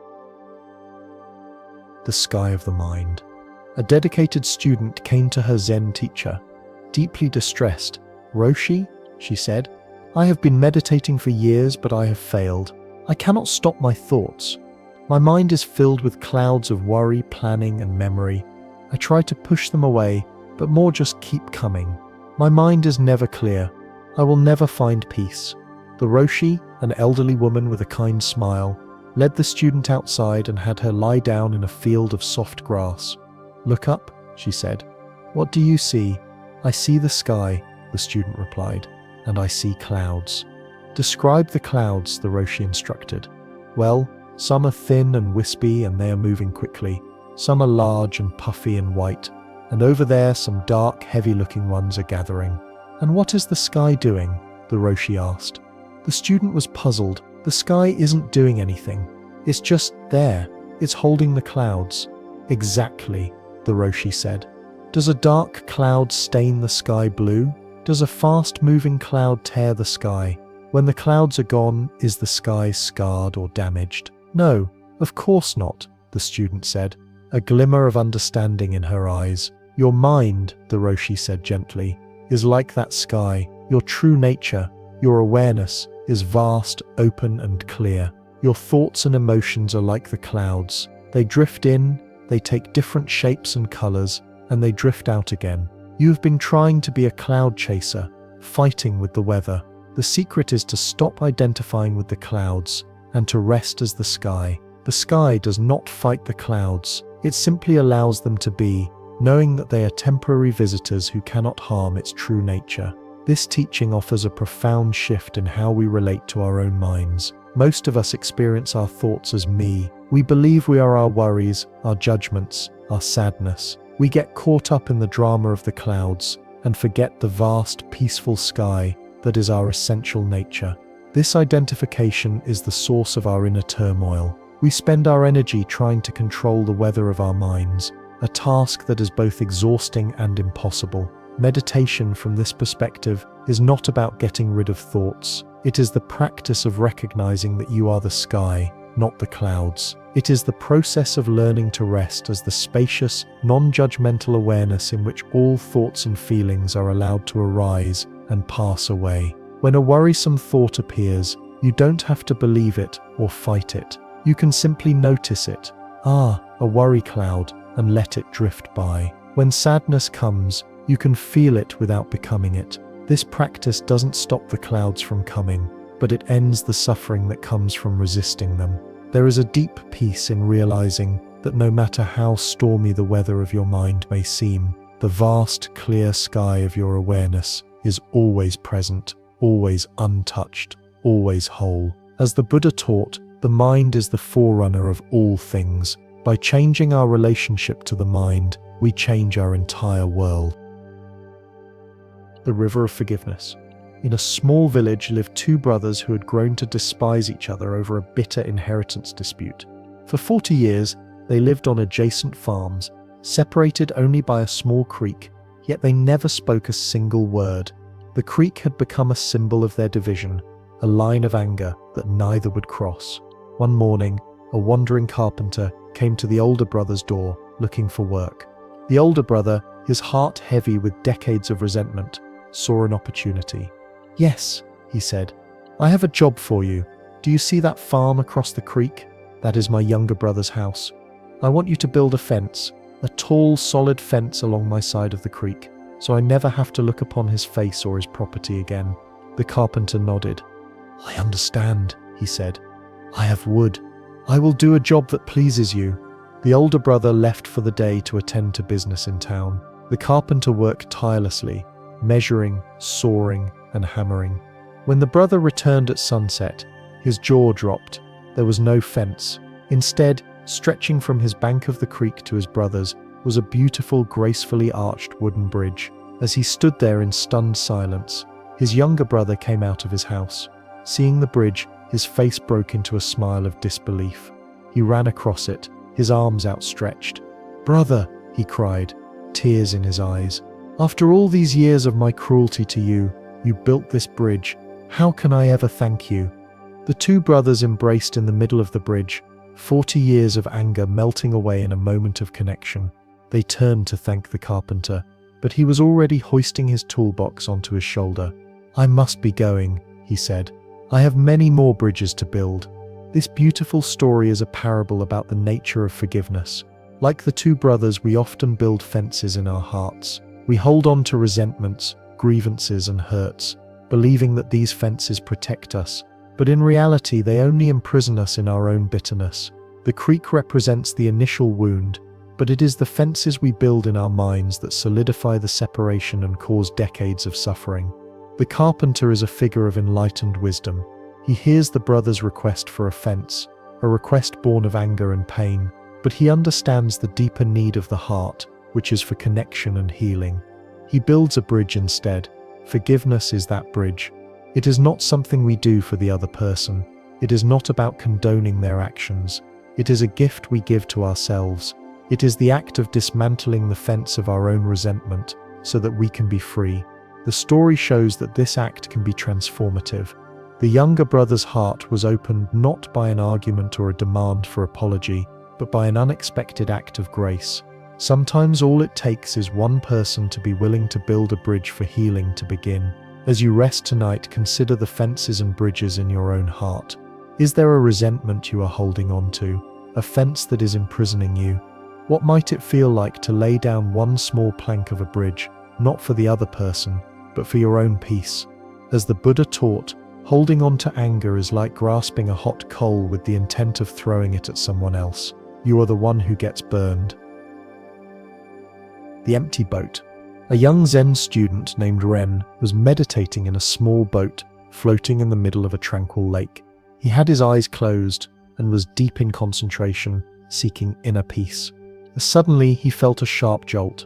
The sky of the mind. A dedicated student came to her Zen teacher, deeply distressed. "Roshi," she said, "I have been meditating for years, but I have failed. I cannot stop my thoughts. My mind is filled with clouds of worry, planning, and memory. I try to push them away, but more just keep coming. My mind is never clear. I will never find peace." The Roshi, an elderly woman with a kind smile, led the student outside and had her lie down in a field of soft grass. "Look up," she said. "What do you see?" "I see the sky," the student replied, "and I see clouds." "Describe the clouds," the Roshi instructed. "Well, some are thin and wispy and they are moving quickly. Some are large and puffy and white, and over there some dark, heavy-looking ones are gathering." "And what is the sky doing?" the Roshi asked. The student was puzzled. "The sky isn't doing anything. It's just there. It's holding the clouds." "Exactly," the Roshi said. "Does a dark cloud stain the sky blue? Does a fast-moving cloud tear the sky? When the clouds are gone, is the sky scarred or damaged?" "No, of course not," the student said, a glimmer of understanding in her eyes. "Your mind," the Roshi said gently, "is like that sky. Your true nature, your awareness, is vast, open, and clear. Your thoughts and emotions are like the clouds. They drift in, they take different shapes and colors, and they drift out again. You have been trying to be a cloud chaser, fighting with the weather. The secret is to stop identifying with the clouds and to rest as the sky. The sky does not fight the clouds. It simply allows them to be, knowing that they are temporary visitors who cannot harm its true nature." This teaching offers a profound shift in how we relate to our own minds. Most of us experience our thoughts as me. We believe we are our worries, our judgments, our sadness. We get caught up in the drama of the clouds and forget the vast, peaceful sky that is our essential nature. This identification is the source of our inner turmoil. We spend our energy trying to control the weather of our minds, a task that is both exhausting and impossible. Meditation, from this perspective, is not about getting rid of thoughts. It is the practice of recognizing that you are the sky, not the clouds. It is the process of learning to rest as the spacious, non-judgmental awareness in which all thoughts and feelings are allowed to arise and pass away. When a worrisome thought appears, you don't have to believe it or fight it. You can simply notice it. A worry cloud, and let it drift by. When sadness comes, you can feel it without becoming it. This practice doesn't stop the clouds from coming, but it ends the suffering that comes from resisting them. There is a deep peace in realizing that no matter how stormy the weather of your mind may seem, the vast, clear sky of your awareness is always present, always untouched, always whole. As the Buddha taught, the mind is the forerunner of all things. By changing our relationship to the mind, we change our entire world. The River of Forgiveness. In a small village lived two brothers who had grown to despise each other over a bitter inheritance dispute. For 40 years, they lived on adjacent farms, separated only by a small creek, yet they never spoke a single word. The creek had become a symbol of their division, a line of anger that neither would cross. One morning, a wandering carpenter came to the older brother's door, looking for work. The older brother, his heart heavy with decades of resentment, saw an opportunity. "Yes," he said, "I have a job for you. Do you see that farm across the creek? That is my younger brother's house. I want you to build a fence, a tall, solid fence along my side of the creek, so I never have to look upon his face or his property again." The carpenter nodded. "I understand," he said. "I have wood. I will do a job that pleases you." The older brother left for the day to attend to business in town. The carpenter worked tirelessly, measuring, sawing, and hammering. When the brother returned at sunset, his jaw dropped. There was no fence. Instead, stretching from his bank of the creek to his brother's, was a beautiful, gracefully arched wooden bridge. As he stood there in stunned silence, his younger brother came out of his house. Seeing the bridge, his face broke into a smile of disbelief. He ran across it, his arms outstretched. "Brother," he cried, tears in his eyes, "after all these years of my cruelty to you, you built this bridge. How can I ever thank you?" The two brothers embraced in the middle of the bridge, 40 years of anger melting away in a moment of connection. They turned to thank the carpenter, but he was already hoisting his toolbox onto his shoulder. "I must be going," he said. "I have many more bridges to build." This beautiful story is a parable about the nature of forgiveness. Like the two brothers, we often build fences in our hearts. We hold on to resentments, grievances, and hurts, believing that these fences protect us, but in reality they only imprison us in our own bitterness. The creek represents the initial wound, but it is the fences we build in our minds that solidify the separation and cause decades of suffering. The carpenter is a figure of enlightened wisdom. He hears the brother's request for a fence, a request born of anger and pain, but he understands the deeper need of the heart, which is for connection and healing. He builds a bridge instead. Forgiveness is that bridge. It is not something we do for the other person. It is not about condoning their actions. It is a gift we give to ourselves. It is the act of dismantling the fence of our own resentment so that we can be free. The story shows that this act can be transformative. The younger brother's heart was opened not by an argument or a demand for apology, but by an unexpected act of grace. Sometimes all it takes is one person to be willing to build a bridge for healing to begin. As you rest tonight, consider the fences and bridges in your own heart. Is there a resentment you are holding on to? A fence that is imprisoning you? What might it feel like to lay down one small plank of a bridge, not for the other person, but for your own peace? As the Buddha taught, holding on to anger is like grasping a hot coal with the intent of throwing it at someone else. You are the one who gets burned. The empty boat. A young Zen student named Ren was meditating in a small boat floating in the middle of a tranquil lake. He had his eyes closed and was deep in concentration, seeking inner peace. Suddenly, he felt a sharp jolt.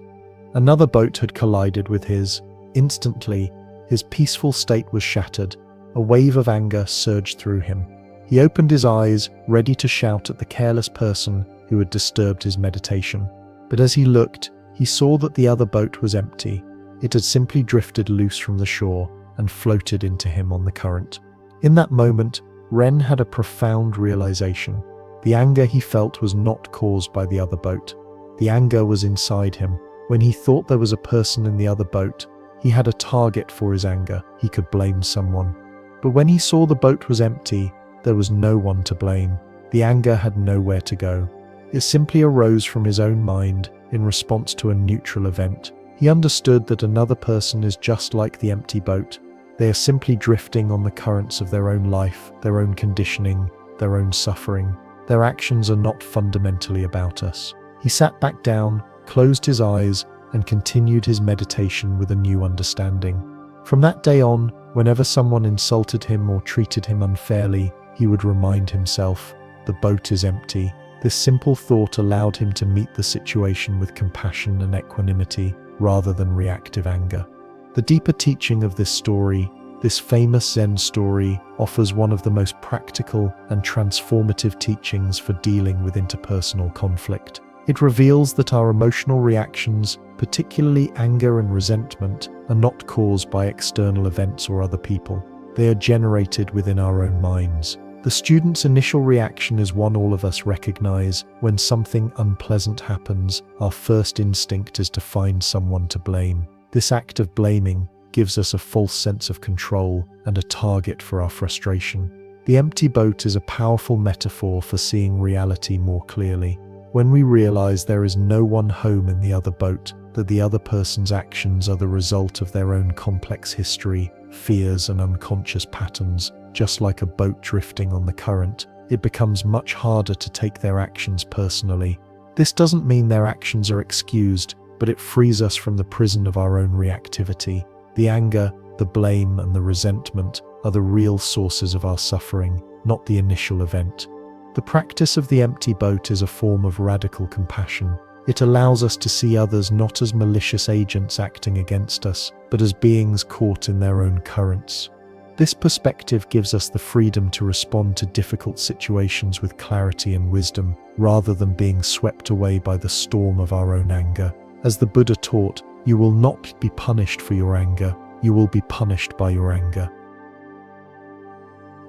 Another boat had collided with his. Instantly, his peaceful state was shattered. A wave of anger surged through him. He opened his eyes, ready to shout at the careless person who had disturbed his meditation. But as he looked, he saw that the other boat was empty. It had simply drifted loose from the shore and floated into him on the current. In that moment, Ren had a profound realization. The anger he felt was not caused by the other boat. The anger was inside him. When he thought there was a person in the other boat, he had a target for his anger. He could blame someone. But when he saw the boat was empty, there was no one to blame. The anger had nowhere to go. It simply arose from his own mind in response to a neutral event. He understood that another person is just like the empty boat. They are simply drifting on the currents of their own life, their own conditioning, their own suffering. Their actions are not fundamentally about us. He sat back down, closed his eyes, and continued his meditation with a new understanding. From that day on, whenever someone insulted him or treated him unfairly, he would remind himself, the boat is empty. This simple thought allowed him to meet the situation with compassion and equanimity, rather than reactive anger. The deeper teaching of this story, this famous Zen story, offers one of the most practical and transformative teachings for dealing with interpersonal conflict. It reveals that our emotional reactions, particularly anger and resentment, are not caused by external events or other people. They are generated within our own minds. The student's initial reaction is one all of us recognize. When something unpleasant happens, our first instinct is to find someone to blame. This act of blaming gives us a false sense of control and a target for our frustration. The empty boat is a powerful metaphor for seeing reality more clearly. When we realize there is no one home in the other boat, that the other person's actions are the result of their own complex history, fears, and unconscious patterns, just like a boat drifting on the current, it becomes much harder to take their actions personally. This doesn't mean their actions are excused, but it frees us from the prison of our own reactivity. The anger, the blame, and the resentment are the real sources of our suffering, not the initial event. The practice of the empty boat is a form of radical compassion. It allows us to see others not as malicious agents acting against us, but as beings caught in their own currents. This perspective gives us the freedom to respond to difficult situations with clarity and wisdom, rather than being swept away by the storm of our own anger. As the Buddha taught, you will not be punished for your anger, you will be punished by your anger.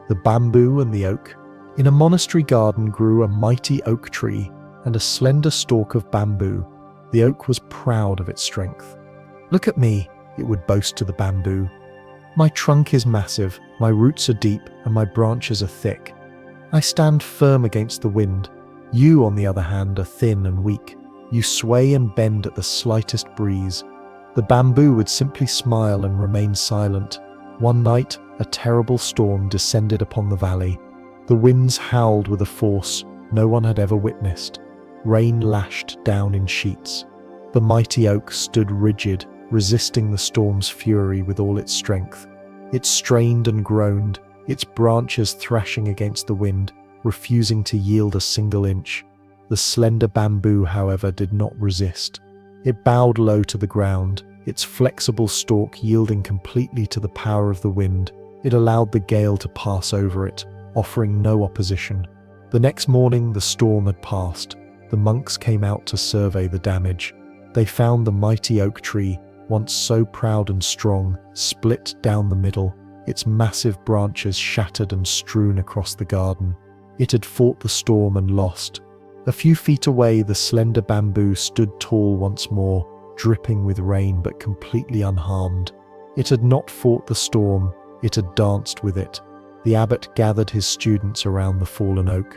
The bamboo and the oak. In a monastery garden grew a mighty oak tree and a slender stalk of bamboo. The oak was proud of its strength. "Look at me," it would boast to the bamboo. "My trunk is massive, my roots are deep, and my branches are thick. I stand firm against the wind. You, on the other hand, are thin and weak. You sway and bend at the slightest breeze." The bamboo would simply smile and remain silent. One night, a terrible storm descended upon the valley. The winds howled with a force no one had ever witnessed. Rain lashed down in sheets. The mighty oak stood rigid, resisting the storm's fury with all its strength. It strained and groaned, its branches thrashing against the wind, refusing to yield a single inch. The slender bamboo, however, did not resist. It bowed low to the ground, its flexible stalk yielding completely to the power of the wind. It allowed the gale to pass over it, offering no opposition. The next morning, the storm had passed. The monks came out to survey the damage. They found the mighty oak tree, once so proud and strong, split down the middle, its massive branches shattered and strewn across the garden. It had fought the storm and lost. A few feet away, the slender bamboo stood tall once more, dripping with rain but completely unharmed. It had not fought the storm, it had danced with it. The abbot gathered his students around the fallen oak.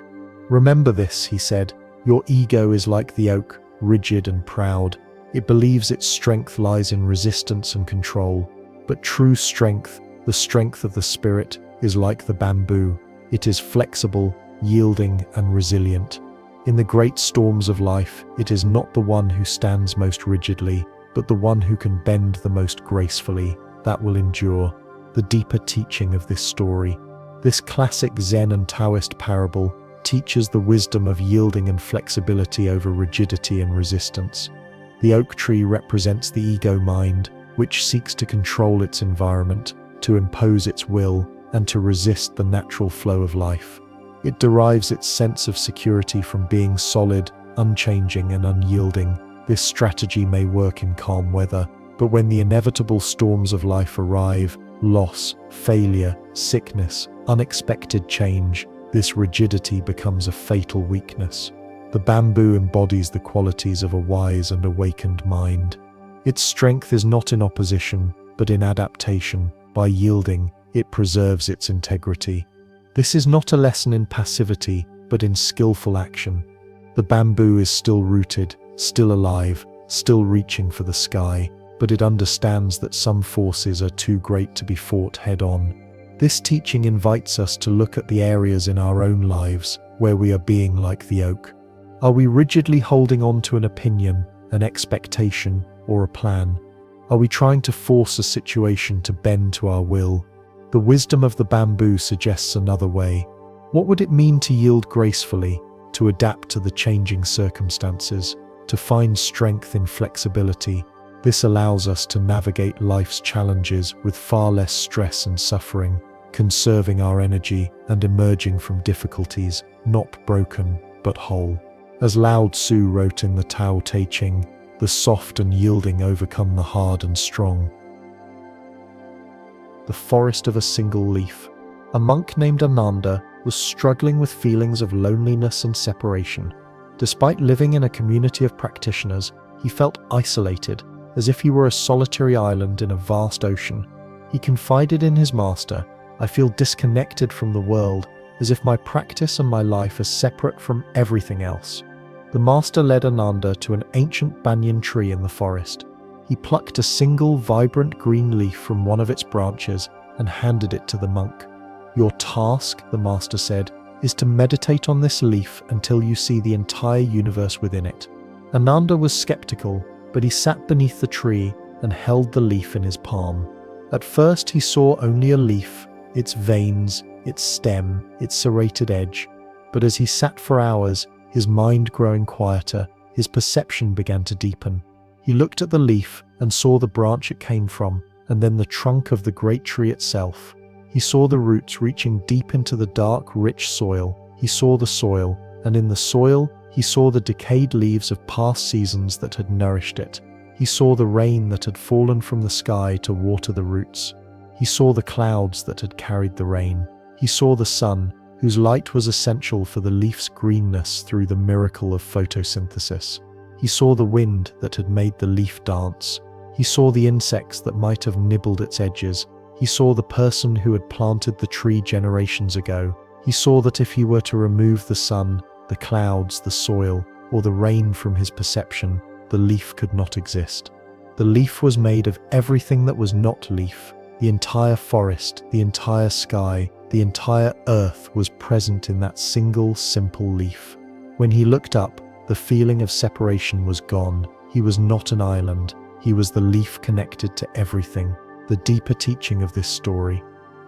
"Remember this," he said. "Your ego is like the oak, rigid and proud. It believes its strength lies in resistance and control. But true strength, the strength of the spirit, is like the bamboo. It is flexible, yielding, and resilient. In the great storms of life, it is not the one who stands most rigidly, but the one who can bend the most gracefully, that will endure. The deeper teaching of this story. This classic Zen and Taoist parable teaches the wisdom of yielding and flexibility over rigidity and resistance. The oak tree represents the ego mind, which seeks to control its environment, to impose its will, and to resist the natural flow of life. It derives its sense of security from being solid, unchanging, and unyielding. This strategy may work in calm weather, but when the inevitable storms of life arrive, loss, failure, sickness, unexpected change, this rigidity becomes a fatal weakness. The bamboo embodies the qualities of a wise and awakened mind. Its strength is not in opposition, but in adaptation. By yielding, it preserves its integrity. This is not a lesson in passivity, but in skillful action. The bamboo is still rooted, still alive, still reaching for the sky, but it understands that some forces are too great to be fought head-on. This teaching invites us to look at the areas in our own lives where we are being like the oak. Are we rigidly holding on to an opinion, an expectation, or a plan? Are we trying to force a situation to bend to our will? The wisdom of the bamboo suggests another way. What would it mean to yield gracefully, to adapt to the changing circumstances, to find strength in flexibility? This allows us to navigate life's challenges with far less stress and suffering, conserving our energy and emerging from difficulties, not broken, but whole. As Lao Tzu wrote in the Tao Te Ching, the soft and yielding overcome the hard and strong. The forest of a single leaf. A monk named Ananda was struggling with feelings of loneliness and separation. Despite living in a community of practitioners, he felt isolated, as if he were a solitary island in a vast ocean. He confided in his master, "I feel disconnected from the world, as if my practice and my life are separate from everything else." The master led Ananda to an ancient banyan tree in the forest. He plucked a single vibrant green leaf from one of its branches and handed it to the monk. "Your task," the master said, "is to meditate on this leaf until you see the entire universe within it." Ananda was skeptical, but he sat beneath the tree and held the leaf in his palm. At first he saw only a leaf, its veins, its stem, its serrated edge. But as he sat for hours, his mind growing quieter, his perception began to deepen. He looked at the leaf and saw the branch it came from, and then the trunk of the great tree itself. He saw the roots reaching deep into the dark, rich soil. He saw the soil, and in the soil, he saw the decayed leaves of past seasons that had nourished it. He saw the rain that had fallen from the sky to water the roots. He saw the clouds that had carried the rain. He saw the sun, whose light was essential for the leaf's greenness through the miracle of photosynthesis. He saw the wind that had made the leaf dance. He saw the insects that might have nibbled its edges. He saw the person who had planted the tree generations ago. He saw that if he were to remove the sun, the clouds, the soil, or the rain from his perception, the leaf could not exist. The leaf was made of everything that was not leaf. The entire forest, the entire sky, the entire earth was present in that single, simple leaf. When he looked up, the feeling of separation was gone. He was not an island. He was the leaf connected to everything. The deeper teaching of this story.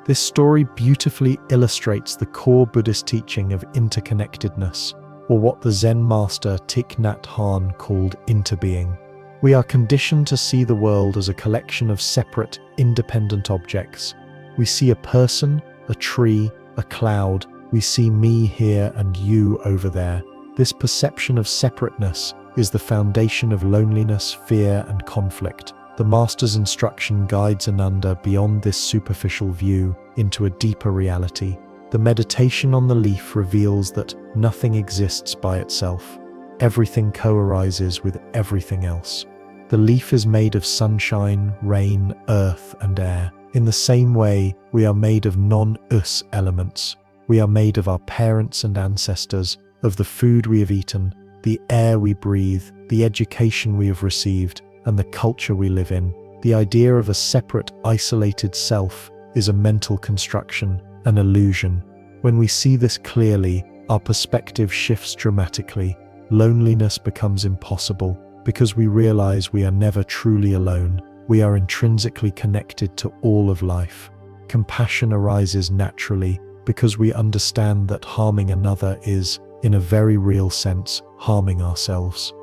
This story beautifully illustrates the core Buddhist teaching of interconnectedness, or what the Zen master Thich Nhat Hanh called interbeing. We are conditioned to see the world as a collection of separate, independent objects. We see a person, a tree, a cloud. We see me here and you over there. This perception of separateness is the foundation of loneliness, fear, and conflict. The master's instruction guides Ananda beyond this superficial view into a deeper reality. The meditation on the leaf reveals that nothing exists by itself. Everything co-arises with everything else. The leaf is made of sunshine, rain, earth, and air. In the same way, we are made of non-us elements. We are made of our parents and ancestors, of the food we have eaten, the air we breathe, the education we have received, and the culture we live in. The idea of a separate, isolated self is a mental construction, an illusion. When we see this clearly, our perspective shifts dramatically. Loneliness becomes impossible. because we realize we are never truly alone. We are intrinsically connected to all of life. Compassion arises naturally because we understand that harming another is, in a very real sense, harming ourselves.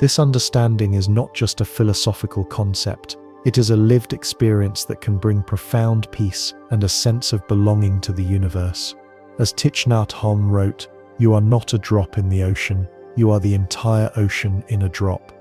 This understanding is not just a philosophical concept, it is a lived experience that can bring profound peace and a sense of belonging to the universe. As Thich Nhat Hanh wrote, "You are not a drop in the ocean, you are the entire ocean in a drop."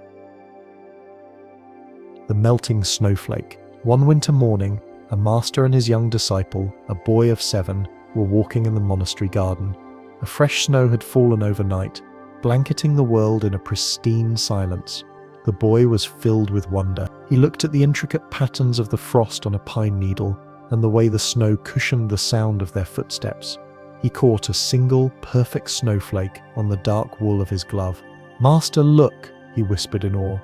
The melting snowflake. One winter morning, a master and his young disciple, a boy of 7, were walking in the monastery garden. A fresh snow had fallen overnight, blanketing the world in a pristine silence. The boy was filled with wonder. He looked at the intricate patterns of the frost on a pine needle and the way the snow cushioned the sound of their footsteps. He caught a single, perfect snowflake on the dark wool of his glove. "Master, look," he whispered in awe.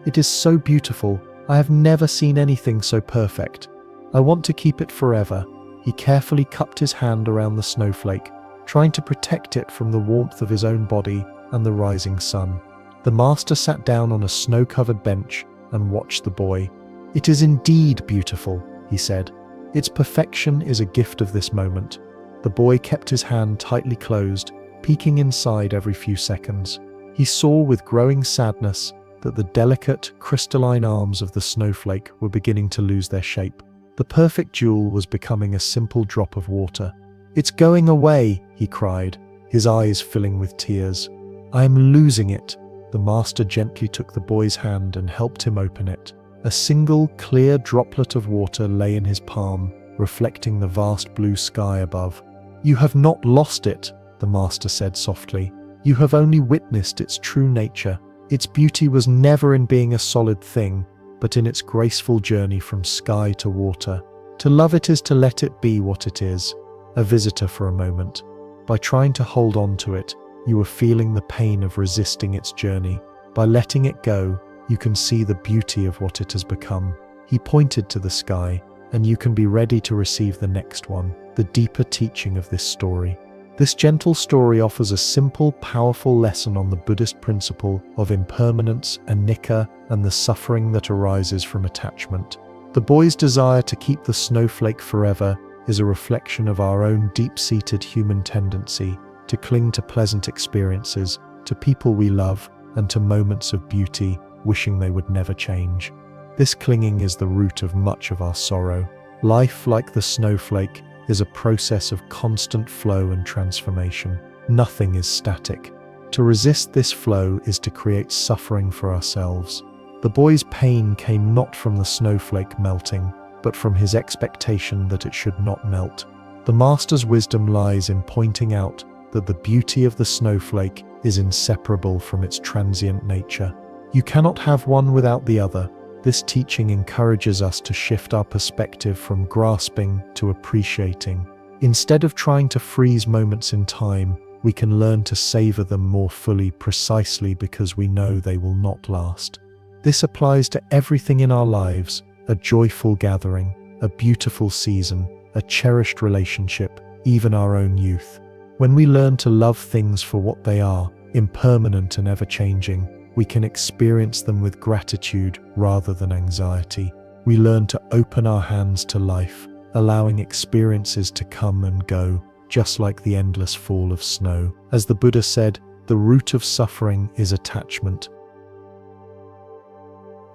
"It is so beautiful. I have never seen anything so perfect. I want to keep it forever." He carefully cupped his hand around the snowflake, trying to protect it from the warmth of his own body and the rising sun. The master sat down on a snow-covered bench and watched the boy. "It is indeed beautiful," he said. "Its perfection is a gift of this moment." The boy kept his hand tightly closed, peeking inside every few seconds. He saw with growing sadness that the delicate, crystalline arms of the snowflake were beginning to lose their shape. The perfect jewel was becoming a simple drop of water. "It's going away," he cried, his eyes filling with tears. "I am losing it." The master gently took the boy's hand and helped him open it. A single, clear droplet of water lay in his palm, reflecting the vast blue sky above. "You have not lost it," the master said softly. "You have only witnessed its true nature. Its beauty was never in being a solid thing, but in its graceful journey from sky to water. To love it is to let it be what it is, a visitor for a moment. By trying to hold on to it, you are feeling the pain of resisting its journey. By letting it go, you can see the beauty of what it has become." He pointed to the sky, "And you can be ready to receive the next one," the deeper teaching of this story. This gentle story offers a simple, powerful lesson on the Buddhist principle of impermanence, anicca, and the suffering that arises from attachment. The boy's desire to keep the snowflake forever is a reflection of our own deep-seated human tendency to cling to pleasant experiences, to people we love, and to moments of beauty, wishing they would never change. This clinging is the root of much of our sorrow. Life, like the snowflake, is a process of constant flow and transformation. Nothing is static. To resist this flow is to create suffering for ourselves. The boy's pain came not from the snowflake melting, but from his expectation that it should not melt. The master's wisdom lies in pointing out that the beauty of the snowflake is inseparable from its transient nature. You cannot have one without the other. This teaching encourages us to shift our perspective from grasping to appreciating. Instead of trying to freeze moments in time, we can learn to savor them more fully precisely because we know they will not last. This applies to everything in our lives: a joyful gathering, a beautiful season, a cherished relationship, even our own youth. When we learn to love things for what they are, impermanent and ever-changing, we can experience them with gratitude rather than anxiety. We learn to open our hands to life, allowing experiences to come and go, just like the endless fall of snow. As the Buddha said, the root of suffering is attachment.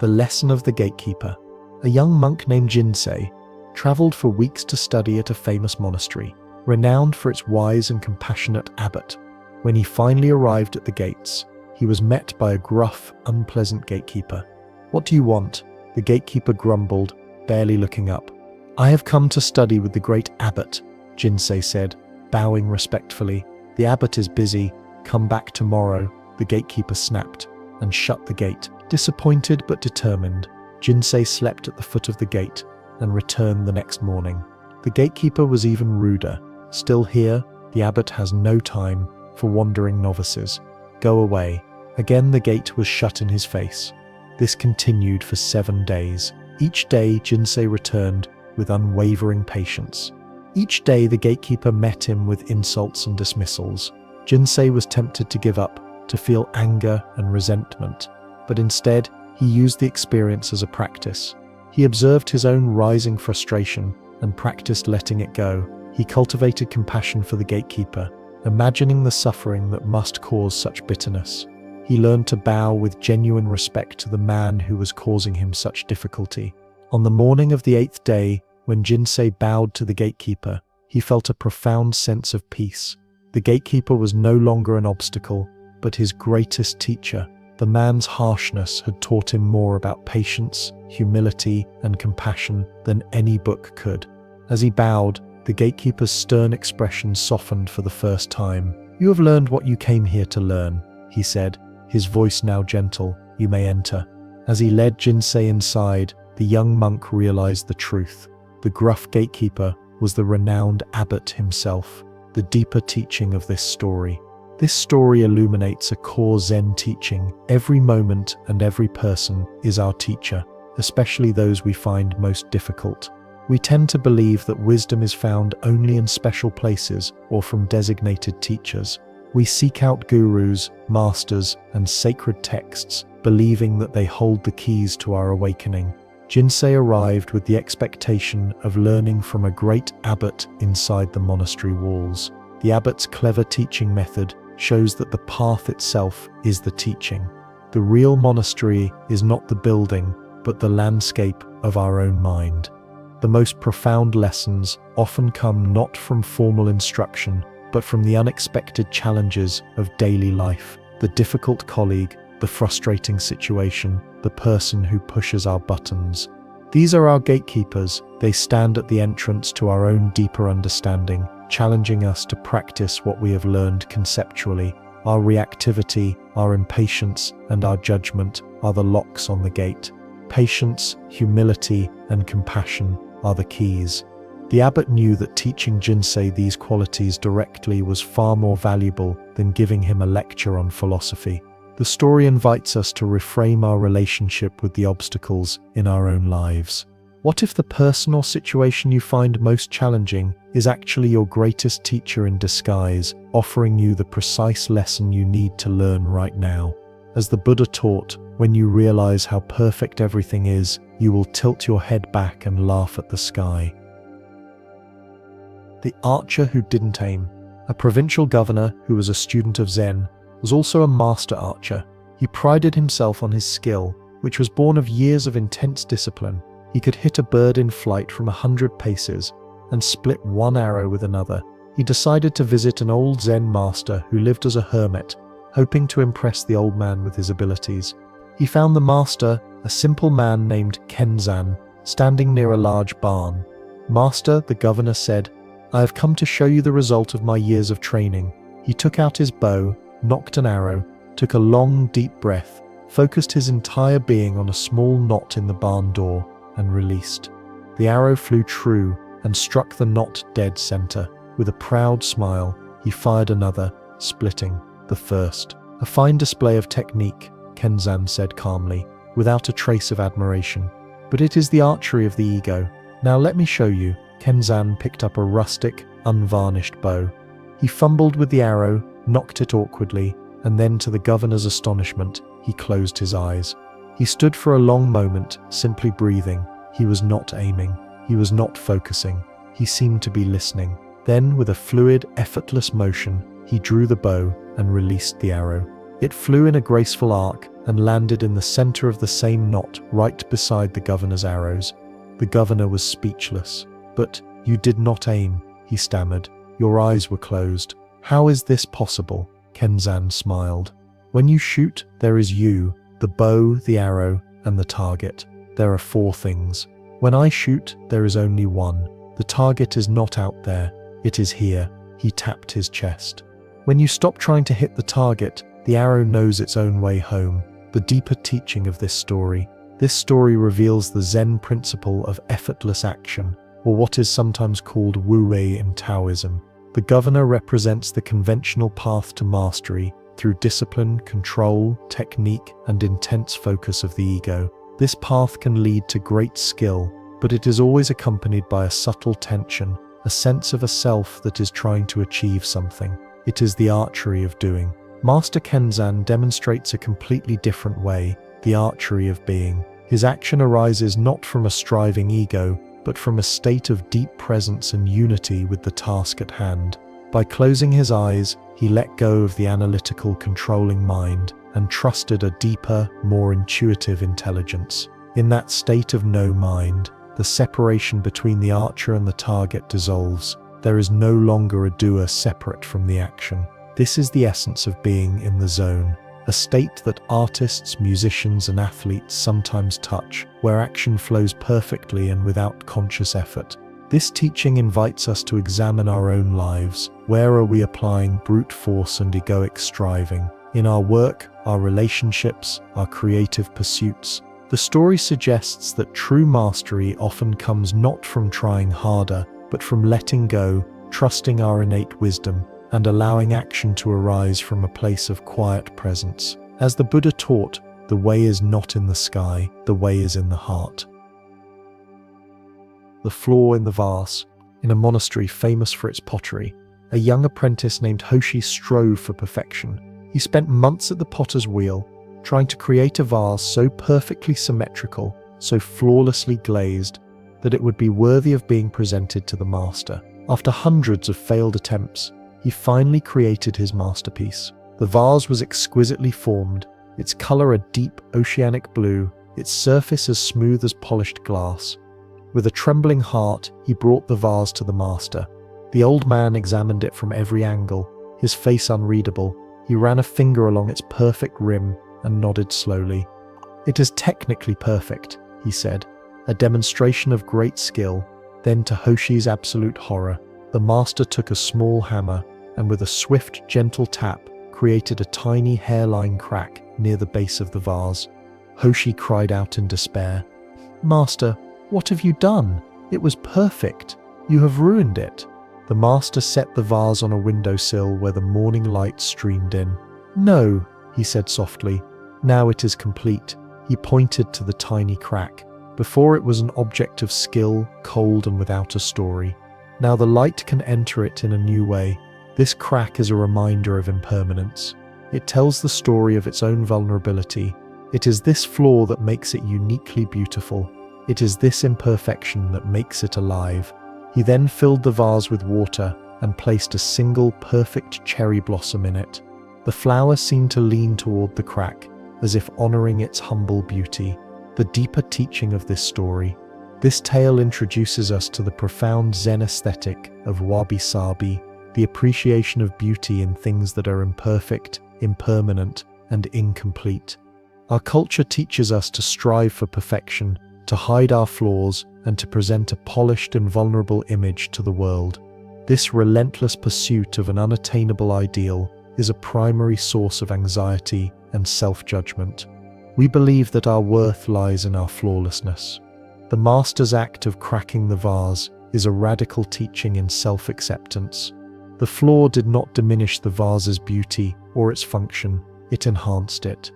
The lesson of the gatekeeper. A young monk named Jinsei traveled for weeks to study at a famous monastery, renowned for its wise and compassionate abbot. When he finally arrived at the gates, he was met by a gruff, unpleasant gatekeeper. "What do you want?" the gatekeeper grumbled, barely looking up. "I have come to study with the great abbot," Jinsei said, bowing respectfully. "The abbot is busy. Come back tomorrow," the gatekeeper snapped, and shut the gate. Disappointed but determined, Jinsei slept at the foot of the gate and returned the next morning. The gatekeeper was even ruder. "Still here? The abbot has no time for wandering novices. Go away." Again the gate was shut in his face. This continued for 7 days. Each day Jinsei returned with unwavering patience. Each day the gatekeeper met him with insults and dismissals. Jinsei was tempted to give up, to feel anger and resentment. but instead, he used the experience as a practice. He observed his own rising frustration and practiced letting it go. He cultivated compassion for the gatekeeper, imagining the suffering that must cause such bitterness. He learned to bow with genuine respect to the man who was causing him such difficulty. On the morning of the 8th day, when Jinsei bowed to the gatekeeper, he felt a profound sense of peace. The gatekeeper was no longer an obstacle, but his greatest teacher. The man's harshness had taught him more about patience, humility, and compassion than any book could. As he bowed, the gatekeeper's stern expression softened for the first time. "You have learned what you came here to learn," he said, his voice now gentle. "You may enter." As he led Jinsei inside, the young monk realized the truth. The gruff gatekeeper was the renowned abbot himself. The deeper teaching of this story. This story illuminates a core Zen teaching. Every moment and every person is our teacher, especially those we find most difficult. We tend to believe that wisdom is found only in special places or from designated teachers. We seek out gurus, masters, and sacred texts, believing that they hold the keys to our awakening. Jinsei arrived with the expectation of learning from a great abbot inside the monastery walls. The abbot's clever teaching method shows that the path itself is the teaching. The real monastery is not the building, but the landscape of our own mind. The most profound lessons often come not from formal instruction, but from the unexpected challenges of daily life. The difficult colleague, the frustrating situation, the person who pushes our buttons. These are our gatekeepers. They stand at the entrance to our own deeper understanding, challenging us to practice what we have learned conceptually. Our reactivity, our impatience, and our judgment are the locks on the gate. Patience, humility, and compassion are the keys. The abbot knew that teaching Jinsei these qualities directly was far more valuable than giving him a lecture on philosophy. The story invites us to reframe our relationship with the obstacles in our own lives. What if the person or situation you find most challenging is actually your greatest teacher in disguise, offering you the precise lesson you need to learn right now? As the Buddha taught, when you realize how perfect everything is, you will tilt your head back and laugh at the sky. The archer who didn't aim. A provincial governor who was a student of Zen was also a master archer. He prided himself on his skill, which was born of years of intense discipline. He could hit a bird in flight from 100 paces and split one arrow with another. He decided to visit an old Zen master who lived as a hermit, hoping to impress the old man with his abilities. He found the master, a simple man named Kenzan, standing near a large barn. "Master," the governor said, "I have come to show you the result of my years of training." He took out his bow, nocked an arrow, took a long, deep breath, focused his entire being on a small knot in the barn door, and released. The arrow flew true and struck the knot dead center. With a proud smile, he fired another, splitting the first. "A fine display of technique," Kenzan said calmly, without a trace of admiration. "But it is the archery of the ego. Now let me show you." Kenzan picked up a rustic, unvarnished bow. He fumbled with the arrow, nocked it awkwardly, and then, to the governor's astonishment, he closed his eyes. He stood for a long moment, simply breathing. He was not aiming. He was not focusing. He seemed to be listening. Then, with a fluid, effortless motion, he drew the bow and released the arrow. It flew in a graceful arc and landed in the center of the same knot right beside the governor's arrows. The governor was speechless. "But you did not aim," he stammered. "Your eyes were closed." "How is this possible?" Kenzan smiled. "When you shoot, there is you, the bow, the arrow, and the target. There are 4 things. When I shoot, there is only one. The target is not out there. It is here." He tapped his chest. "When you stop trying to hit the target, the arrow knows its own way home." The deeper teaching of this story. This story reveals the Zen principle of effortless action, or what is sometimes called wu-wei in Taoism. The governor represents the conventional path to mastery through discipline, control, technique, and intense focus of the ego. This path can lead to great skill, but it is always accompanied by a subtle tension, a sense of a self that is trying to achieve something. It is the archery of doing. Master Kenzan demonstrates a completely different way. the archery of being. His action arises not from a striving ego, but from a state of deep presence and unity with the task at hand. By closing his eyes, he let go of the analytical, controlling mind and trusted a deeper, more intuitive intelligence. In that state of no mind, the separation between the archer and the target dissolves. There is no longer a doer separate from the action. This is the essence of being in the zone, a state that artists, musicians, and athletes sometimes touch, where action flows perfectly and without conscious effort. This teaching invites us to examine our own lives. Where are we applying brute force and egoic striving? In our work, our relationships, our creative pursuits? The story suggests that true mastery often comes not from trying harder, but from letting go, trusting our innate wisdom, and allowing action to arise from a place of quiet presence. As the Buddha taught, the way is not in the sky, the way is in the heart. The flaw in the vase. In a monastery famous for its pottery, a young apprentice named Hoshi strove for perfection. He spent months at the potter's wheel, trying to create a vase so perfectly symmetrical, so flawlessly glazed, that it would be worthy of being presented to the master. After hundreds of failed attempts, he finally created his masterpiece. The vase was exquisitely formed, its color a deep oceanic blue, its surface as smooth as polished glass. With a trembling heart, he brought the vase to the master. The old man examined it from every angle, his face unreadable. He ran a finger along its perfect rim and nodded slowly. "It is technically perfect," he said, a demonstration of great skill. Then, to Hoshi's absolute horror, the master took a small hammer and with a swift, gentle tap, created a tiny hairline crack near the base of the vase. Hoshi cried out in despair, "Master, what have you done? It was perfect. You have ruined it." The master set the vase on a windowsill where the morning light streamed in. "No," he said softly, "now it is complete." He pointed to the tiny crack. Before it was an object of skill, cold and without a story. Now the light can enter it in a new way. This crack is a reminder of impermanence. It tells the story of its own vulnerability. It is this flaw that makes it uniquely beautiful. It is this imperfection that makes it alive. He then filled the vase with water and placed a single perfect cherry blossom in it. The flower seemed to lean toward the crack, as if honoring its humble beauty. The deeper teaching of this story. This tale introduces us to the profound Zen aesthetic of wabi-sabi, the appreciation of beauty in things that are imperfect, impermanent, and incomplete. Our culture teaches us to strive for perfection, to hide our flaws, and to present a polished and vulnerable image to the world. This relentless pursuit of an unattainable ideal is a primary source of anxiety and self-judgment. We believe that our worth lies in our flawlessness. The master's act of cracking the vase is a radical teaching in self-acceptance. The flaw did not diminish the vase's beauty or its function, it enhanced it.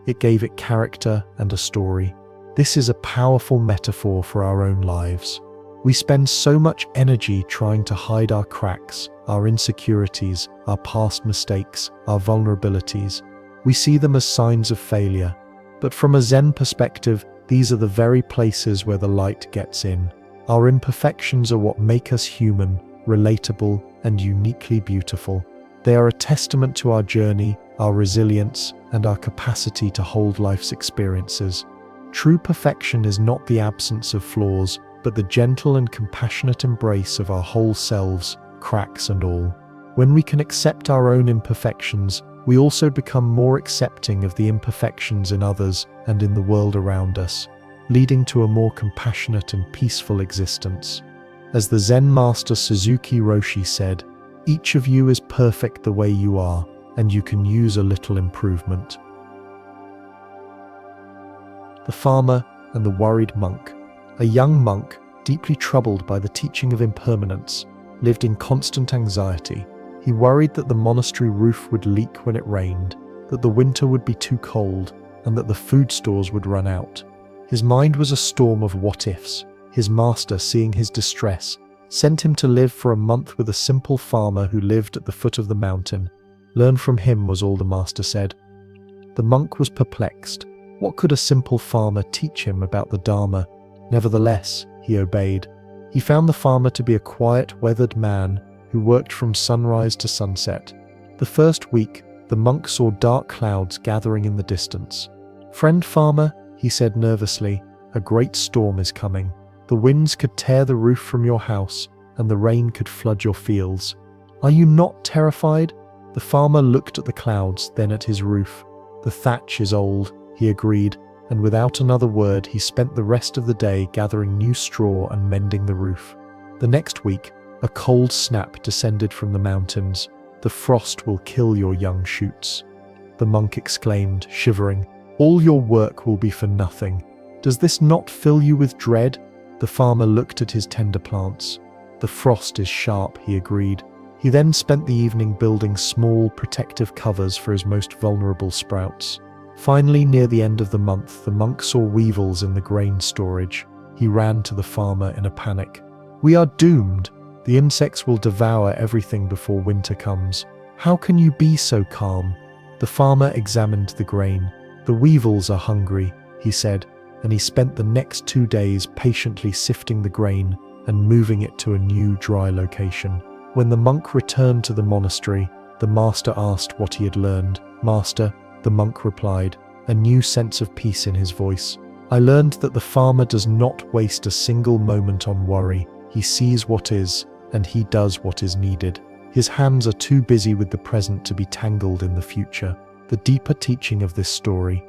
It gave it character and a story. This is a powerful metaphor for our own lives. We spend so much energy trying to hide our cracks, our insecurities, our past mistakes, our vulnerabilities. We see them as signs of failure. But from a Zen perspective, these are the very places where the light gets in. Our imperfections are what make us human, relatable, and uniquely beautiful. They are a testament to our journey, our resilience, and our capacity to hold life's experiences. True perfection is not the absence of flaws, but the gentle and compassionate embrace of our whole selves, cracks and all. When we can accept our own imperfections, we also become more accepting of the imperfections in others and in the world around us, leading to a more compassionate and peaceful existence. As the Zen master Suzuki Roshi said, "Each of you is perfect the way you are, and you can use a little improvement." The farmer and the worried monk. A young monk, deeply troubled by the teaching of impermanence, lived in constant anxiety. He worried that the monastery roof would leak when it rained, that the winter would be too cold, and that the food stores would run out. His mind was a storm of what-ifs. His master, seeing his distress, sent him to live for a month with a simple farmer who lived at the foot of the mountain. Learn from him, was all the master said. The monk was perplexed. What could a simple farmer teach him about the Dharma? Nevertheless, he obeyed. He found the farmer to be a quiet, weathered man who worked from sunrise to sunset. The first week, the monk saw dark clouds gathering in the distance. "Friend farmer," he said nervously, "a great storm is coming. The winds could tear the roof from your house, and the rain could flood your fields. Are you not terrified?" The farmer looked at the clouds, then at his roof. "The thatch is old," he agreed, and without another word he spent the rest of the day gathering new straw and mending the roof. The next week, a cold snap descended from the mountains. "The frost will kill your young shoots," the monk exclaimed, shivering. "All your work will be for nothing. Does this not fill you with dread?" The farmer looked at his tender plants. "The frost is sharp," he agreed. He then spent the evening building small, protective covers for his most vulnerable sprouts. Finally, near the end of the month, the monk saw weevils in the grain storage. He ran to the farmer in a panic. "We are doomed. The insects will devour everything before winter comes. How can you be so calm?" The farmer examined the grain. "The weevils are hungry," he said, and he spent the next 2 days patiently sifting the grain and moving it to a new dry location. When the monk returned to the monastery, the master asked what he had learned. "Master," the monk replied, a new sense of peace in his voice, "I learned that the farmer does not waste a single moment on worry. He sees what is, and he does what is needed. His hands are too busy with the present to be tangled in the future." The deeper teaching of this story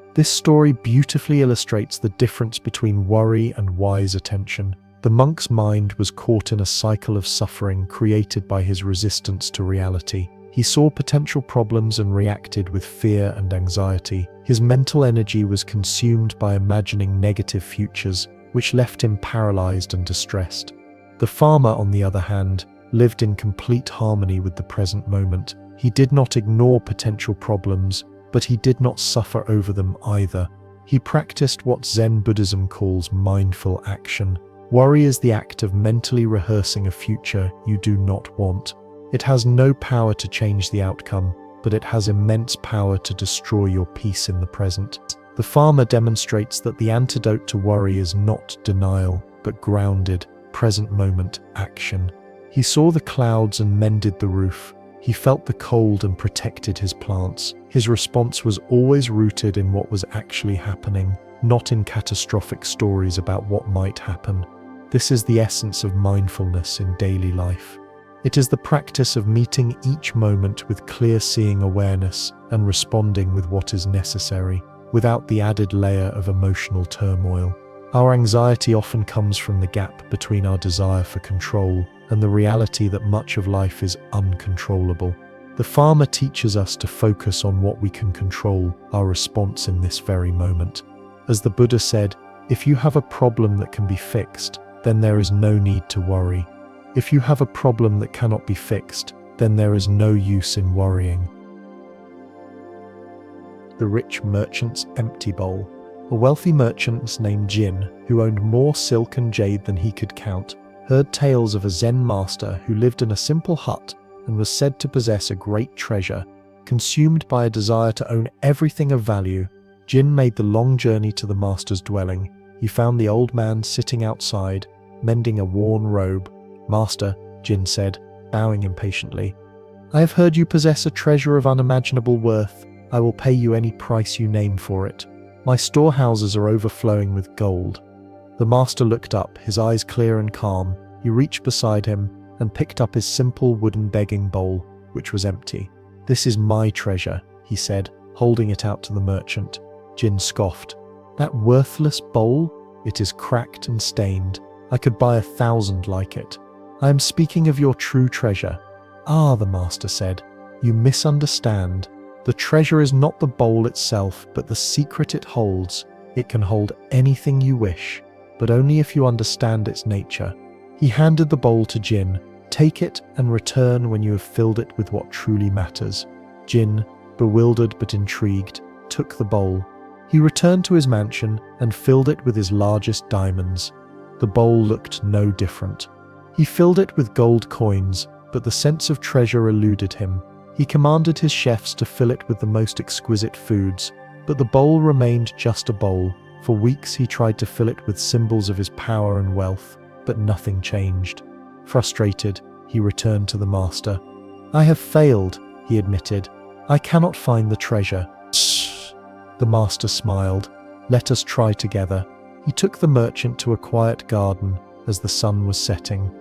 beautifully illustrates the difference between worry and wise attention. The monk's mind was caught in a cycle of suffering created by his resistance to reality. He saw potential problems and reacted with fear and anxiety. His mental energy was consumed by imagining negative futures, which left him paralyzed and distressed. The farmer, on the other hand, lived in complete harmony with the present moment. He did not ignore potential problems, but he did not suffer over them either. He practiced what Zen Buddhism calls mindful action. Worry is the act of mentally rehearsing a future you do not want. It has no power to change the outcome, but it has immense power to destroy your peace in the present. The farmer demonstrates that the antidote to worry is not denial, but grounded, present moment action. He saw the clouds and mended the roof. He felt the cold and protected his plants. His response was always rooted in what was actually happening, not in catastrophic stories about what might happen. This is the essence of mindfulness in daily life. It is the practice of meeting each moment with clear-seeing awareness and responding with what is necessary, without the added layer of emotional turmoil. Our anxiety often comes from the gap between our desire for control and the reality that much of life is uncontrollable. The farmer teaches us to focus on what we can control, our response in this very moment. As the Buddha said, if you have a problem that can be fixed, then there is no need to worry. If you have a problem that cannot be fixed, then there is no use in worrying. The rich merchant's empty bowl. A wealthy merchant named Jin, who owned more silk and jade than he could count, heard tales of a Zen master who lived in a simple hut and was said to possess a great treasure. Consumed by a desire to own everything of value, Jin made the long journey to the master's dwelling. He found the old man sitting outside, mending a worn robe. "Master," Jin said, bowing impatiently, "I have heard you possess a treasure of unimaginable worth. I will pay you any price you name for it. My storehouses are overflowing with gold." The master looked up, his eyes clear and calm. He reached beside him and picked up his simple wooden begging bowl, which was empty. "This is my treasure," he said, holding it out to the merchant. Jin scoffed. "That worthless bowl? It is cracked and stained. I could buy 1,000 like it. I am speaking of your true treasure." "Ah," the master said, "you misunderstand. The treasure is not the bowl itself, but the secret it holds. It can hold anything you wish, but only if you understand its nature." He handed the bowl to Jin. "Take it and return when you have filled it with what truly matters." Jin, bewildered but intrigued, took the bowl. He returned to his mansion and filled it with his largest diamonds. The bowl looked no different. He filled it with gold coins, but the sense of treasure eluded him. He commanded his chefs to fill it with the most exquisite foods, But the bowl remained just a bowl. For weeks he tried to fill it with symbols of his power and wealth, but nothing changed. Frustrated, he returned to the master. "I have failed," he admitted. "I cannot find the treasure." "Shh." The master smiled. "Let us try together." He took the merchant to a quiet garden as the sun was setting.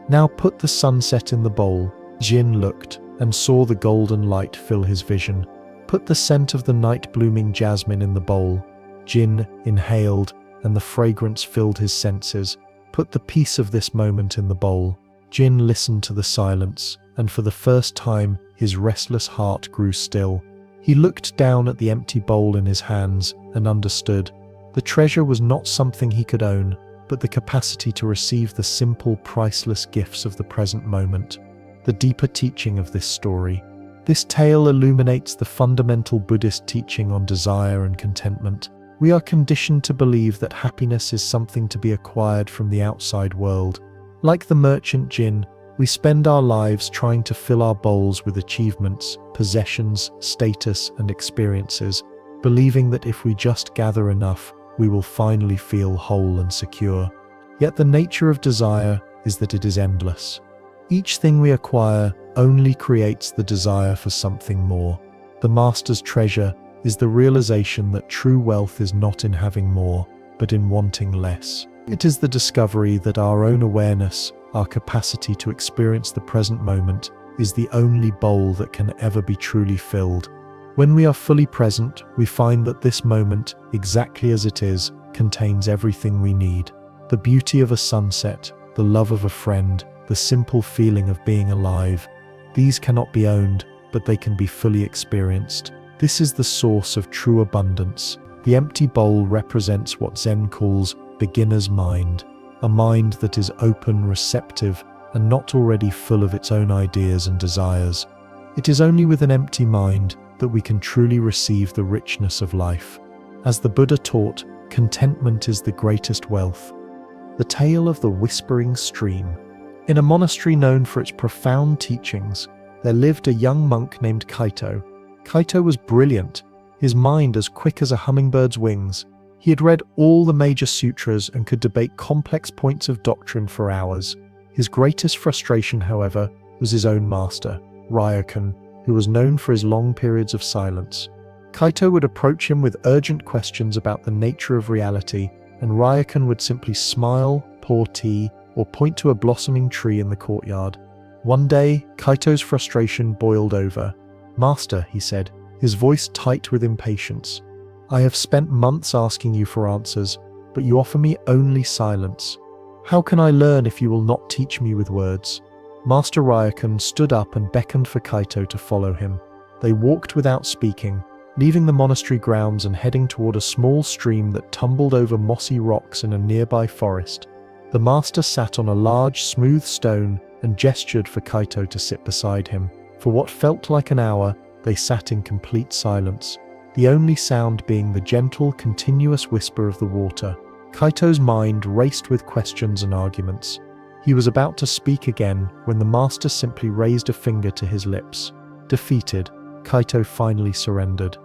"Now put the sunset in the bowl." Jin looked and saw the golden light fill his vision. "Put the scent of the night-blooming jasmine in the bowl." Jin inhaled, and the fragrance filled his senses. "Put the peace of this moment in the bowl." Jin listened to the silence, and for the first time his restless heart grew still. He looked down at the empty bowl in his hands and understood. The treasure was not something he could own, but the capacity to receive the simple, priceless gifts of the present moment. The deeper teaching of this story. This tale illuminates the fundamental Buddhist teaching on desire and contentment. We are conditioned to believe that happiness is something to be acquired from the outside world. Like the merchant Jin, we spend our lives trying to fill our bowls with achievements, possessions, status, and experiences, believing that if we just gather enough, we will finally feel whole and secure. Yet the nature of desire is that it is endless. Each thing we acquire only creates the desire for something more. The master's treasure is the realization that true wealth is not in having more, but in wanting less. It is the discovery that our own awareness, our capacity to experience the present moment, is the only bowl that can ever be truly filled. When we are fully present, we find that this moment, exactly as it is, contains everything we need. The beauty of a sunset, the love of a friend, the simple feeling of being alive. These cannot be owned, but they can be fully experienced. This is the source of true abundance. The empty bowl represents what Zen calls beginner's mind, a mind that is open, receptive, and not already full of its own ideas and desires. It is only with an empty mind that we can truly receive the richness of life. As the Buddha taught, contentment is the greatest wealth. The tale of the whispering stream. In a monastery known for its profound teachings, there lived a young monk named Kaito. Kaito was brilliant, his mind as quick as a hummingbird's wings. He had read all the major sutras and could debate complex points of doctrine for hours. His greatest frustration, however, was his own master, Ryokan, who was known for his long periods of silence. Kaito would approach him with urgent questions about the nature of reality, and Ryokan would simply smile, pour tea, or point to a blossoming tree in the courtyard. One day, Kaito's frustration boiled over. "Master," he said, his voice tight with impatience, "I have spent months asking you for answers, but you offer me only silence. How can I learn if you will not teach me with words?" Master Ryokan stood up and beckoned for Kaito to follow him. They walked without speaking, leaving the monastery grounds and heading toward a small stream that tumbled over mossy rocks in a nearby forest. The master sat on a large, smooth stone and gestured for Kaito to sit beside him. For what felt like an hour, they sat in complete silence, the only sound being the gentle, continuous whisper of the water. Kaito's mind raced with questions and arguments. He was about to speak again when the master simply raised a finger to his lips. Defeated, Kaito finally surrendered.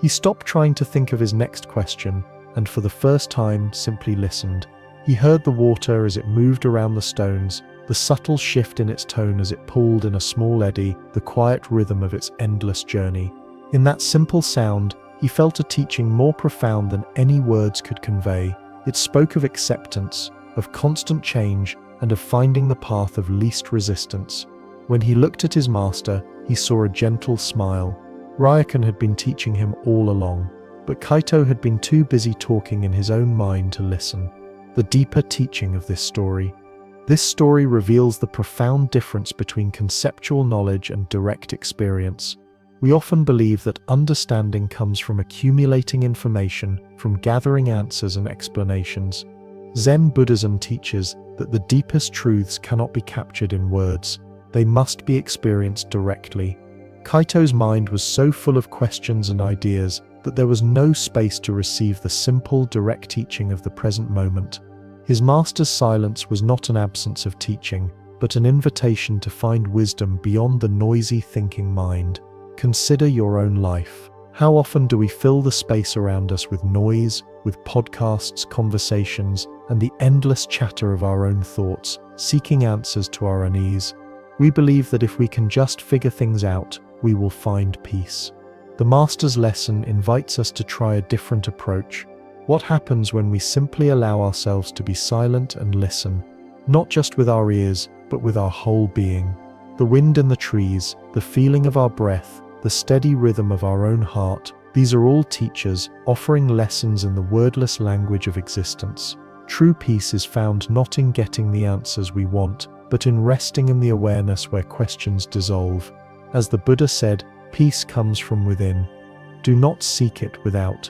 He stopped trying to think of his next question and for the first time simply listened. He heard the water as it moved around the stones, the subtle shift in its tone as it pooled in a small eddy, the quiet rhythm of its endless journey. In that simple sound, he felt a teaching more profound than any words could convey. It spoke of acceptance, of constant change, and of finding the path of least resistance. When he looked at his master, he saw a gentle smile. Ryokan had been teaching him all along, but Kaito had been too busy talking in his own mind to listen. The deeper teaching of this story. This story reveals the profound difference between conceptual knowledge and direct experience. We often believe that understanding comes from accumulating information, from gathering answers and explanations. Zen Buddhism teaches that the deepest truths cannot be captured in words. They must be experienced directly. Kaito's mind was so full of questions and ideas that there was no space to receive the simple, direct teaching of the present moment. His master's silence was not an absence of teaching, but an invitation to find wisdom beyond the noisy thinking mind. Consider your own life. How often do we fill the space around us with noise, with podcasts, conversations, and the endless chatter of our own thoughts, seeking answers to our unease? We believe that if we can just figure things out, we will find peace. The Master's lesson invites us to try a different approach. What happens when we simply allow ourselves to be silent and listen, not just with our ears, but with our whole being? The wind in the trees, the feeling of our breath, the steady rhythm of our own heart, these are all teachers offering lessons in the wordless language of existence. True peace is found not in getting the answers we want, but in resting in the awareness where questions dissolve. As the Buddha said, peace comes from within. Do not seek it without.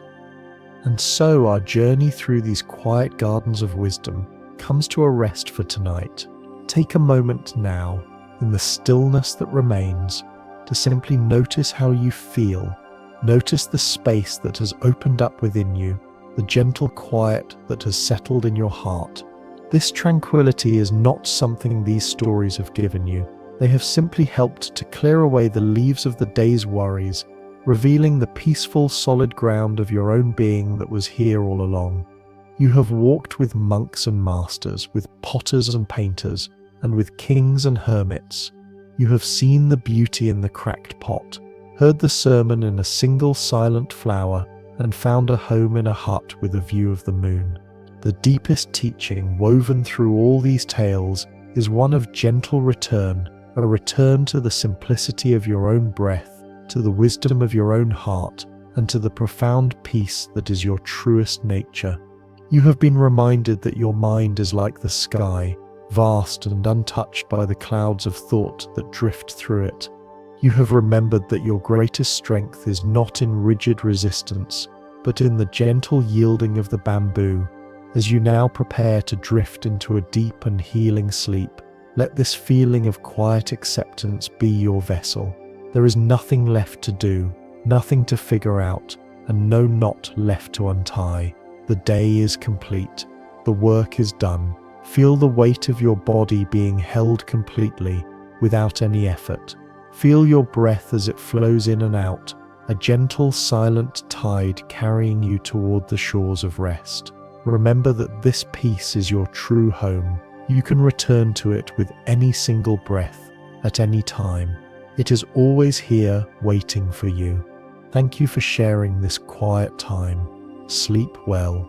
And so our journey through these quiet gardens of wisdom comes to a rest for tonight. Take a moment now, in the stillness that remains, to simply notice how you feel. Notice the space that has opened up within you, the gentle quiet that has settled in your heart. This tranquility is not something these stories have given you. They have simply helped to clear away the leaves of the day's worries, revealing the peaceful, solid ground of your own being that was here all along. You have walked with monks and masters, with potters and painters, and with kings and hermits. You have seen the beauty in the cracked pot, heard the sermon in a single silent flower, and found a home in a hut with a view of the moon. The deepest teaching woven through all these tales is one of gentle return, a return to the simplicity of your own breath, to the wisdom of your own heart, and to the profound peace that is your truest nature. You have been reminded that your mind is like the sky, vast and untouched by the clouds of thought that drift through it. You have remembered that your greatest strength is not in rigid resistance, but in the gentle yielding of the bamboo. As you now prepare to drift into a deep and healing sleep, let this feeling of quiet acceptance be your vessel. There is nothing left to do, nothing to figure out, and no knot left to untie. The day is complete. The work is done. Feel the weight of your body being held completely, without any effort. Feel your breath as it flows in and out, a gentle, silent tide carrying you toward the shores of rest. Remember that this peace is your true home. You can return to it with any single breath, at any time. It is always here, waiting for you. Thank you for sharing this quiet time. Sleep well.